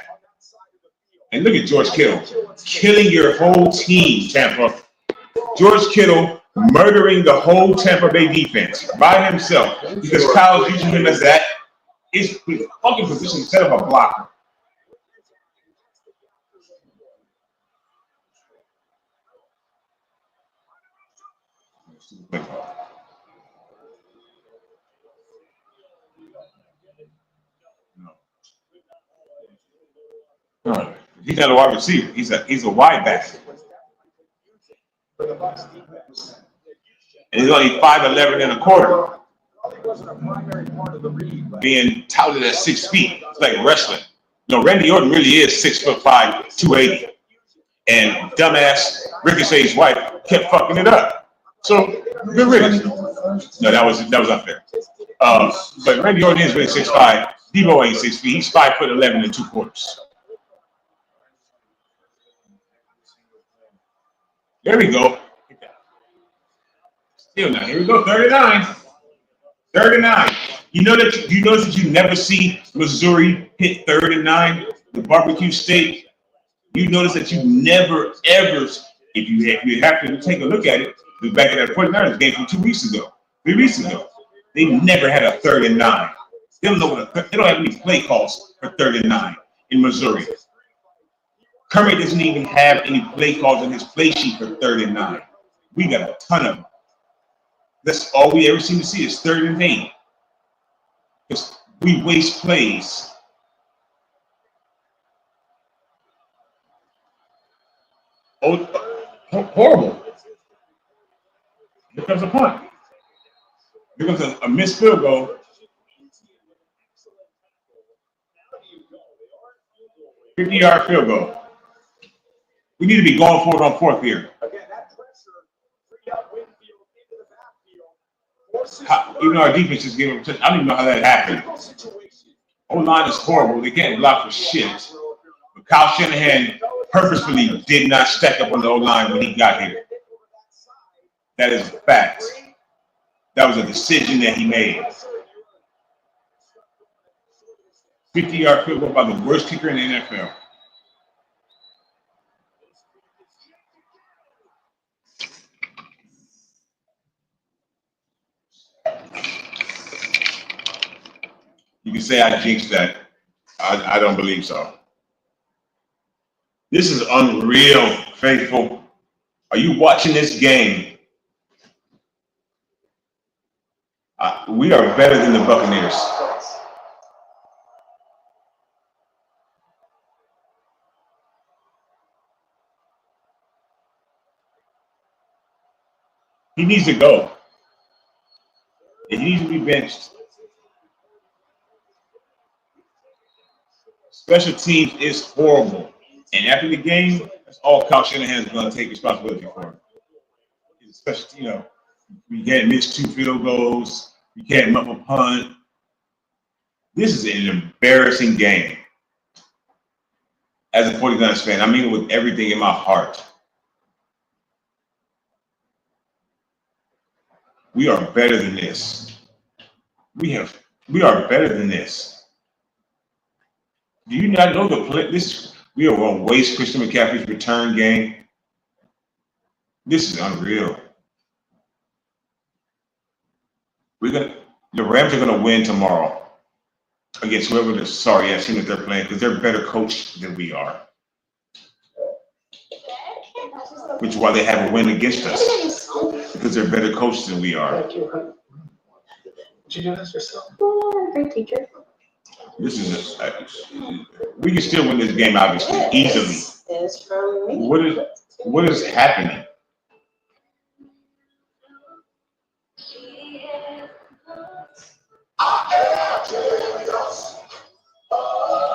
And look at George Kittle killing your whole team, Tampa. George Kittle murdering the whole Tampa Bay defense by himself because Kyle's using him as that. His fucking position instead of a blocker. No. He's not a wide receiver. He's a wide back. And he's only 5'11" and a quarter. Being touted at 6 feet. It's like wrestling. Randy Orton really is 6'5", 280. And dumbass Ricochet's wife kept fucking it up. So good riddance. No, that was unfair. But Randy Orton is really 6'5". Debo ain't 6 feet. He's 5'11" and 2 quarters. There we go. Still not. Here we go. 39. 39. You notice that you never see Missouri hit 3rd and 9, the barbecue steak. You notice that you never ever, if you have to take a look at it, back at that 49ers game from 3 weeks ago, they never had a 3rd and 9. They don't have any play calls for 3rd and 9 in Missouri. Kermit doesn't even have any play calls in his play sheet for 3rd and 9. We got a ton of them. That's all we ever seem to see is 3rd and 8. Because we waste plays. Oh, horrible. Here comes a punt. Here comes a missed field goal. 50-yard field goal. We need to be going for it on fourth here. Even our defense is giving. I don't even know how that happened. O-line is horrible. They can't block for shit. But Kyle Shanahan purposefully did not stack up on the O-line when he got here. That is a fact. That was a decision that he made. 50-yard field goal by the worst kicker in the NFL. You can say I jinxed that. I don't believe so. This is unreal, faithful. Are you watching this game? We are better than the Buccaneers. He needs to go. He needs to be benched. Special teams is horrible. And after the game, that's all Kyle Shanahan is going to take responsibility for. Especially, we can't miss 2 field goals. We can't muff a punt. This is an embarrassing game. As a 49ers fan, I mean it with everything in my heart. We are better than this. We are better than this. Do you not know the play? We are going to waste Christian McCaffrey's return game. This is unreal. The Rams are going to win tomorrow against whoever the sorry-ass team that they're playing because they're better coached than we are. Which is why they have a win against us because they're better coached than we are.
Did you do this yourself?
Great teacher.
This is we can still win this game, obviously, easily.
This is from me.
What is happening?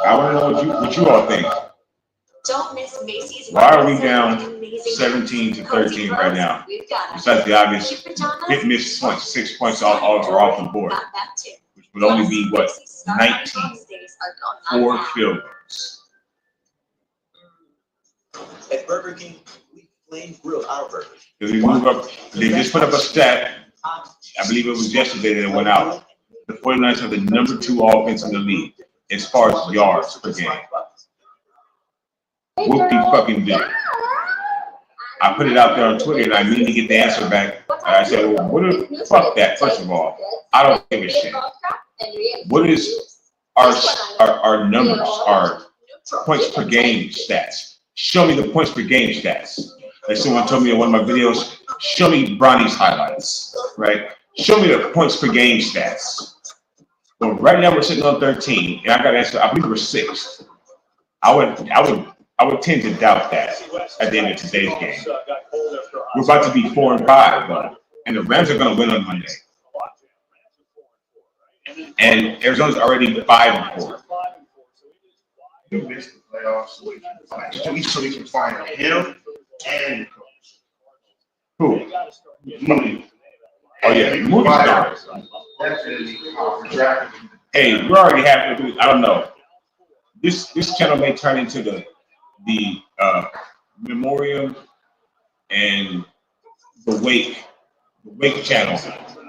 I want to know what you all think.
Don't miss Macy's.
Why are we down 17-13 right now? Besides the obvious hit miss points, 6 points are off the board, which would only be what 19 4 field goals.
At Burger King, we flame grill our burgers.
If we move up, they just put up a stat. I believe it was yesterday that it went out. The 49ers are the number 2 offense in the league as far as yards per game. Whoop-de-fucking-do. I put it out there on Twitter and I immediately get the answer back. I said, well, fuck that, first of all. I don't give a shit. What is our numbers, our points per game stats? Show me the points per game stats. Like someone told me in one of my videos, show me Bronny's highlights, right? Show me the points per game stats. Well, right now we're sitting on 13, and I got to answer, I believe we're 6th. I would tend to doubt that at the end of today's game. We're about to be 4-5 though, and the Rams are going to win on Monday. And Arizona's already 5-4.
You missed the playoffs so we can find him and
Who? Moody. Oh yeah, Moody's gone. Hey, we already have. I don't know. This channel may turn into the memoriam and the wake channel.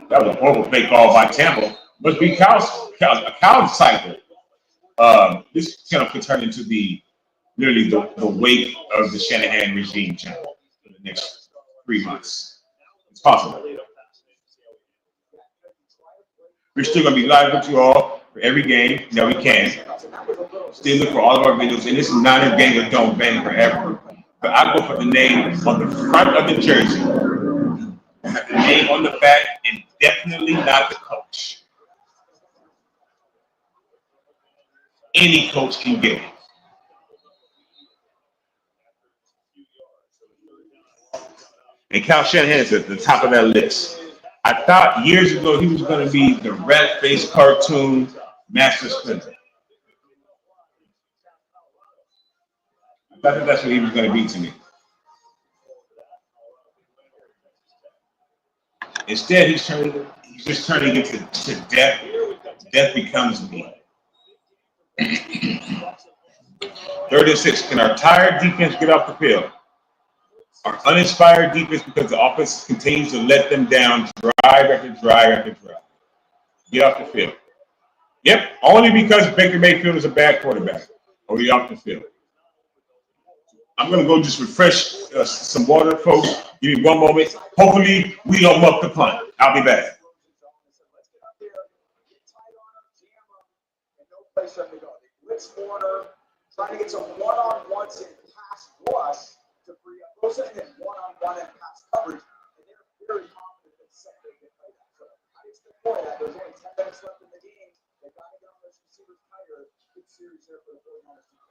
That was a horrible fake call by Tampa. Must be Kyle's cycle. This channel could turn into literally the wake of the Shanahan regime channel for the next 3 months. It's possible. We're still gonna be live with you all for every game that we can. Still look for all of our videos, and this is not a game that don't bang forever. But I go for the name on the front of the jersey, the name on the back, and definitely not the coach. Any coach can get it. And Kyle Shanahan is at the top of that list. I thought years ago he was going to be the rat-faced cartoon Master Splinter. I think that's what he was going to be to me. Instead, he's just turning into death. Death becomes me. 3rd and 6. Can our tired defense get off the field? Our uninspired defense, because the offense continues to let them down drive after drive after drive. Get off the field. Yep, only because Baker Mayfield is a bad quarterback. Or get off the field. I'm going to go just refresh some water, folks. Give me one moment. Hopefully, we don't muck the punt. I'll be back.
Place for them to go. They blitz corner, trying to get some one-on-ones in pass rush to free up Wilson, and then one-on-one and pass coverage. And they're very confident that secondary can play that. So how do you explain that? There's only 10 minutes left in the game. They've got to get on those receivers tighter. Good series there for the 49ers defense.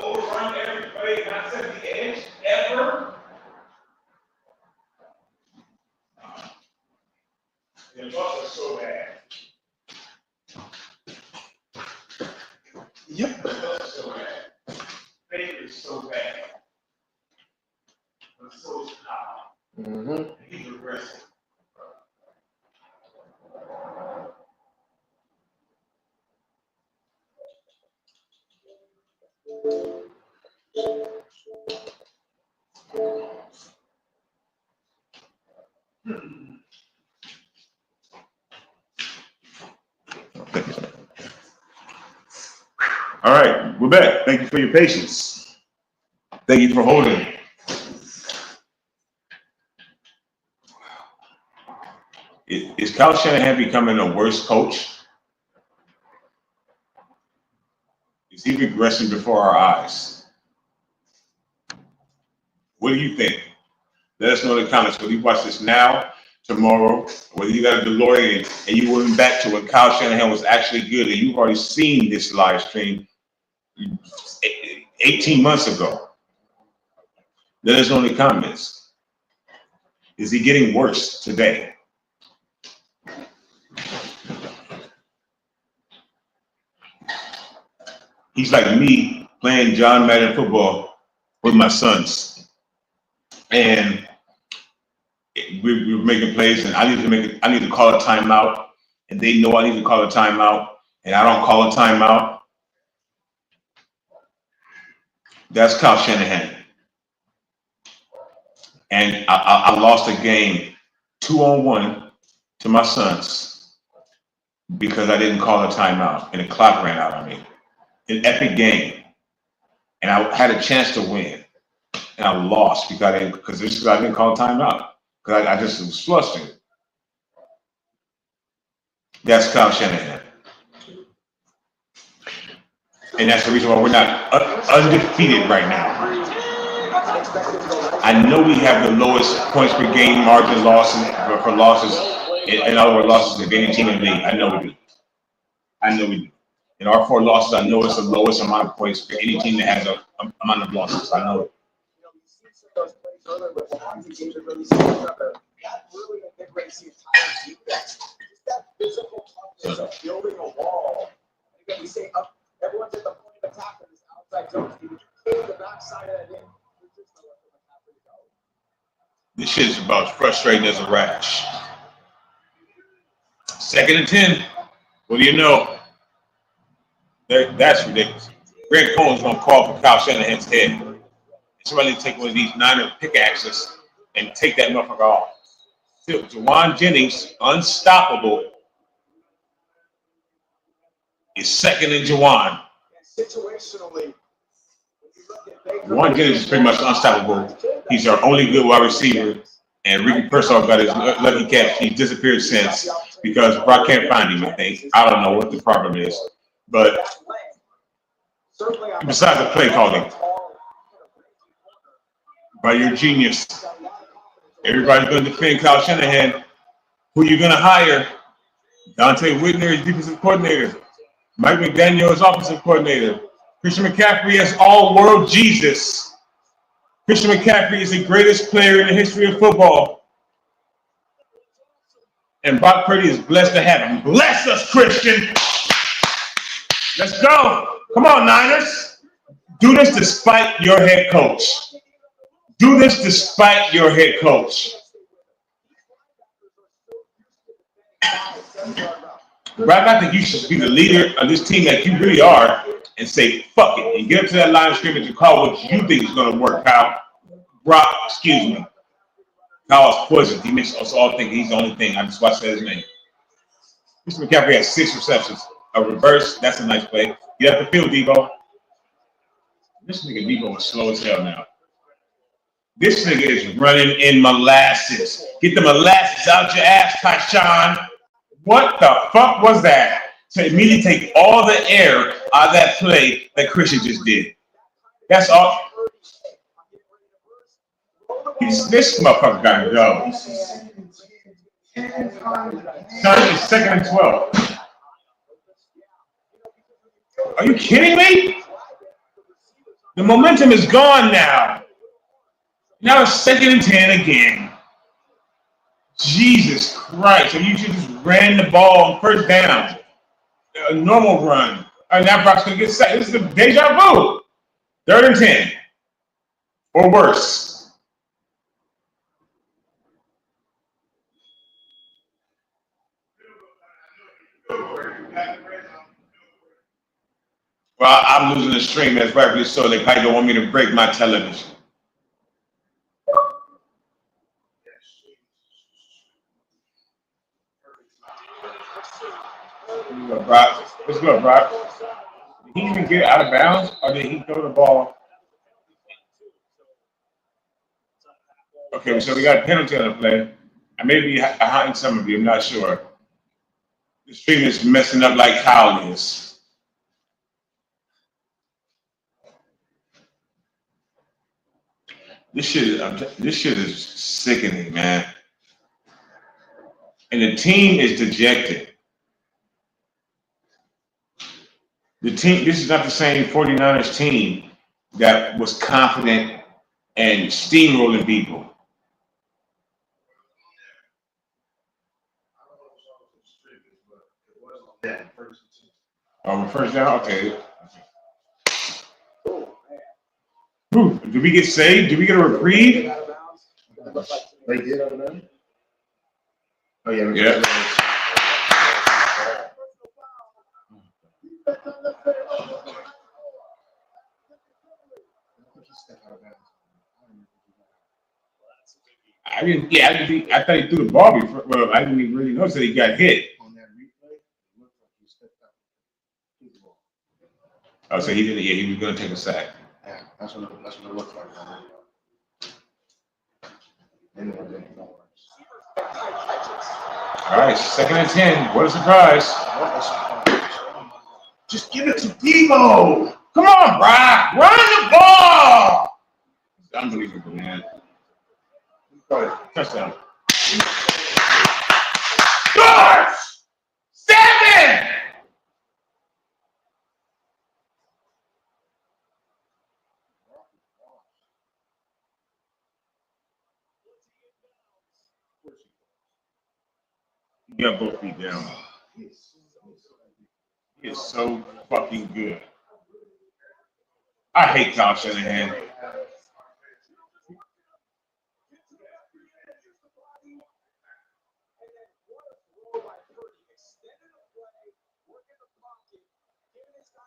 Overrun everybody, not set the edge ever. The Bucs are so bad. Yep. The Bucs are so bad. Baker is so bad. But so is Kyle. He's regressing. All right, we're back. Thank you for your patience. Thank you for holding. Is Kyle Shanahan becoming a worse coach? Is he regressing before our eyes? What do you think? Let us know in the comments. Whether you watch this now, tomorrow, whether you got a DeLorean and you went back to when Kyle Shanahan was actually good and you've already seen this live stream 18 months ago. Let us know in the comments. Is he getting worse today? He's like me playing John Madden football with my sons. And we were making plays, and I need to call a timeout, and they know I need to call a timeout, and I don't call a timeout. That's Kyle Shanahan. And I lost a game 2-on-1 to my sons because I didn't call a timeout, and the clock ran out on me. An epic game, and I had a chance to win, and I lost because I didn't call a timeout because I just was flustered. That's Kyle Shanahan, and that's the reason why we're not undefeated right now. I know we have the lowest points per game margin losses for losses, in other words, losses of any team in the league. I know we do. In our 4 losses, I know it's the lowest amount of points for any team that has a amount of losses. I know it.
Building a wall. Again, we say everyone's at the point of attack in this outside zone. You can the backside of that in.
This shit is about frustrating as a rash. 2nd and 10. What do you know? That's ridiculous. Greg Cohen's going to call for Kyle Shanahan's head. Somebody need to take one of these Niner pickaxes and take that motherfucker off. Jawan Jennings, unstoppable, is 2nd and Jawan.
Situationally,
Jawan Jennings is pretty much unstoppable. He's our only good wide receiver. And Ricky Pearsall got his lucky catch. He's disappeared since because Brock can't find him, I think. I don't know what the problem is. But besides the play calling, by your genius, everybody's going to defend Kyle Shanahan. Who you going to hire? Dante Whitner is defensive coordinator. Mike McDaniel is offensive coordinator. Christian McCaffrey is all-world Jesus. Christian McCaffrey is the greatest player in the history of football. And Brock Purdy is blessed to have him. Bless us, Christian. Let's go. Come on, Niners. Do this despite your head coach. Do this despite your head coach. Brock, I think you should be the leader of this team that you really are and say, fuck it, and get up to that line of scrimmage and call what you think is going to work, Kyle. Brock, excuse me. Kyle's poisoned. He makes us all think he's the only thing. I just watched his name. Mr. McCaffrey has 6 receptions. A reverse, that's a nice play. Get up the field, Debo. This nigga Debo is slow as hell now. This nigga is running in molasses. Get the molasses out your ass, Tyshawn. What the fuck was that? To immediately take all the air out of that play that Christian just did. That's all. This motherfucker got to go. Son, it's 2nd and 12. Are you kidding me? The momentum is gone now. Now it's 2nd and 10 again. Jesus Christ. And you should just ran the ball on first down. A normal run. And now Brock's going to get sacked. This is a deja vu. 3rd and 10. Or worse. Well, I'm losing the stream. That's rightfully so. They probably don't want me to break my television. Let's go, Brock. Let's go, Brock. Did he even get out of bounds, or did he throw the ball? Okay, so we got a penalty on the play. I may be behind some of you. I'm not sure. The stream is messing up like Kyle is. This shit is sickening, man. And the team is dejected. This is not the same 49ers team that was confident and steamrolling people. First down? Okay. Ooh, did we get saved? Did we get a reprieve?
They did over there? Oh, yeah.
Yeah. I thought he threw the ball before. Well, I didn't even really notice that he got hit.
On that replay, it looked like he stepped up.
Oh, so he didn't. Yeah, he was going to take a sack.
Yeah, that's what it looked like.
All right, 2nd and 10. What a surprise. Just give it to Debo. Come on, Brock. Run the ball. It's unbelievable, man. Touchdown. George! 7! You got both feet down. He is so fucking good. I hate Kyle Shanahan.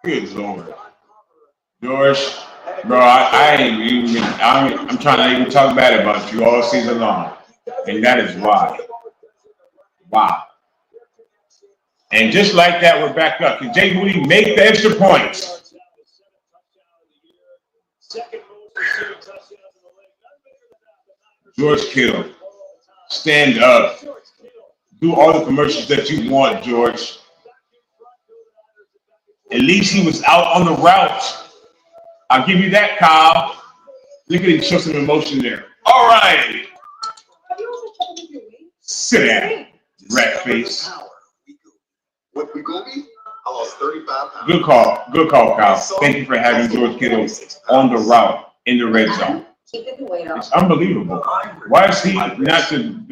Good Lord. George, bro, I'm trying to even talk bad about you all season long. And that is why. Wow. And just like that, we're back up. Can Jay Moody make the extra points? George Kittle, stand up. Do all the commercials that you want, George. At least he was out on the route. I'll give you that, Kyle. Look at him show some emotion there. All right. Sit down, rat face.
With Wegovy, I lost 35 pounds.
Good call, Kyle. Thank you for having George Kittle on the route in the red zone.
Keeping the weight
It's
off.
unbelievable. Why is he not the?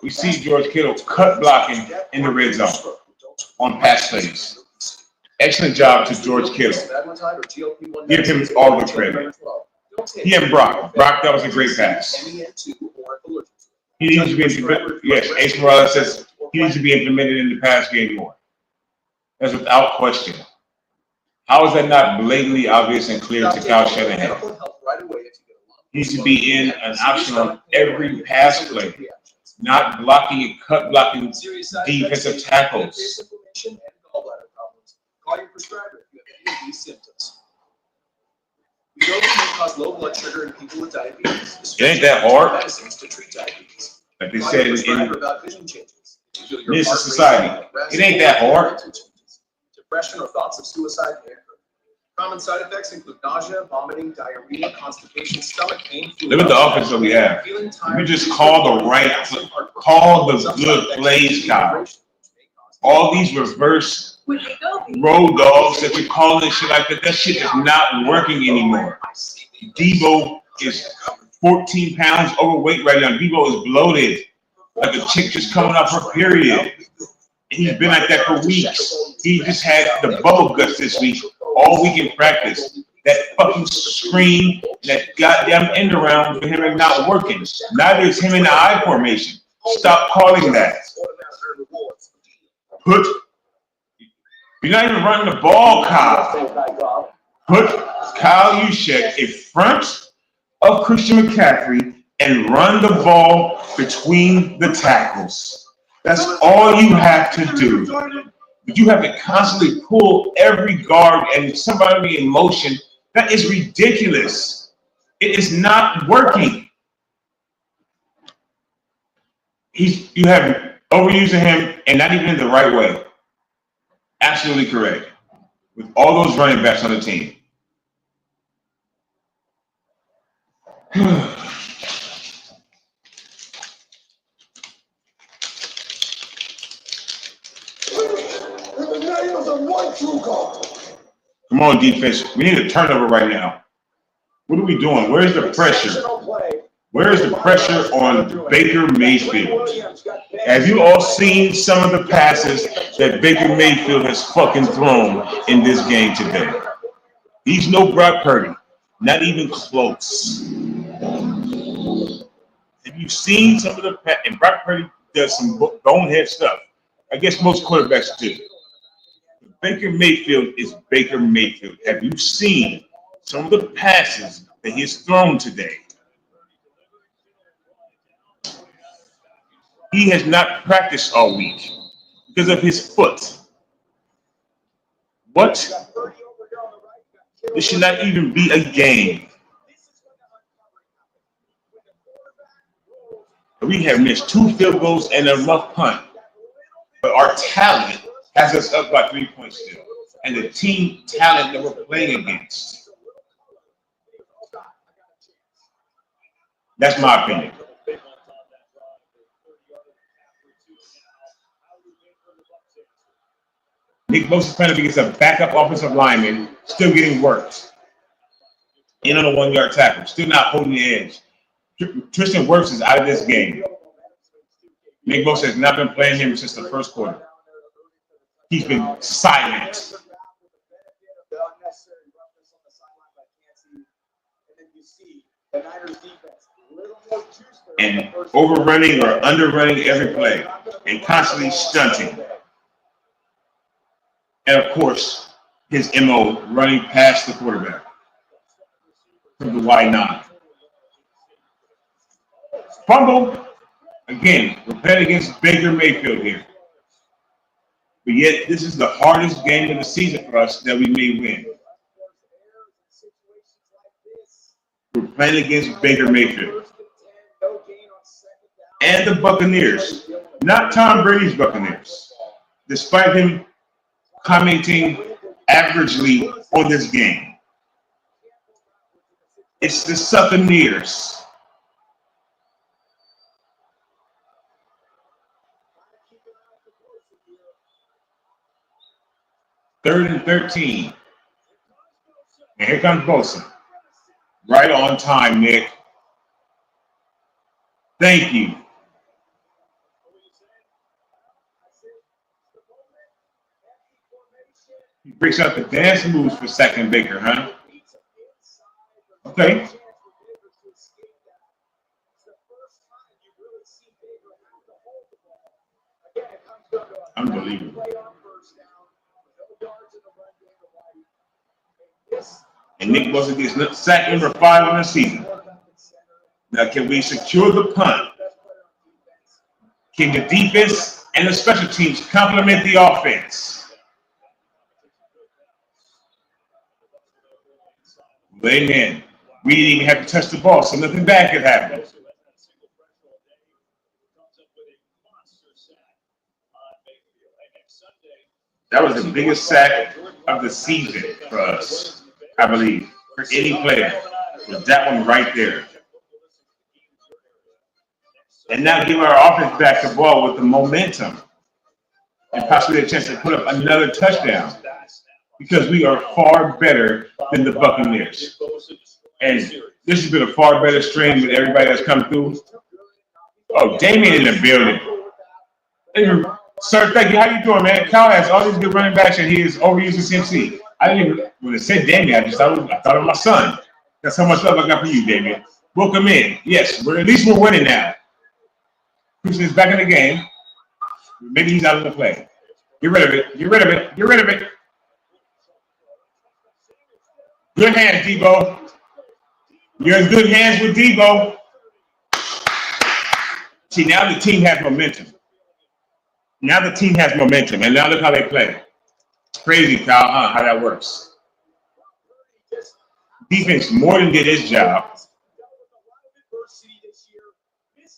We see George Kittle cut blocking in the red zone on pass plays. Excellent job to George Kittle. Give him all the credit. He and Brock. Brock, that was a great pass. He needs to be implemented. Yes, Ace Morales says he needs to be implemented in the pass game more. That's without question. How is that not blatantly obvious and clear to Kyle Shanahan? He needs to be in an option on every pass play, not blocking and cut blocking defensive tackles.
Call your prescriber if you have any of these symptoms. Wegovy may cause low blood sugar in people with diabetes.
It ain't that hard.
Medicines to treat diabetes.
Like they said in
about vision changes.
this society, it ain't that hard.
Depression or thoughts of suicide may occur. Common side effects include nausea, vomiting, diarrhea, constipation, stomach pain.
Look at the offense that we have. We just call the good plays, Kyle. All these reverse road dogs that you're calling and shit like that, that shit is not working anymore. Debo is 14 pounds overweight right now. Debo is bloated, like a chick just coming off her period. He's been like that for weeks. He just had the bubble guts this week, all week in practice. That fucking screen, that goddamn end around for him is not working. Neither is him in the I formation. Stop calling that. You're not even running the ball, Kyle. Put Kyle Juszczyk in front of Christian McCaffrey and run the ball between the tackles. That's all you have to do. But you have to constantly pull every guard and somebody in motion. That is ridiculous. It is not working. You have overusing him and not even in the right way. Absolutely correct. With all those running backs on the team. Come on, defense. We need a turnover right now. What are we doing? Where's the pressure? Where is the pressure on Baker Mayfield? Have you all seen some of the passes that Baker Mayfield has fucking thrown in this game today? He's no Brock Purdy. Not even close. Have you seen some of the passes? And Brock Purdy does some bonehead stuff. I guess most quarterbacks do. Baker Mayfield is Baker Mayfield. Have you seen some of the passes that he has thrown today? He has not practiced all week because of his foot. What? This should not even be a game. We have missed 2 field goals and a rough punt. But our talent has us up by 3 points still. And the team talent that we're playing against. That's my opinion. Nick Bosa's playing against a backup offensive lineman, still getting worked. In on a 1-yard tackle, still not holding the edge. Tristan Wirfs is out of this game. Nick Bosa has not been playing him since the first quarter. He's been silent. And overrunning or underrunning every play and constantly stunting. And of course, his MO running past the quarterback from the wide 9. Fumble. Again, we're playing against Baker Mayfield here. But yet, this is the hardest game of the season for us that we may win. We're playing against Baker Mayfield. And the Buccaneers. Not Tom Brady's Buccaneers. despite him commenting averagely on this game. It's the Buccaneers. Third and 13. And here comes Bosa. Right on time, Nick. Thank you. He breaks out the dance moves for second Baker, huh? Okay. Unbelievable. And Nick Bosa gets sack number 5 on the season. Now, can we secure the punt? Can the defense and the special teams complement the offense? Amen. We didn't even have to touch the ball, so nothing bad could happen. That was the biggest sack of the season for us, I believe, for any player. Was that one right there. And now give our offense back the ball with the momentum and possibly a chance to put up another touchdown because we are far better than the Buccaneers. And this has been a far better stream with everybody that's come through. Oh, Damien in the building. Sir, thank you. How you doing, man? Kyle has all these good running backs, and he is overused as CMC. I didn't even, when it said Damien, I thought it was my son. That's how much love I got for you, Damien. Welcome in. Yes, at least we're winning now. Christian is back in the game. Maybe he's out of the play. Get rid of it. Get rid of it. Get rid of it. Good hands, Debo. You're in good hands with Debo. See, now the team has momentum. Now the team has momentum, and now look how they play. It's crazy, Kyle, how that works. Defense more than did his job.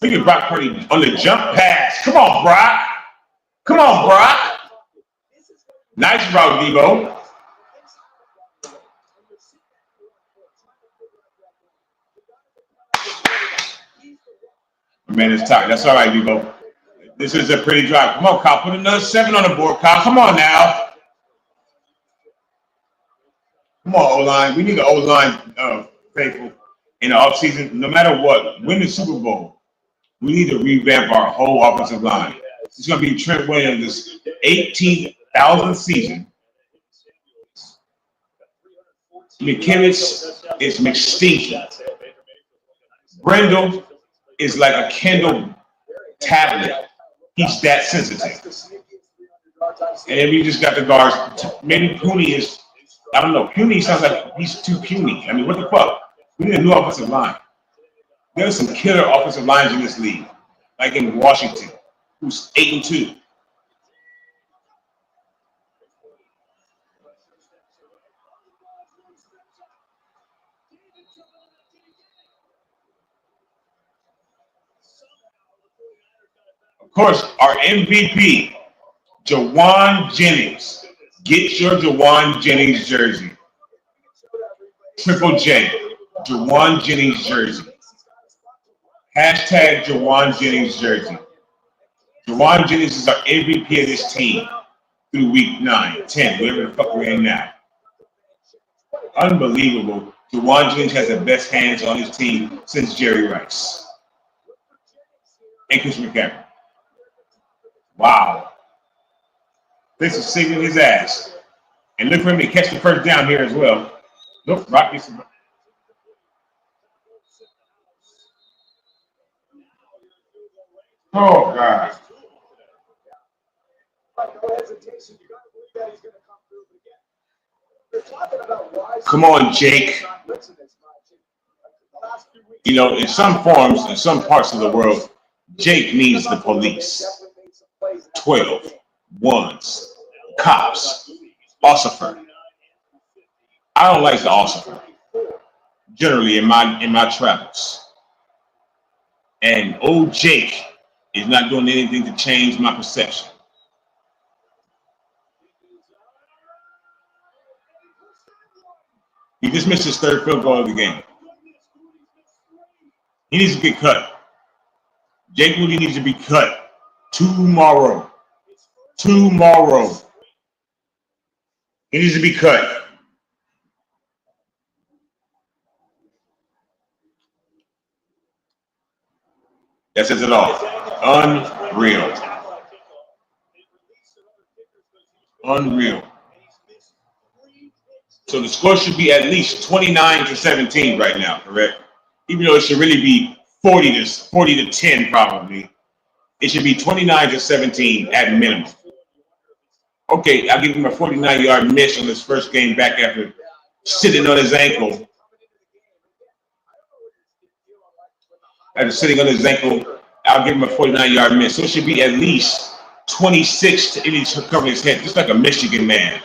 Look at Brock Purdy on the jump pass. Come on, Brock. Come on, Brock. Nice route, Debo. Man, it's tight. That's all right, Debo. This is a pretty drive. Come on, Kyle. Put another 7 on the board, Kyle. Come on now. Come on, O-line. We need the O-line faithful in the offseason. No matter what, win the Super Bowl. We need to revamp our whole offensive line. It's going to be Trent Williams' 18,000th season. McKinnis is McStinky. Brendel is like a Kindle tablet. He's that sensitive. And then we just got the guards. Maybe Puny is, I don't know. Puny sounds like he's too puny. I mean, what the fuck? We need a new offensive line. There's some killer offensive lines in this league, like in Washington, who's 8-2. Of course, our MVP, Jawan Jennings. Get your Jawan Jennings jersey. Triple J, Jawan Jennings jersey. Hashtag Jawan Jennings jersey. Jawan Jennings is our MVP of this team through week 9, 10, whatever the fuck we're in now. Unbelievable. Jawan Jennings has the best hands on his team since Jerry Rice. And Chris McCaffrey. Wow. This is singing his ass. And look for him to catch the first down here as well. Nope, Rock gets the. Oh, God. Come on, Jake. You know, in some forms, in some parts of the world, Jake needs the police. 12, ones, cops, ossifer. I don't like the ossifer, generally in my travels. And old Jake is not doing anything to change my perception. He just missed his third field goal of the game. He needs to get cut. Jake Moody needs to be cut tomorrow. Tomorrow. He needs to be cut. That says it all. Unreal. Unreal. So the score should be at least 29-17 right now, correct? Even though it should really be 40 to 10 probably. It should be 29-17 at minimum. Okay, I'll give him a 49-yard miss on his first game back after sitting on his ankle. After sitting on his ankle, I'll give him a 49-yard miss. So it should be at least 26 to any cover his head, just like a Michigan man.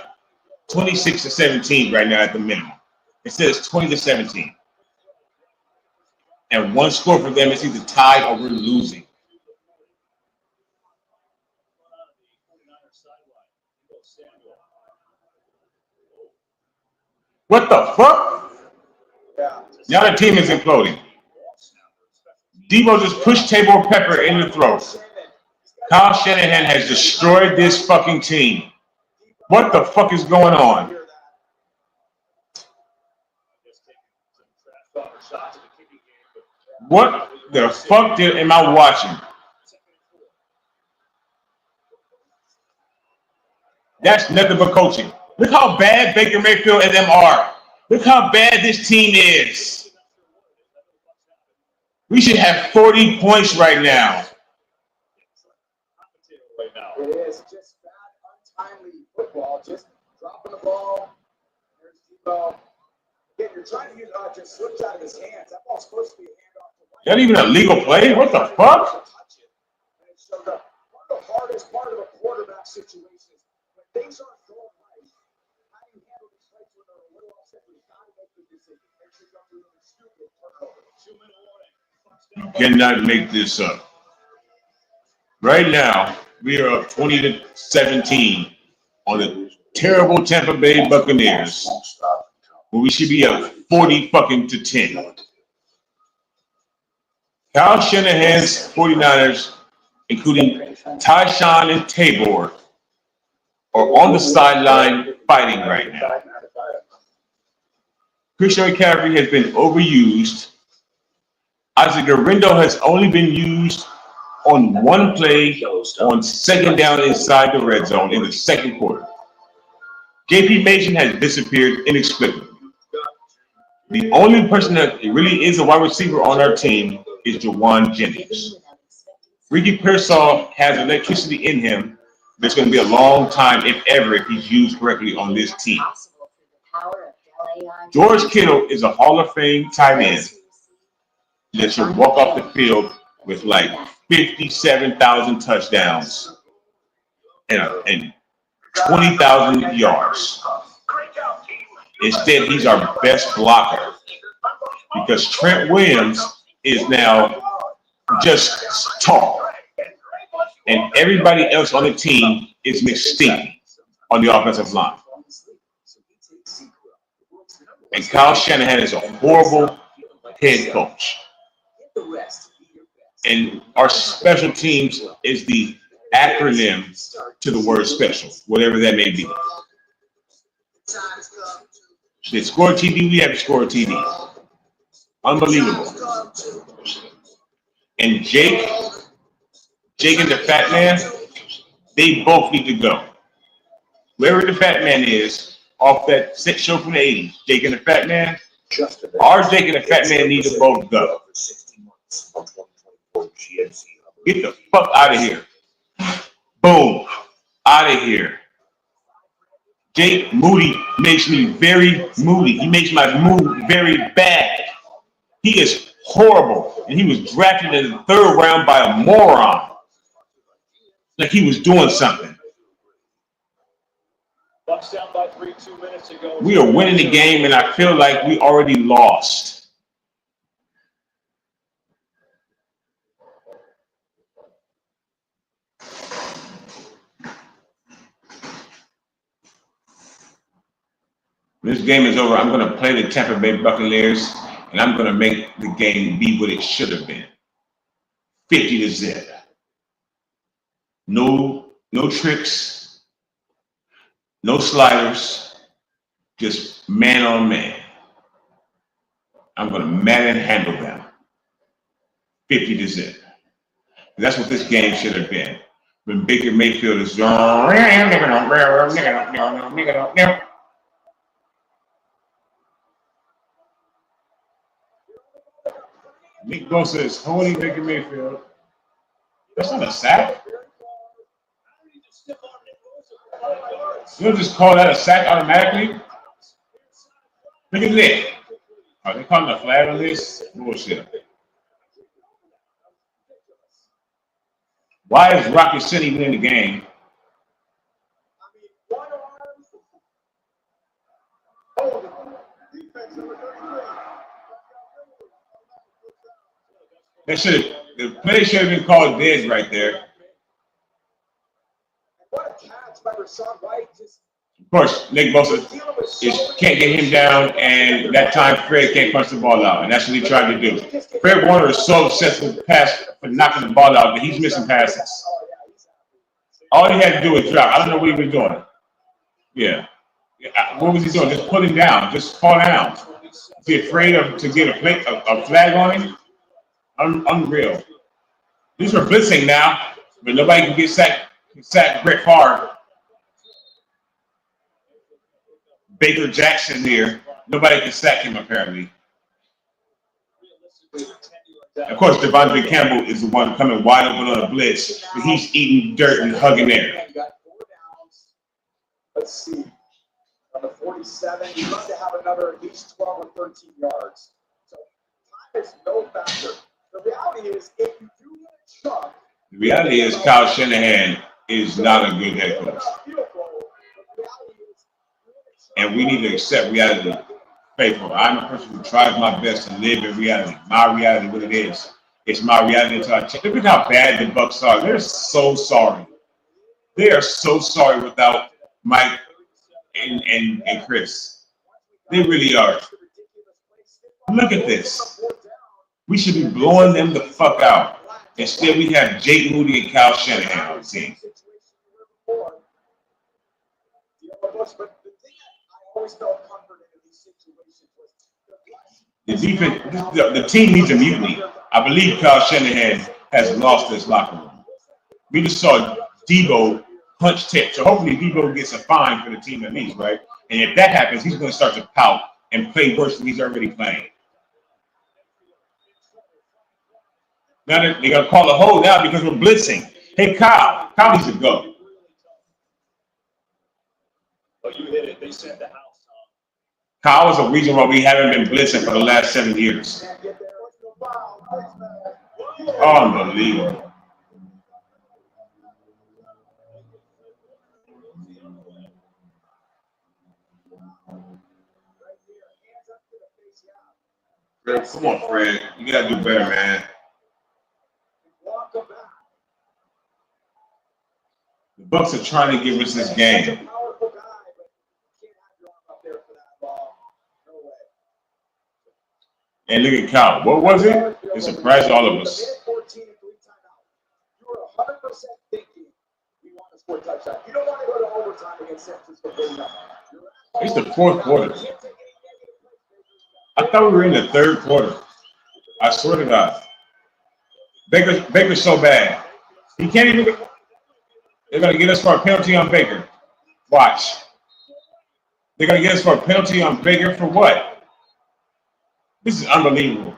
26-17 right now at the minimum. It says 20-17. And one score for them is either tied or we're losing. What the fuck? Now the team is imploding. Debo just pushed Tabor Pepper in the throat. Kyle Shanahan has destroyed this fucking team. What the fuck is going on? What the fuck am I watching? That's nothing but coaching. Look how bad Baker Mayfield and them are. Look how bad this team is. We should have 40 points right now.
It is just bad, untimely football. Just dropping the ball. There's Debo. Again, you're trying to use just slipped out of his hands. That ball's supposed to be a handoff.
That even a legal play? What the fuck?
So one of the hardest part of a quarterback situation is when things aren't going right. How do you handle these plays when they're a little upset? You got to make the decision. Make sure you don't do anything stupid. Turnover. 2-minute warning.
You cannot make this up. Right now, we are up 20-17 on the terrible Tampa Bay Buccaneers, when we should be up 40 fucking to 10. Kyle Shanahan's 49ers, including Tyshawn and Tabor, are on the sideline fighting right now. Christian McCaffrey has been overused. Isaac Guerrero has only been used on one play on second down inside the red zone in the second quarter. JP Mason has disappeared inexplicably. The only person that really is a wide receiver on our team is Jawan Jennings. Ricky Pearsall has electricity in him. It's going to be a long time, if ever, if he's used correctly on this team. George Kittle is a Hall of Fame tight end that should walk off the field with like 57,000 touchdowns and 20,000 yards. Instead, he's our best blocker because Trent Williams is now just tall. And everybody else on the team is McStinky on the offensive line. And Kyle Shanahan is a horrible head coach. And our special teams is the acronym to the word special, whatever that may be. They score TD, we have to score TD. Unbelievable. And Jake and the fat man, they both need to go. Wherever the fat man is, off that set show from the 80s, Jake and the fat man, our Jake and the fat man need to both go. Get the fuck out of here. Boom. Out of here. Jake Moody makes me very moody. He makes my mood very bad. He is horrible. And he was drafted in the third round by a moron. Like he was doing something.
Bucks down by 3 2 minutes ago.
We are winning the game, and I feel like we already lost. When this game is over, I'm going to play the Tampa Bay Buccaneers, and I'm going to make the game be what it should have been. 50-0. No tricks, no sliders, just man on man. I'm going to manhandle them. 50-0. That's what this game should have been. When Baker Mayfield is Nick Bosa is holding Baker Mayfield. That's not a sack. You don't just call that a sack automatically. Look at that. Are they calling a flag on this? Bullshit. Why is Rocket City winning the game? The play should have been called dead right there. Of course, Nick Bosa can't get him down, and that time Fred can't punch the ball out, and that's what he tried to do. Fred Warner is so obsessed with for knocking the ball out that he's missing passes. All he had to do was drop. I don't know what he was doing. Yeah. What was he doing? Just put him down. Just fall down. Is he afraid to get a flag on him? Unreal. These are blitzing now, but nobody can get sacked Brett Favre. Baker Jackson here. Nobody can sack him, apparently. Of course, Devondre Campbell is the one coming wide open on a blitz, but he's eating dirt and hugging air.
Let's see. On the 47, you need to have another at least 12 or 13 yards. So time is no factor. The reality is, if you do get a chunk,
the reality is Kyle Shanahan is not a good head coach. And we need to accept reality. Faithful. I'm a person who tries my best to live in reality. My reality, what it is. It's my reality until I change. Look at how bad the Bucs are. They're so sorry. They are so sorry without Mike and Chris. They really are. Look at this. We should be blowing them the fuck out. Instead, we have Jake Moody and Kyle Shanahan on the team. The defense, the team needs a mutiny. I believe Kyle Shanahan has lost his locker room. We just saw Debo punch tip, so hopefully Debo gets a fine for the team at least, right? And if that happens, he's going to start to pout and play worse than he's already playing. Now they're going to call a hold now because we're blitzing. Hey, Kyle needs to go.
Oh, you hit it. They sent the house.
Kyle is a reason why we haven't been blitzing for the last 7 years. Unbelievable. Fred, come on, Fred. You got to do better, man. The Bucs are trying to give us this game. And look at Kyle. What was it? It surprised all of us. It's the fourth quarter. I thought we were in the third quarter. I swear to God. Baker's so bad. He can't even. They're going to get us for a penalty on Baker. Watch. They're going to get us for a penalty on Baker for what? This is unbelievable.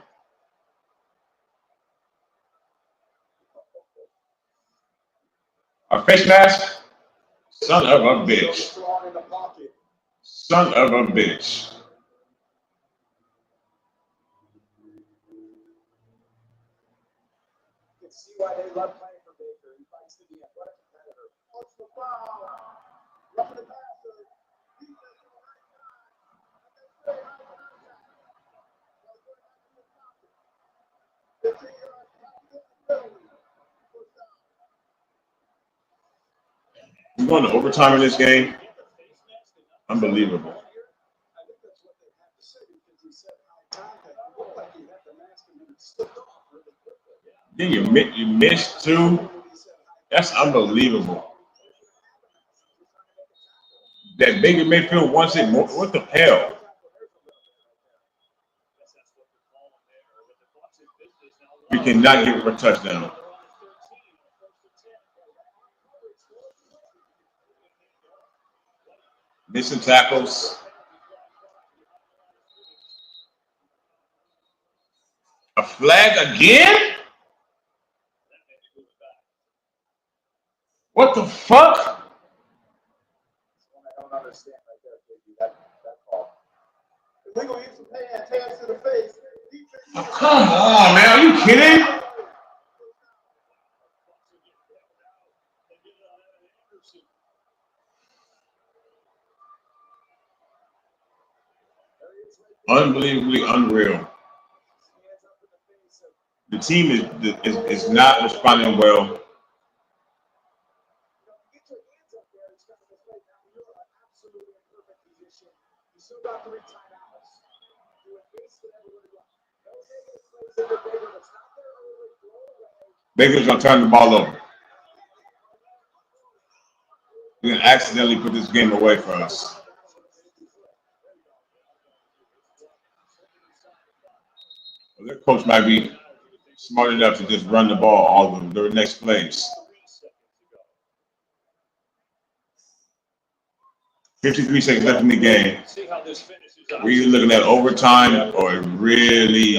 Our face mask? Son of a bitch. Son of a bitch.
You can see why they love playing for Baker. He fights to the end. What a competitor. What's the foul? Roughing the passer.
We're going to overtime in this game. Unbelievable. Then you missed two. That's unbelievable. That Baker Mayfield wants it more. What the hell? We cannot give him a touchdown. Missing tackles. A flag again? What the fuck?
I don't understand right there, JB, that call. Illegal use of hands to the face.
Oh, come on, man. Are you kidding? Unbelievably unreal. The team is not responding well. Baker's gonna turn the ball over. We're gonna accidentally put this game away for us. Well, their coach might be smart enough to just run the ball all of the next plays. 53 seconds left in the game. We're either looking at overtime or a really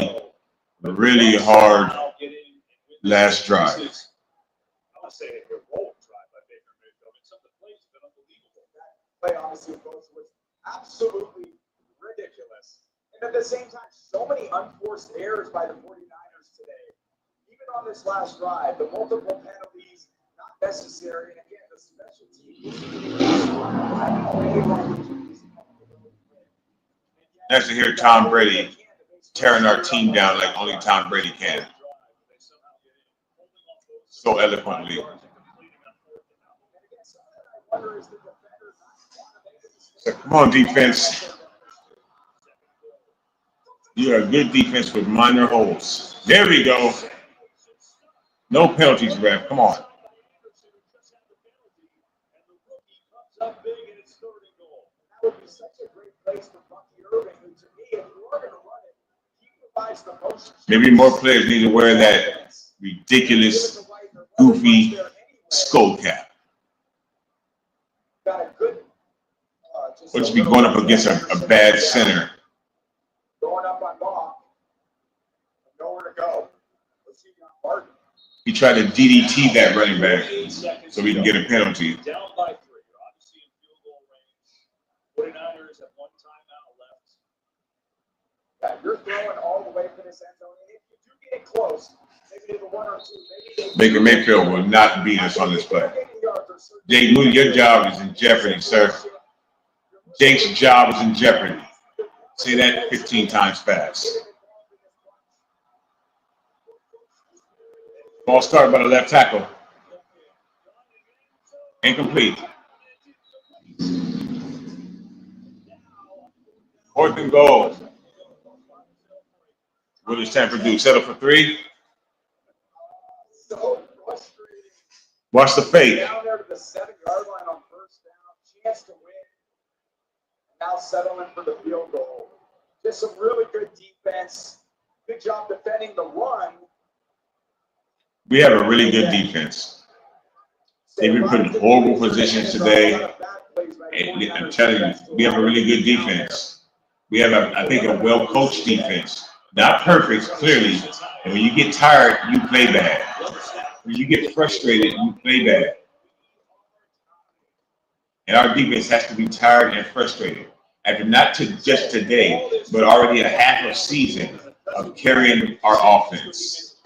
hard last drive.
Play honestly was absolutely ridiculous. And at the same time, so many unforced errors by the 49ers today. Even on this last drive, the multiple penalties, not necessary. And again, the special teams.
Nice to hear Tom Brady tearing our team down like only Tom Brady can. So eloquently. So come on, defense. You're a good defense with minor holes. There we go. No penalties, ref. Come on.
That would be such a great place for Bucky Irving, who to me, if you are going to run it, he provides the most.
Maybe more players need to wear that ridiculous, goofy skull cap.
Got a good.
Or just be going up against a bad center.
Going up on ball. Nowhere to go. Let's see Martin.
He tried to DDT that running back so we can get a penalty.
Down by 3. Obviously in field goal range. 49ers have one timeout left.
Yeah, you're throwing all the way for this end zone. And if you do get it close, maybe to the 1 or 2, maybe
Baker Mayfield will not beat us on this play. Jake Moody, your job is in jeopardy, sir. Jake's job is in jeopardy. Say that 15 times fast. Ball started by the left tackle. Incomplete. 4th and goal. What does Tampa do? Settle for 3? Watch the fake.
Down there to the 7-yard line on first down. Chance to win. Now settling for the field goal. Just some really good defense. Good job defending the run.
We have a really good defense. They've been put in horrible positions today. And I'm telling you, we have a really good defense. We have, I think, a well-coached defense. Not perfect, clearly. And when you get tired, you play bad. When you get frustrated, you play bad. And our defense has to be tired and frustrated. After not just today, but already a half a season of carrying our offense.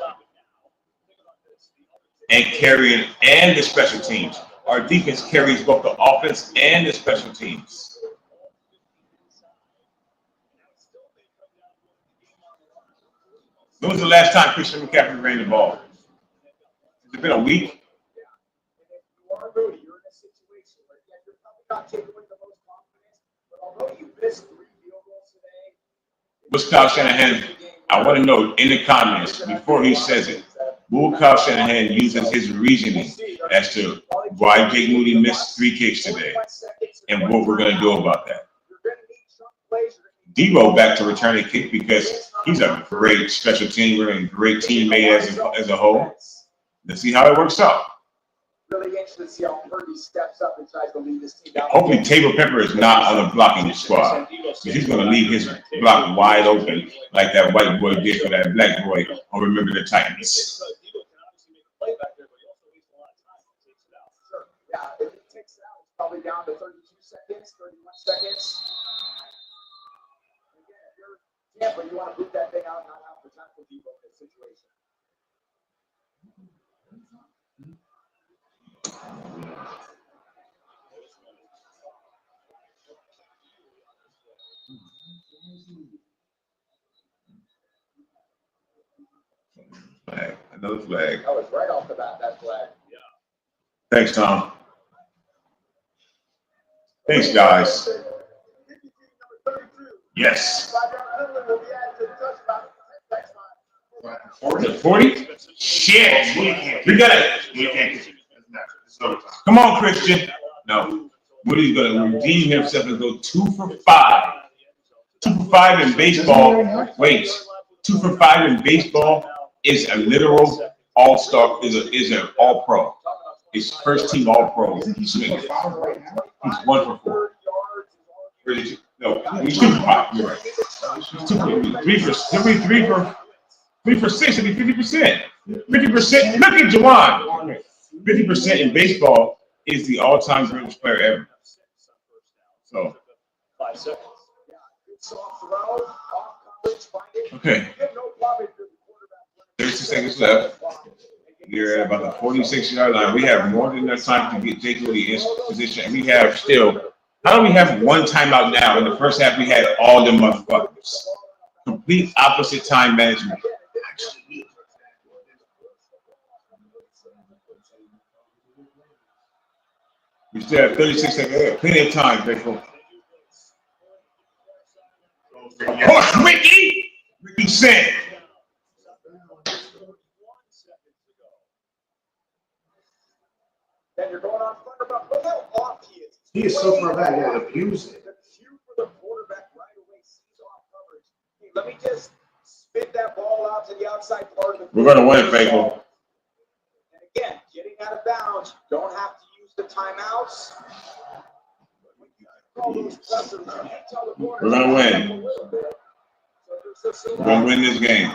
And carrying the special teams. Our defense carries both the offense and the special teams. When was the last time Christian McCaffrey ran the ball? Has it been a week?
You are Rudy. You're in a situation where you're probably not taking away the most confidence, but although you missed 3 field goals today.
What's Kyle Shanahan? I want to know in the comments before he says it. Will Kyle Shanahan uses his reasoning as to why Jake Moody missed 3 kicks today and what we're going to do about that. Debo back to return a kick because he's a great special teamer and great teammate as a whole. Let's see how it works out.
Really interested to see how Purdy steps up and tries to lead this team.
Hopefully Tabor Pepper is not on the blocking squad because he's going to leave his block wide open like that white boy did for that black boy on Remember the Titans.
Yeah, if he takes it out, it's probably down to 32 seconds, 31 seconds. Again, if you're Tampa, you want to boot that thing out and not have to tackle Debo in this situation.
Flag. Another flag.
That was right off the bat, that flag.
Thanks, Tom. Thanks, guys. Yes. 40? Shit. We got it.
We can't.
Come on, Christian. No. Woody's going to redeem himself and go 2 for 5. 2 for 5 in baseball. Wait. 2 for 5 in baseball is a literal all-star, is an all-pro. His first team all-pro. He's 1 for 4. No, he's 2 for 5. You're right. 3 for 6 would be 50%. 50%. Look at Juwan. 50% in baseball is the all-time greatest player ever. So.
5 seconds.
Okay. 36 seconds left. We're at about the 46-yard line. We have more than enough time to get Jake Moody in position. And we have still, how do we have 1 timeout now? In the first half, we had all the motherfuckers. Complete opposite time management. We still have 36 seconds. Plenty of time, faithful. Horse Ricky! Ricky sent.
Then you're going on front about look how off he is.
He is so far back, yeah, abuse it.
The cue for the quarterback right away sees off coverage. Hey, let me just spit that ball out to the outside part of the
We're going to win it, faithful.
And again, getting out of bounds, you don't have to use the timeouts.
We're going to win. We're going to win this game.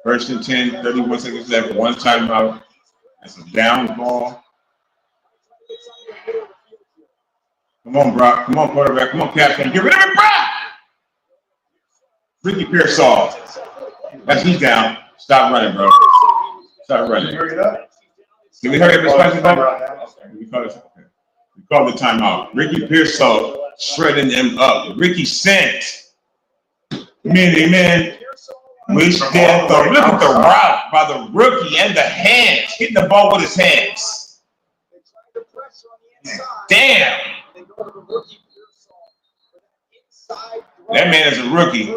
1st and 10, 31 seconds left, 1 timeout. That's a down ball. Come on, Brock. Come on, quarterback. Come on, captain. Get rid of it, Brock! Ricky Pearsall. He's down. Stop running, bro. Stop running.
Hurry it up.
Did we hurry up his question, bro? We called the timeout. Ricky Pearsall shredding them up. Ricky sent. Mini man. We stand the look at the route by the rookie and the hands. Hitting the ball with his hands. Damn. That man is a rookie.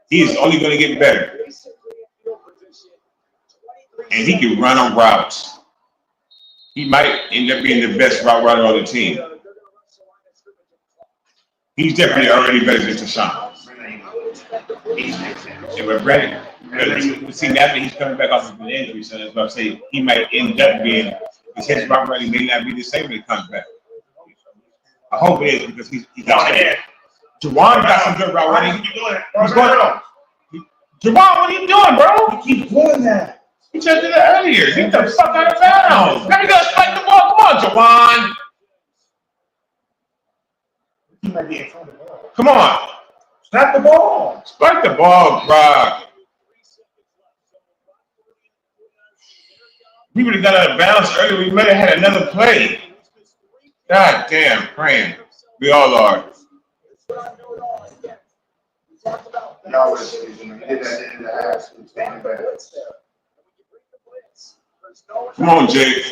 He is only going to get better. And he can run on routes. He might end up being the best route runner on the team. He's definitely already better than Tashawn. And with Brandon, see, now that he's coming back off of an injury, so that's what I'm saying. He might end up being, because his route running may not be the same when he comes back. I hope it is because he's out there. Juwan got some good route running. What's going on? Juwan, what are you doing, bro?
You keep doing that.
You just did that earlier. Get the fuck out of bounds. Let me go spike the ball. Come on, Juwan.
He might be in front of the ball.
Come on.
Snap the ball.
Spike the ball, Brock. We would have got out of bounds earlier. We might have had another play. God damn, praying. We all are.
No, he did that in the ass. He's standing back.
Come on, Jake.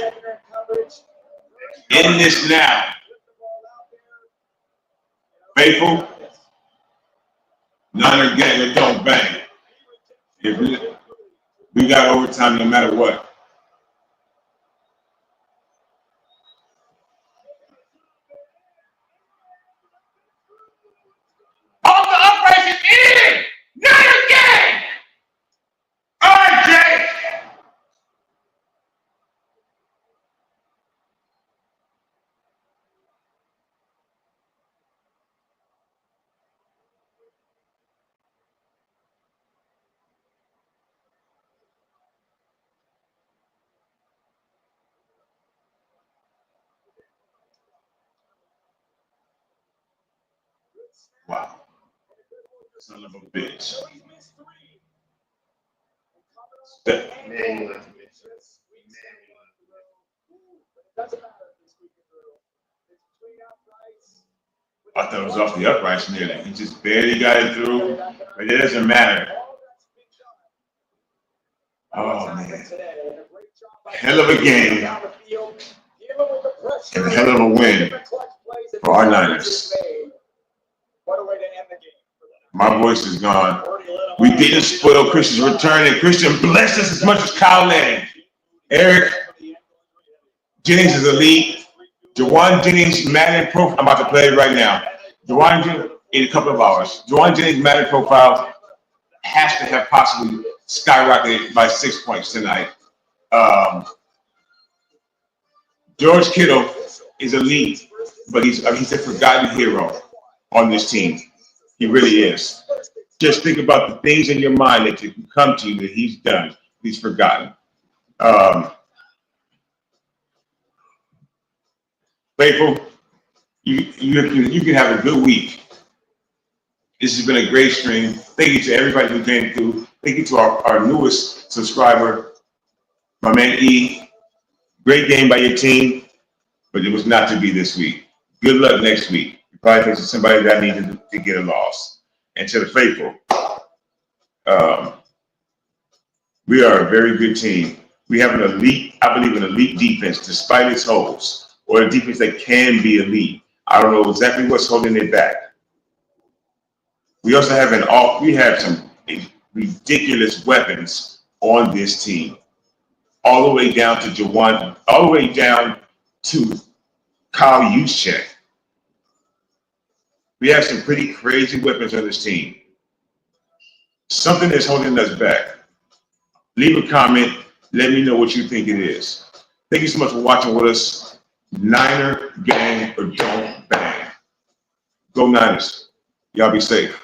In this now. Faithful. Niner gang, don't bang. We We got overtime no matter what. Off the upright is in! Not again! All right, Jay! Wow. Son of a bitch. I thought it was off the uprights nearly. He just barely got it through, but it doesn't matter. Oh, man. Hell of a game. And a hell of a win for our Niners. My voice is gone. We didn't spoil Christian's return, and Christian blessed us as much as Kyle Lanning. Eric Jennings is elite. Jawan Jennings Madden profile. I'm about to play it right now. Jawan Jennings in a couple of hours. Jawan Jennings Madden profile has to have possibly skyrocketed by 6 points tonight. George Kittle is elite, but he's a forgotten hero on this team. He really is. Just think about the things in your mind that can come to you that he's done. He's forgotten. Faithful, you can have a good week. This has been a great stream. Thank you to everybody who came through. Thank you to our newest subscriber, my man E. Great game by your team, but it was not to be this week. Good luck next week. You probably think it's somebody that needed to get a loss. And to the faithful, we are a very good team. We have an elite, I believe, an elite defense despite its holes, or a defense that can be elite. I don't know exactly what's holding it back. We also have some ridiculous weapons on this team, all the way down to Jawan, all the way down to Kyle Juszczyk. We have some pretty crazy weapons on this team. Something is holding us back. Leave a comment. Let me know what you think it is. Thank you so much for watching with us. Niner, gang, or don't bang. Go Niners. Y'all be safe.